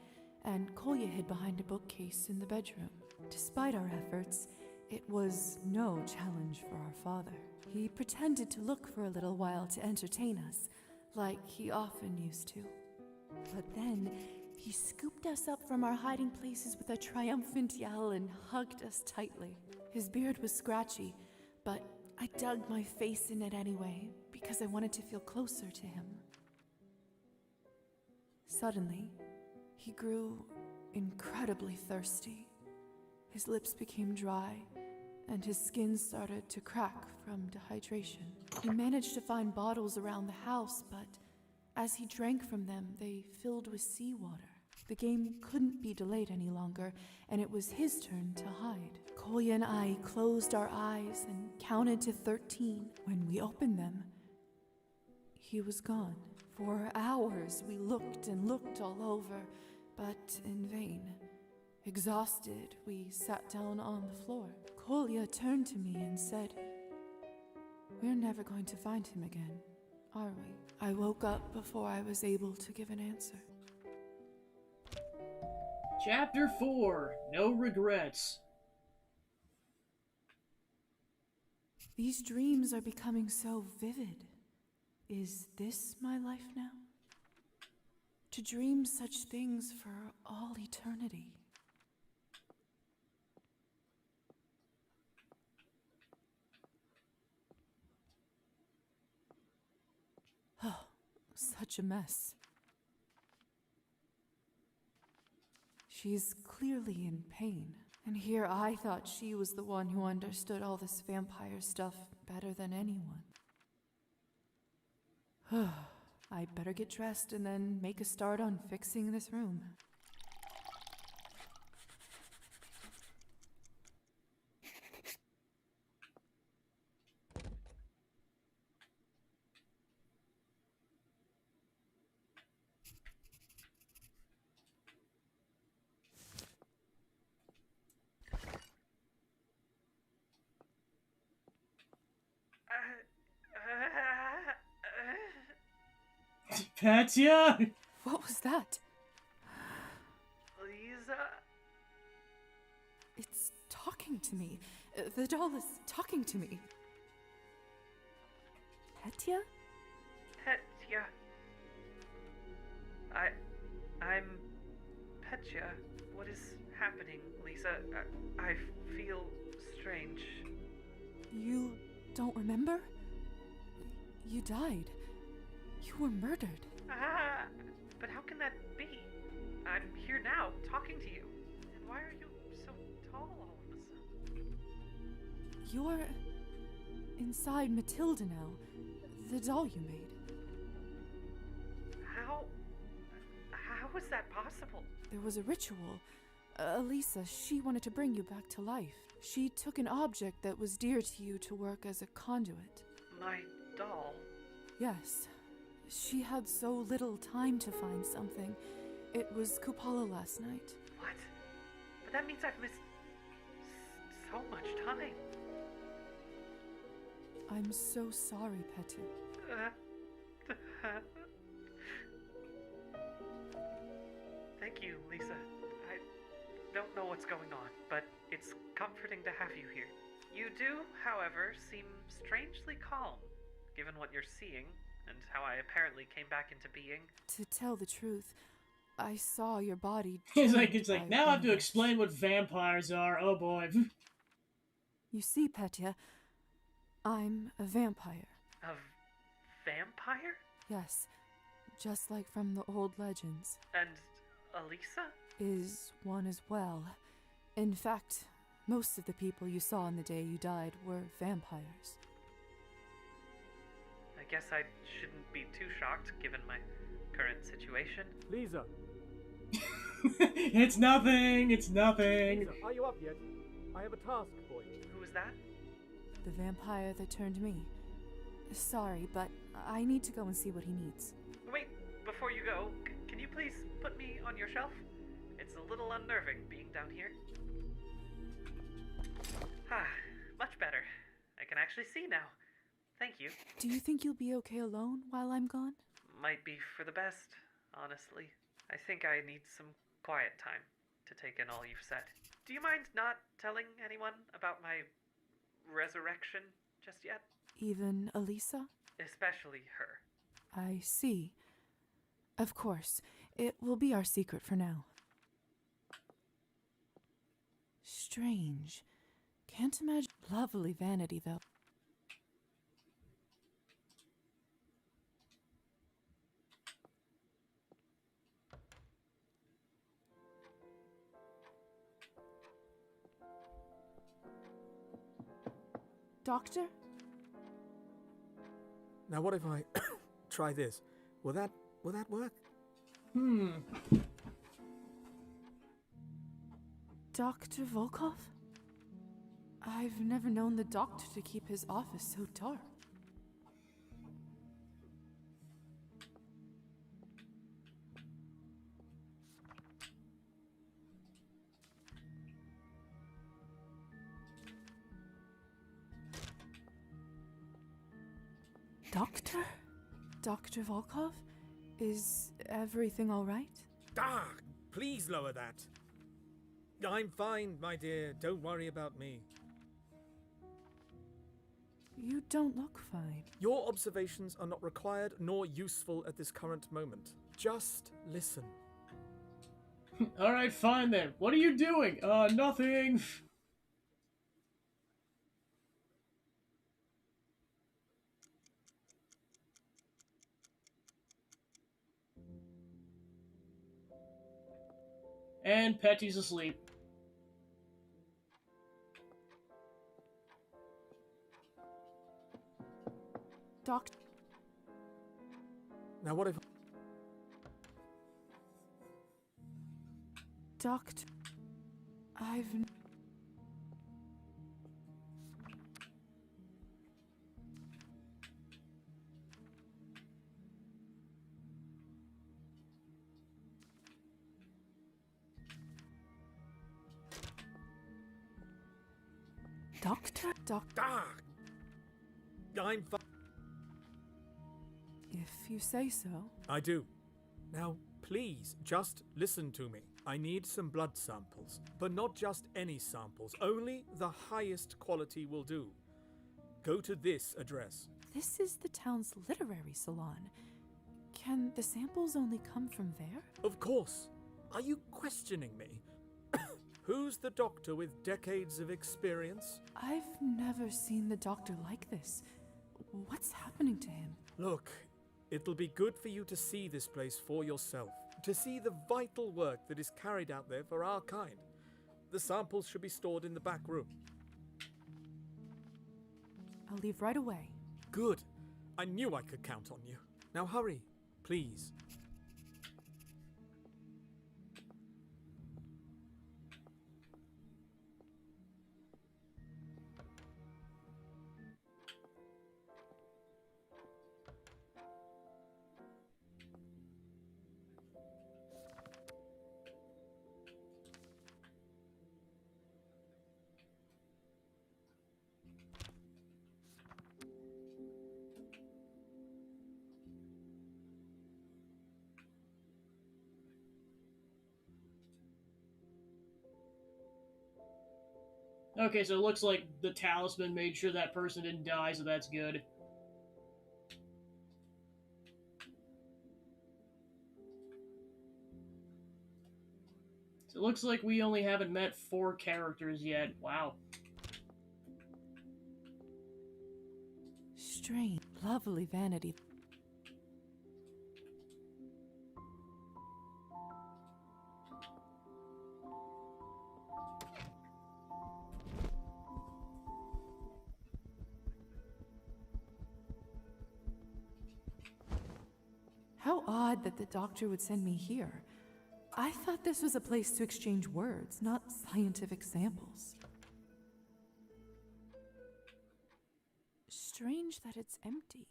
and Kolya hid behind a bookcase in the bedroom. Despite our efforts, it was no challenge for our father. He pretended to look for a little while to entertain us, like he often used to. But then, he scooped us up from our hiding places with a triumphant yell and hugged us tightly. His beard was scratchy, but I dug my face in it anyway, because I wanted to feel closer to him. Suddenly, he grew incredibly thirsty. His lips became dry, and his skin started to crack from dehydration. He managed to find bottles around the house, but as he drank from them, they filled with seawater. The game couldn't be delayed any longer, and it was his turn to hide. Kolya and I closed our eyes and counted to 13. When we opened them, he was gone. For hours, we looked and looked all over, but in vain. Exhausted, we sat down on the floor. Kolya turned to me and said, "We're never going to find him again, are we?" I woke up before I was able to give an answer. Chapter 4, No Regrets. These dreams are becoming so vivid. Is this my life now? To dream such things for all eternity. Oh, such a mess. She's clearly in pain. And here I thought she was the one who understood all this vampire stuff better than anyone. I'd better get dressed and then make a start on fixing this room. Petya? What was that? Lisa? It's talking to me. The doll is talking to me. Petya? Petya. I'm Petya. What is happening, Lisa? I feel strange. You don't remember? You died. You were murdered. But how can that be? I'm here now, talking to you. And why are you so tall all of a sudden? You're inside Matilda now, the doll you made. How is that possible? There was a ritual. Elisa, she wanted to bring you back to life. She took an object that was dear to you to work as a conduit. My doll? Yes. She had so little time to find something. It was Kupala last night. What? But that means I've missed so much time. I'm so sorry, Petya. Thank you, Lisa. I don't know what's going on, but it's comforting to have you here. You do, however, seem strangely calm, given what you're seeing, and how I apparently came back into being. To tell the truth, I saw your body. It's like, now I have to explain what vampires are. Oh boy. You see, Petya, I'm a vampire. A vampire? Yes, just like from the old legends. And Elisa? Is one as well. In fact, most of the people you saw on the day you died were vampires. I guess I shouldn't be too shocked, given my current situation. Lisa! It's nothing! It's nothing! Lisa, are you up yet? I have a task for you. Who is that? The vampire that turned me. Sorry, but I need to go and see what he needs. Wait, before you go, can you please put me on your shelf? It's a little unnerving being down here. Much better. I can actually see now. Thank you. Do you think you'll be okay alone while I'm gone? Might be for the best, honestly. I think I need some quiet time to take in all you've said. Do you mind not telling anyone about my resurrection just yet? Even Elisa? Especially her. I see. Of course. It will be our secret for now. Strange. Can't imagine. Lovely vanity, though. Doctor? Now what if I try this? Will that work? Dr. Volkov? I've never known the doctor to keep his office so dark. Doctor? Dr. Volkov? Is everything all right? Ah! Please lower that. I'm fine, my dear. Don't worry about me. You don't look fine. Your observations are not required nor useful at this current moment. Just listen. Alright, fine then. What are you doing? Nothing. And Petty's asleep. Doctor. Now what if... Doctor. I've... Doctor? Ah! I'm fine. If If you say so. I do. Now, please, just listen to me. I need some blood samples, but not just any samples. Only the highest quality will do. Go to this address. This is the town's literary salon. Can the samples only come from there? Of course. Are you questioning me? Who's the doctor with decades of experience? I've never seen the doctor like this. What's happening to him? Look, it'll be good for you to see this place for yourself, to see the vital work that is carried out there for our kind. The samples should be stored in the back room. I'll leave right away. Good. I knew I could count on you. Now hurry, please. Okay, so it looks like the talisman made sure that person didn't die, so that's good. So it looks like we only haven't met 4 characters yet. Wow. Strange, lovely vanity. How odd that the doctor would send me here. I thought this was a place to exchange words, not scientific samples. Strange that it's empty.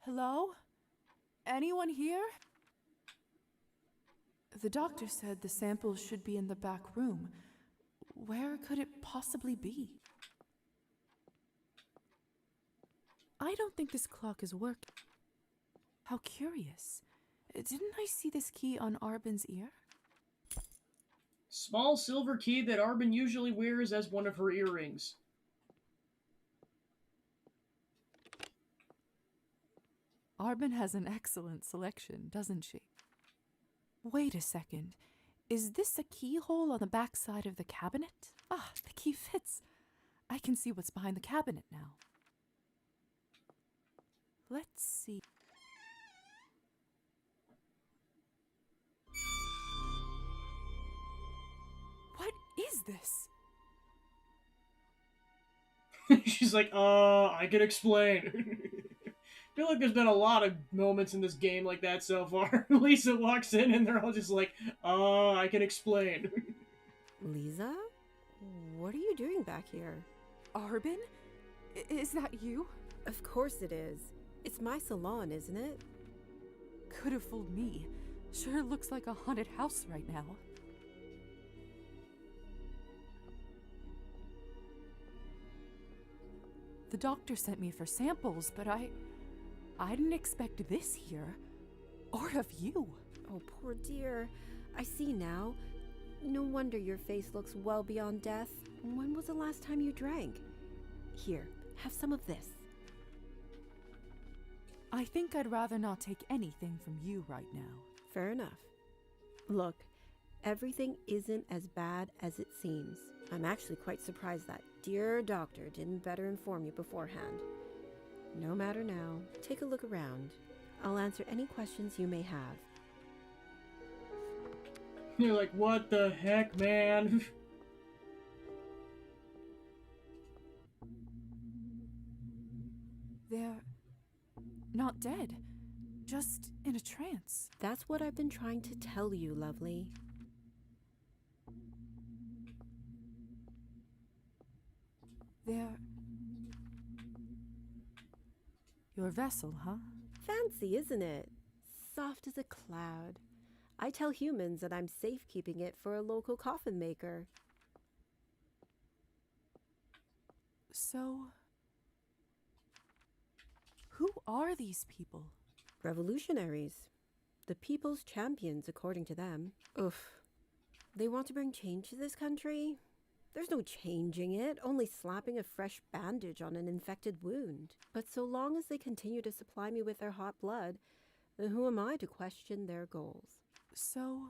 Hello? Anyone here? The doctor said the samples should be in the back room. Where could it possibly be? I don't think this clock is working. How curious. Didn't I see this key on Arbin's ear? Small silver key that Arbin usually wears as one of her earrings. Arbin has an excellent selection, doesn't she? Wait a second. Is this a keyhole on the back side of the cabinet? Ah, the key fits. I can see what's behind the cabinet now. Let's see. What is this? She's like, I can explain. I feel like there's been a lot of moments in this game like that so far. Lisa walks in and they're all just like, I can explain. Lisa? What are you doing back here? Arbin? Is that you? Of course it is. It's my salon, isn't it? Could have fooled me. Sure looks like a haunted house right now. The doctor sent me for samples, but I didn't expect this here. Or of you. Oh, poor dear. I see now. No wonder your face looks well beyond death. When was the last time you drank? Here, have some of this. I think I'd rather not take anything from you right now. Fair enough. Look, everything isn't as bad as it seems. I'm actually quite surprised that dear doctor didn't better inform you beforehand. No matter now, take a look around. I'll answer any questions you may have. You're like, what the heck, man? They're not dead, just in a trance. That's what I've been trying to tell you, lovely. They're... Your vessel, huh? Fancy, isn't it? Soft as a cloud. I tell humans that I'm safekeeping it for a local coffin maker. So... Who are these people? Revolutionaries. The people's champions, according to them. Oof. They want to bring change to this country? There's no changing it, only slapping a fresh bandage on an infected wound. But so long as they continue to supply me with their hot blood, then who am I to question their goals? So,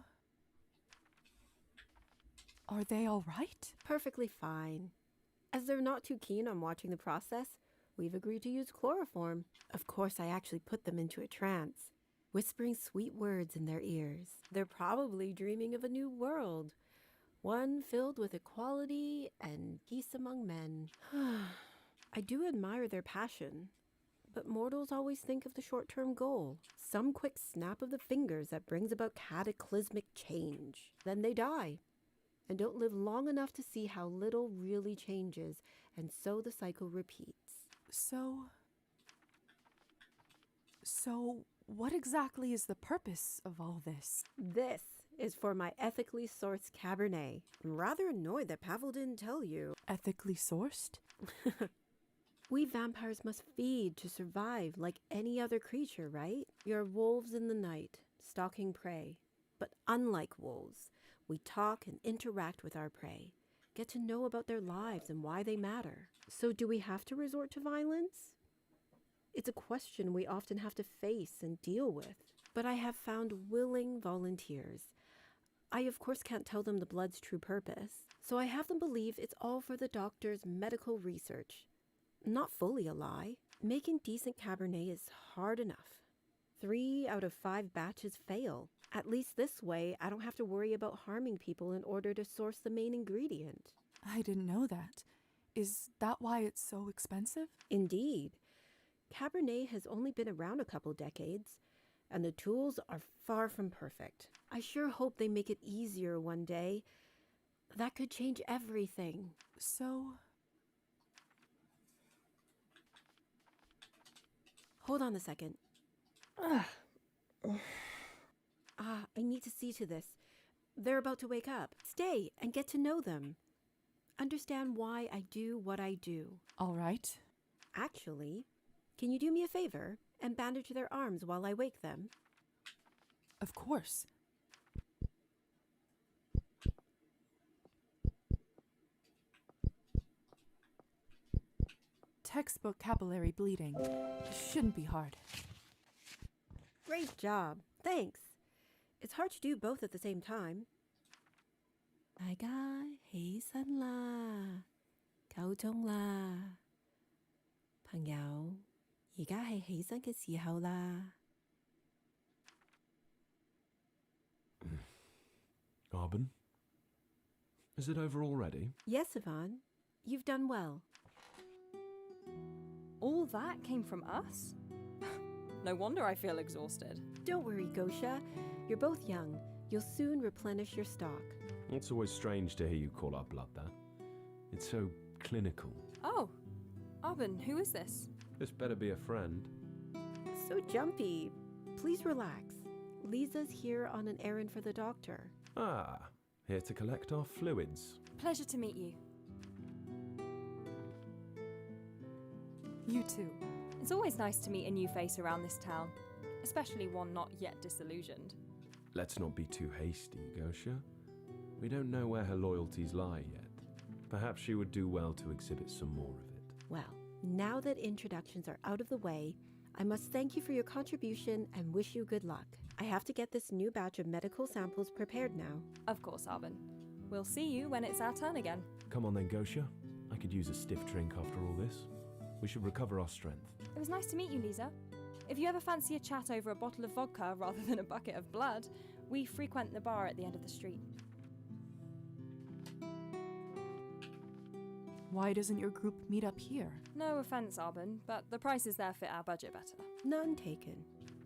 are they all right? Perfectly fine. As they're not too keen on watching the process, we've agreed to use chloroform. Of course, I actually put them into a trance, whispering sweet words in their ears. They're probably dreaming of a new world, one filled with equality and peace among men. I do admire their passion, but mortals always think of the short-term goal, some quick snap of the fingers that brings about cataclysmic change. Then they die, and don't live long enough to see how little really changes, and so the cycle repeats. So, what exactly is the purpose of all this? This is for my ethically sourced Cabernet. I'm rather annoyed that Pavel didn't tell you. Ethically sourced? We vampires must feed to survive like any other creature, right? We are wolves in the night, stalking prey. But unlike wolves, we talk and interact with our prey, get to know about their lives and why they matter. So do we have to resort to violence? It's a question we often have to face and deal with. But I have found willing volunteers. I, of course, can't tell them the blood's true purpose, so I have them believe it's all for the doctor's medical research. Not fully a lie. Making decent Cabernet is hard enough. 3 out of 5 batches fail. At least this way, I don't have to worry about harming people in order to source the main ingredient. I didn't know that. Is that why it's so expensive? Indeed. Cabernet has only been around a couple decades, and the tools are far from perfect. I sure hope they make it easier one day. That could change everything. So, hold on a second. I need to see to this. They're about to wake up. Stay and get to know them. Understand why I do what I do. All right. Actually, can you do me a favor and bandage their arms while I wake them? Of course. Textbook capillary bleeding. Shouldn't be hard. Great job. Thanks. It's hard to do both at the same time. 大家起身啦，夠鐘啦，朋友，而家係起身嘅時候啦。Arbin? Is it over already? Yes, Yvonne. You've done well. All that came from us? No wonder I feel exhausted. Don't worry, Gosha. You're both young. You'll soon replenish your stock. It's always strange to hear you call our blood that. It's so clinical. Oh, Arbin, who is this? This better be a friend. So jumpy. Please relax. Lisa's here on an errand for the doctor. Ah, here to collect our fluids. Pleasure to meet you. You too. It's always nice to meet a new face around this town, especially one not yet disillusioned. Let's not be too hasty, Gosha. We don't know where her loyalties lie yet. Perhaps she would do well to exhibit some more of it. Well, now that introductions are out of the way, I must thank you for your contribution and wish you good luck. I have to get this new batch of medical samples prepared now. Of course, Arbin. We'll see you when it's our turn again. Come on then, Gosha. I could use a stiff drink after all this. We should recover our strength. It was nice to meet you, Lisa. If you ever fancy a chat over a bottle of vodka rather than a bucket of blood, we frequent the bar at the end of the street. Why doesn't your group meet up here? No offence, Arbin, but the prices there fit our budget better. None taken.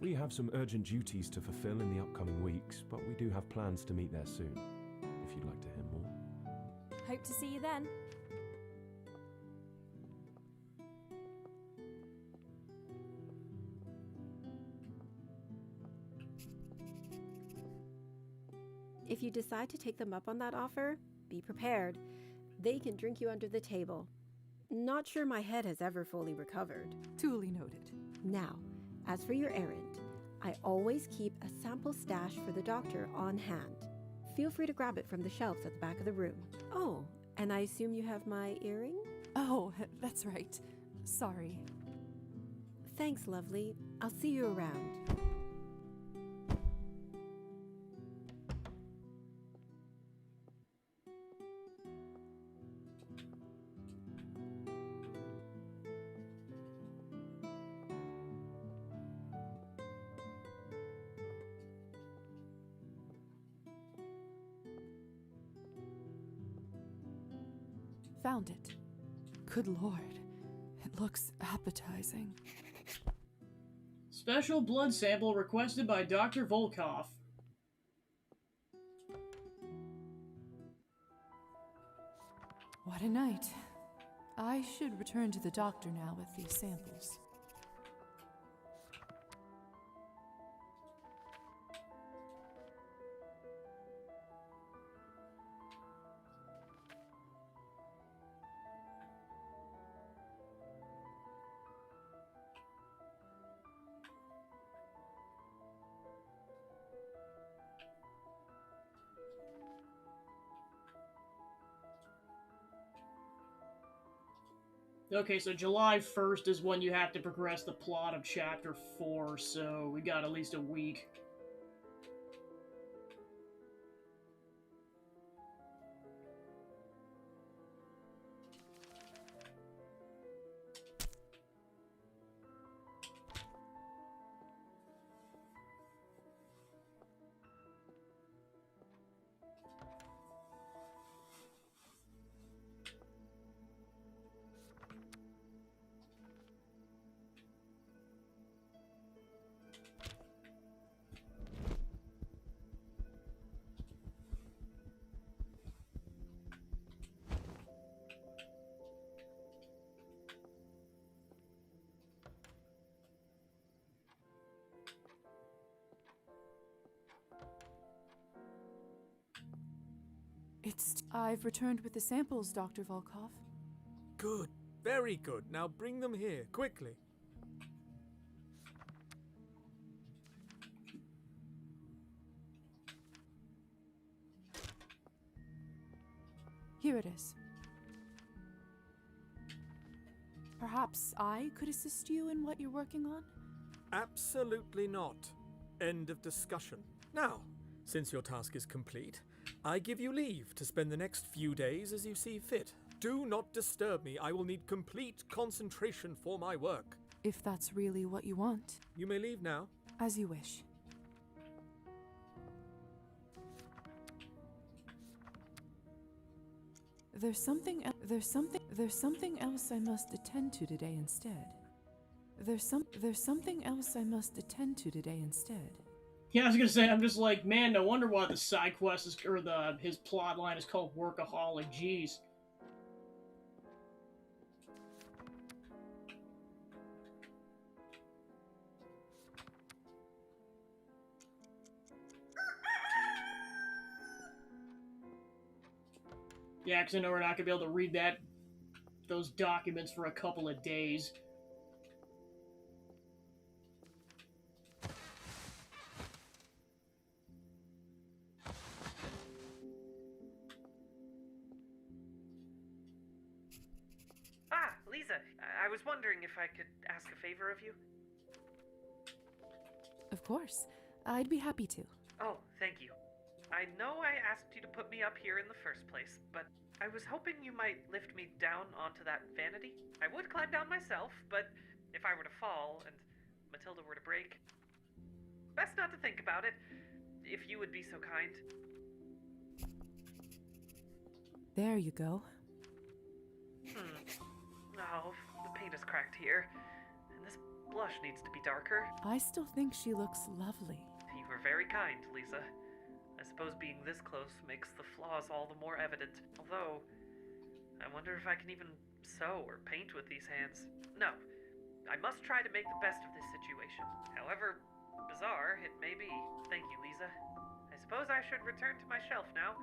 We have some urgent duties to fulfill in the upcoming weeks, but we do have plans to meet there soon, if you'd like to hear more. Hope to see you then. If you decide to take them up on that offer, be prepared. They can drink you under the table. Not sure my head has ever fully recovered. Duly noted. Now, as for your errand, I always keep a sample stash for the doctor on hand. Feel free to grab it from the shelves at the back of the room. Oh, and I assume you have my earring? Oh, that's right. Sorry. Thanks, lovely. I'll see you around. Found it. Good lord. It looks appetizing. Special blood sample requested by Dr. Volkov. What a night. I should return to the doctor now with these samples. Okay, so July 1st is when you have to progress the plot of Chapter 4, so we got at least a week. I've returned with the samples, Dr. Volkov. Good. Very good. Now bring them here, quickly. Here it is. Perhaps I could assist you in what you're working on? Absolutely not. End of discussion. Now, since your task is complete, I give you leave to spend the next few days as you see fit. Do not disturb me. I will need complete concentration for my work. If that's really what you want. You may leave now. As you wish. There's something else I must attend to today instead. There's something else I must attend to today instead. Yeah, I was gonna say, I'm just like, man, no wonder why the side quest is, or his plot line is called Workaholic. Jeez. Yeah, because I know we're not gonna be able to read those documents for a couple of days. Lisa, I was wondering if I could ask a favor of you. Of course. I'd be happy to. Oh, thank you. I know I asked you to put me up here in the first place, but I was hoping you might lift me down onto that vanity. I would climb down myself, but if I were to fall and Matilda were to break, best not to think about it, if you would be so kind. There you go. Oh, the paint is cracked here, and this blush needs to be darker. I still think she looks lovely. You were very kind, Lisa. I suppose being this close makes the flaws all the more evident. Although, I wonder if I can even sew or paint with these hands. No, I must try to make the best of this situation. However bizarre it may be. Thank you, Lisa. I suppose I should return to my shelf now.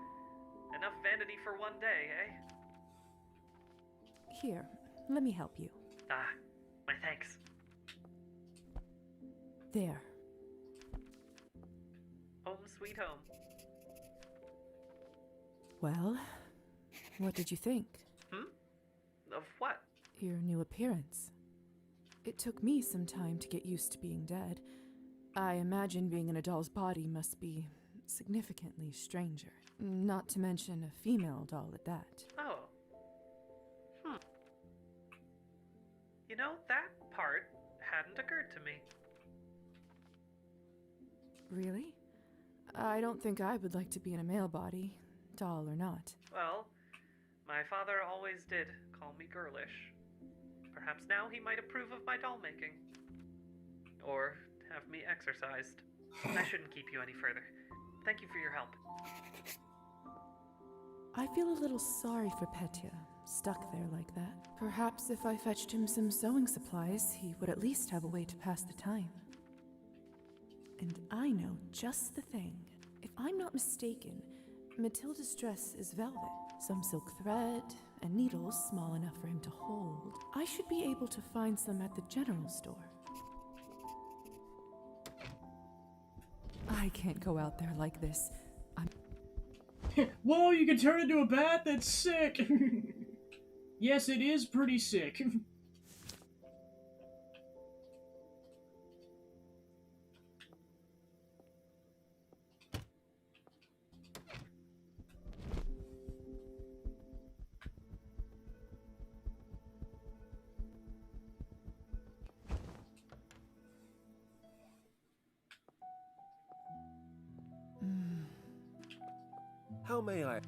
Enough vanity for one day, eh? Here, let me help you. Ah, my thanks. There. Home sweet home. Well, what did you think? Of what? Your new appearance. It took me some time to get used to being dead. I imagine being in a doll's body must be significantly stranger. Not to mention a female doll at that. Oh. You know, that part hadn't occurred to me. Really? I don't think I would like to be in a male body, doll or not. Well, my father always did call me girlish. Perhaps now he might approve of my doll making. Or have me exercised. I shouldn't keep you any further. Thank you for your help. I feel a little sorry for Petya, stuck there like that. Perhaps if I fetched him some sewing supplies, he would at least have a way to pass the time. And I know just the thing. If I'm not mistaken, Matilda's dress is velvet, some silk thread, and needles small enough for him to hold. I should be able to find some at the general store. I can't go out there like this. Whoa, you can turn into a bat? That's sick! Yes, it is pretty sick. How may I?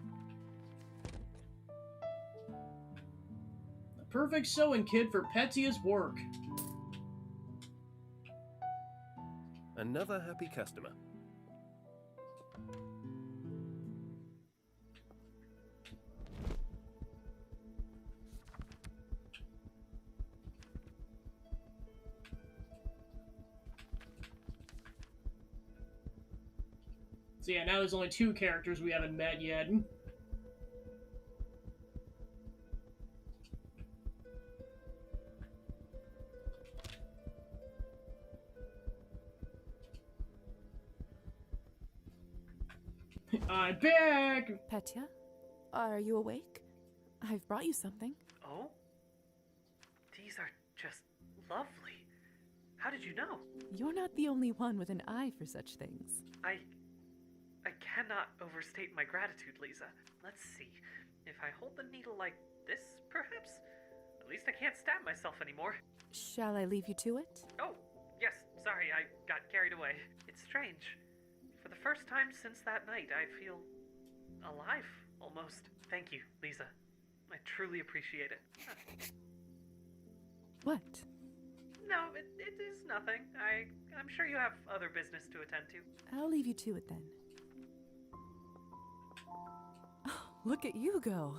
The perfect sewing kit for Petya's work. Another happy customer. So yeah, now there's only 2 characters we haven't met yet. I'm back! Petya, are you awake? I've brought you something. Oh? These are just lovely. How did you know? You're not the only one with an eye for such things. I cannot overstate my gratitude, Lisa. Let's see. If I hold the needle like this, perhaps? At least I can't stab myself anymore. Shall I leave you to it? Oh, yes. Sorry, I got carried away. It's strange. For the first time since that night, I feel alive, almost. Thank you, Lisa. I truly appreciate it. What? No, it is nothing. I'm sure you have other business to attend to. I'll leave you to it then. Oh, look at you go.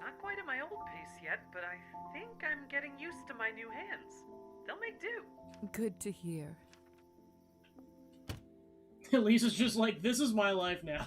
Not quite at my old pace yet, but I think I'm getting used to my new hands. They'll make do. Good to hear. Lisa's just like, this is my life now.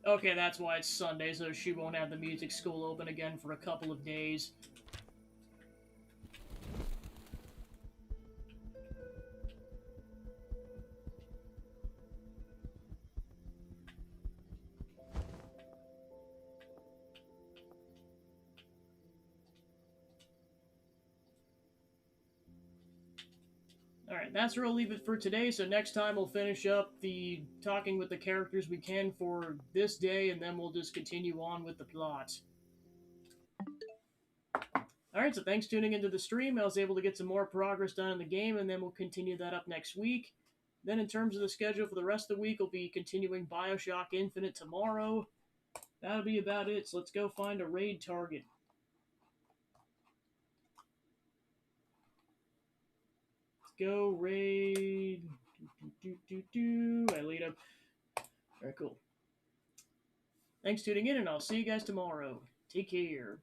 Okay, that's why it's Sunday, so she won't have the music school open again for a couple of days. Alright, that's where we'll leave it for today, so next time we'll finish up the talking with the characters we can for this day, and then we'll just continue on with the plot. Alright, so thanks for tuning into the stream. I was able to get some more progress done in the game, and then we'll continue that up next week. Then in terms of the schedule for the rest of the week, we'll be continuing Bioshock Infinite tomorrow. That'll be about it, so let's go find a raid target. Go raid. Alita. Alright, cool. Thanks for tuning in, and I'll see you guys tomorrow. Take care.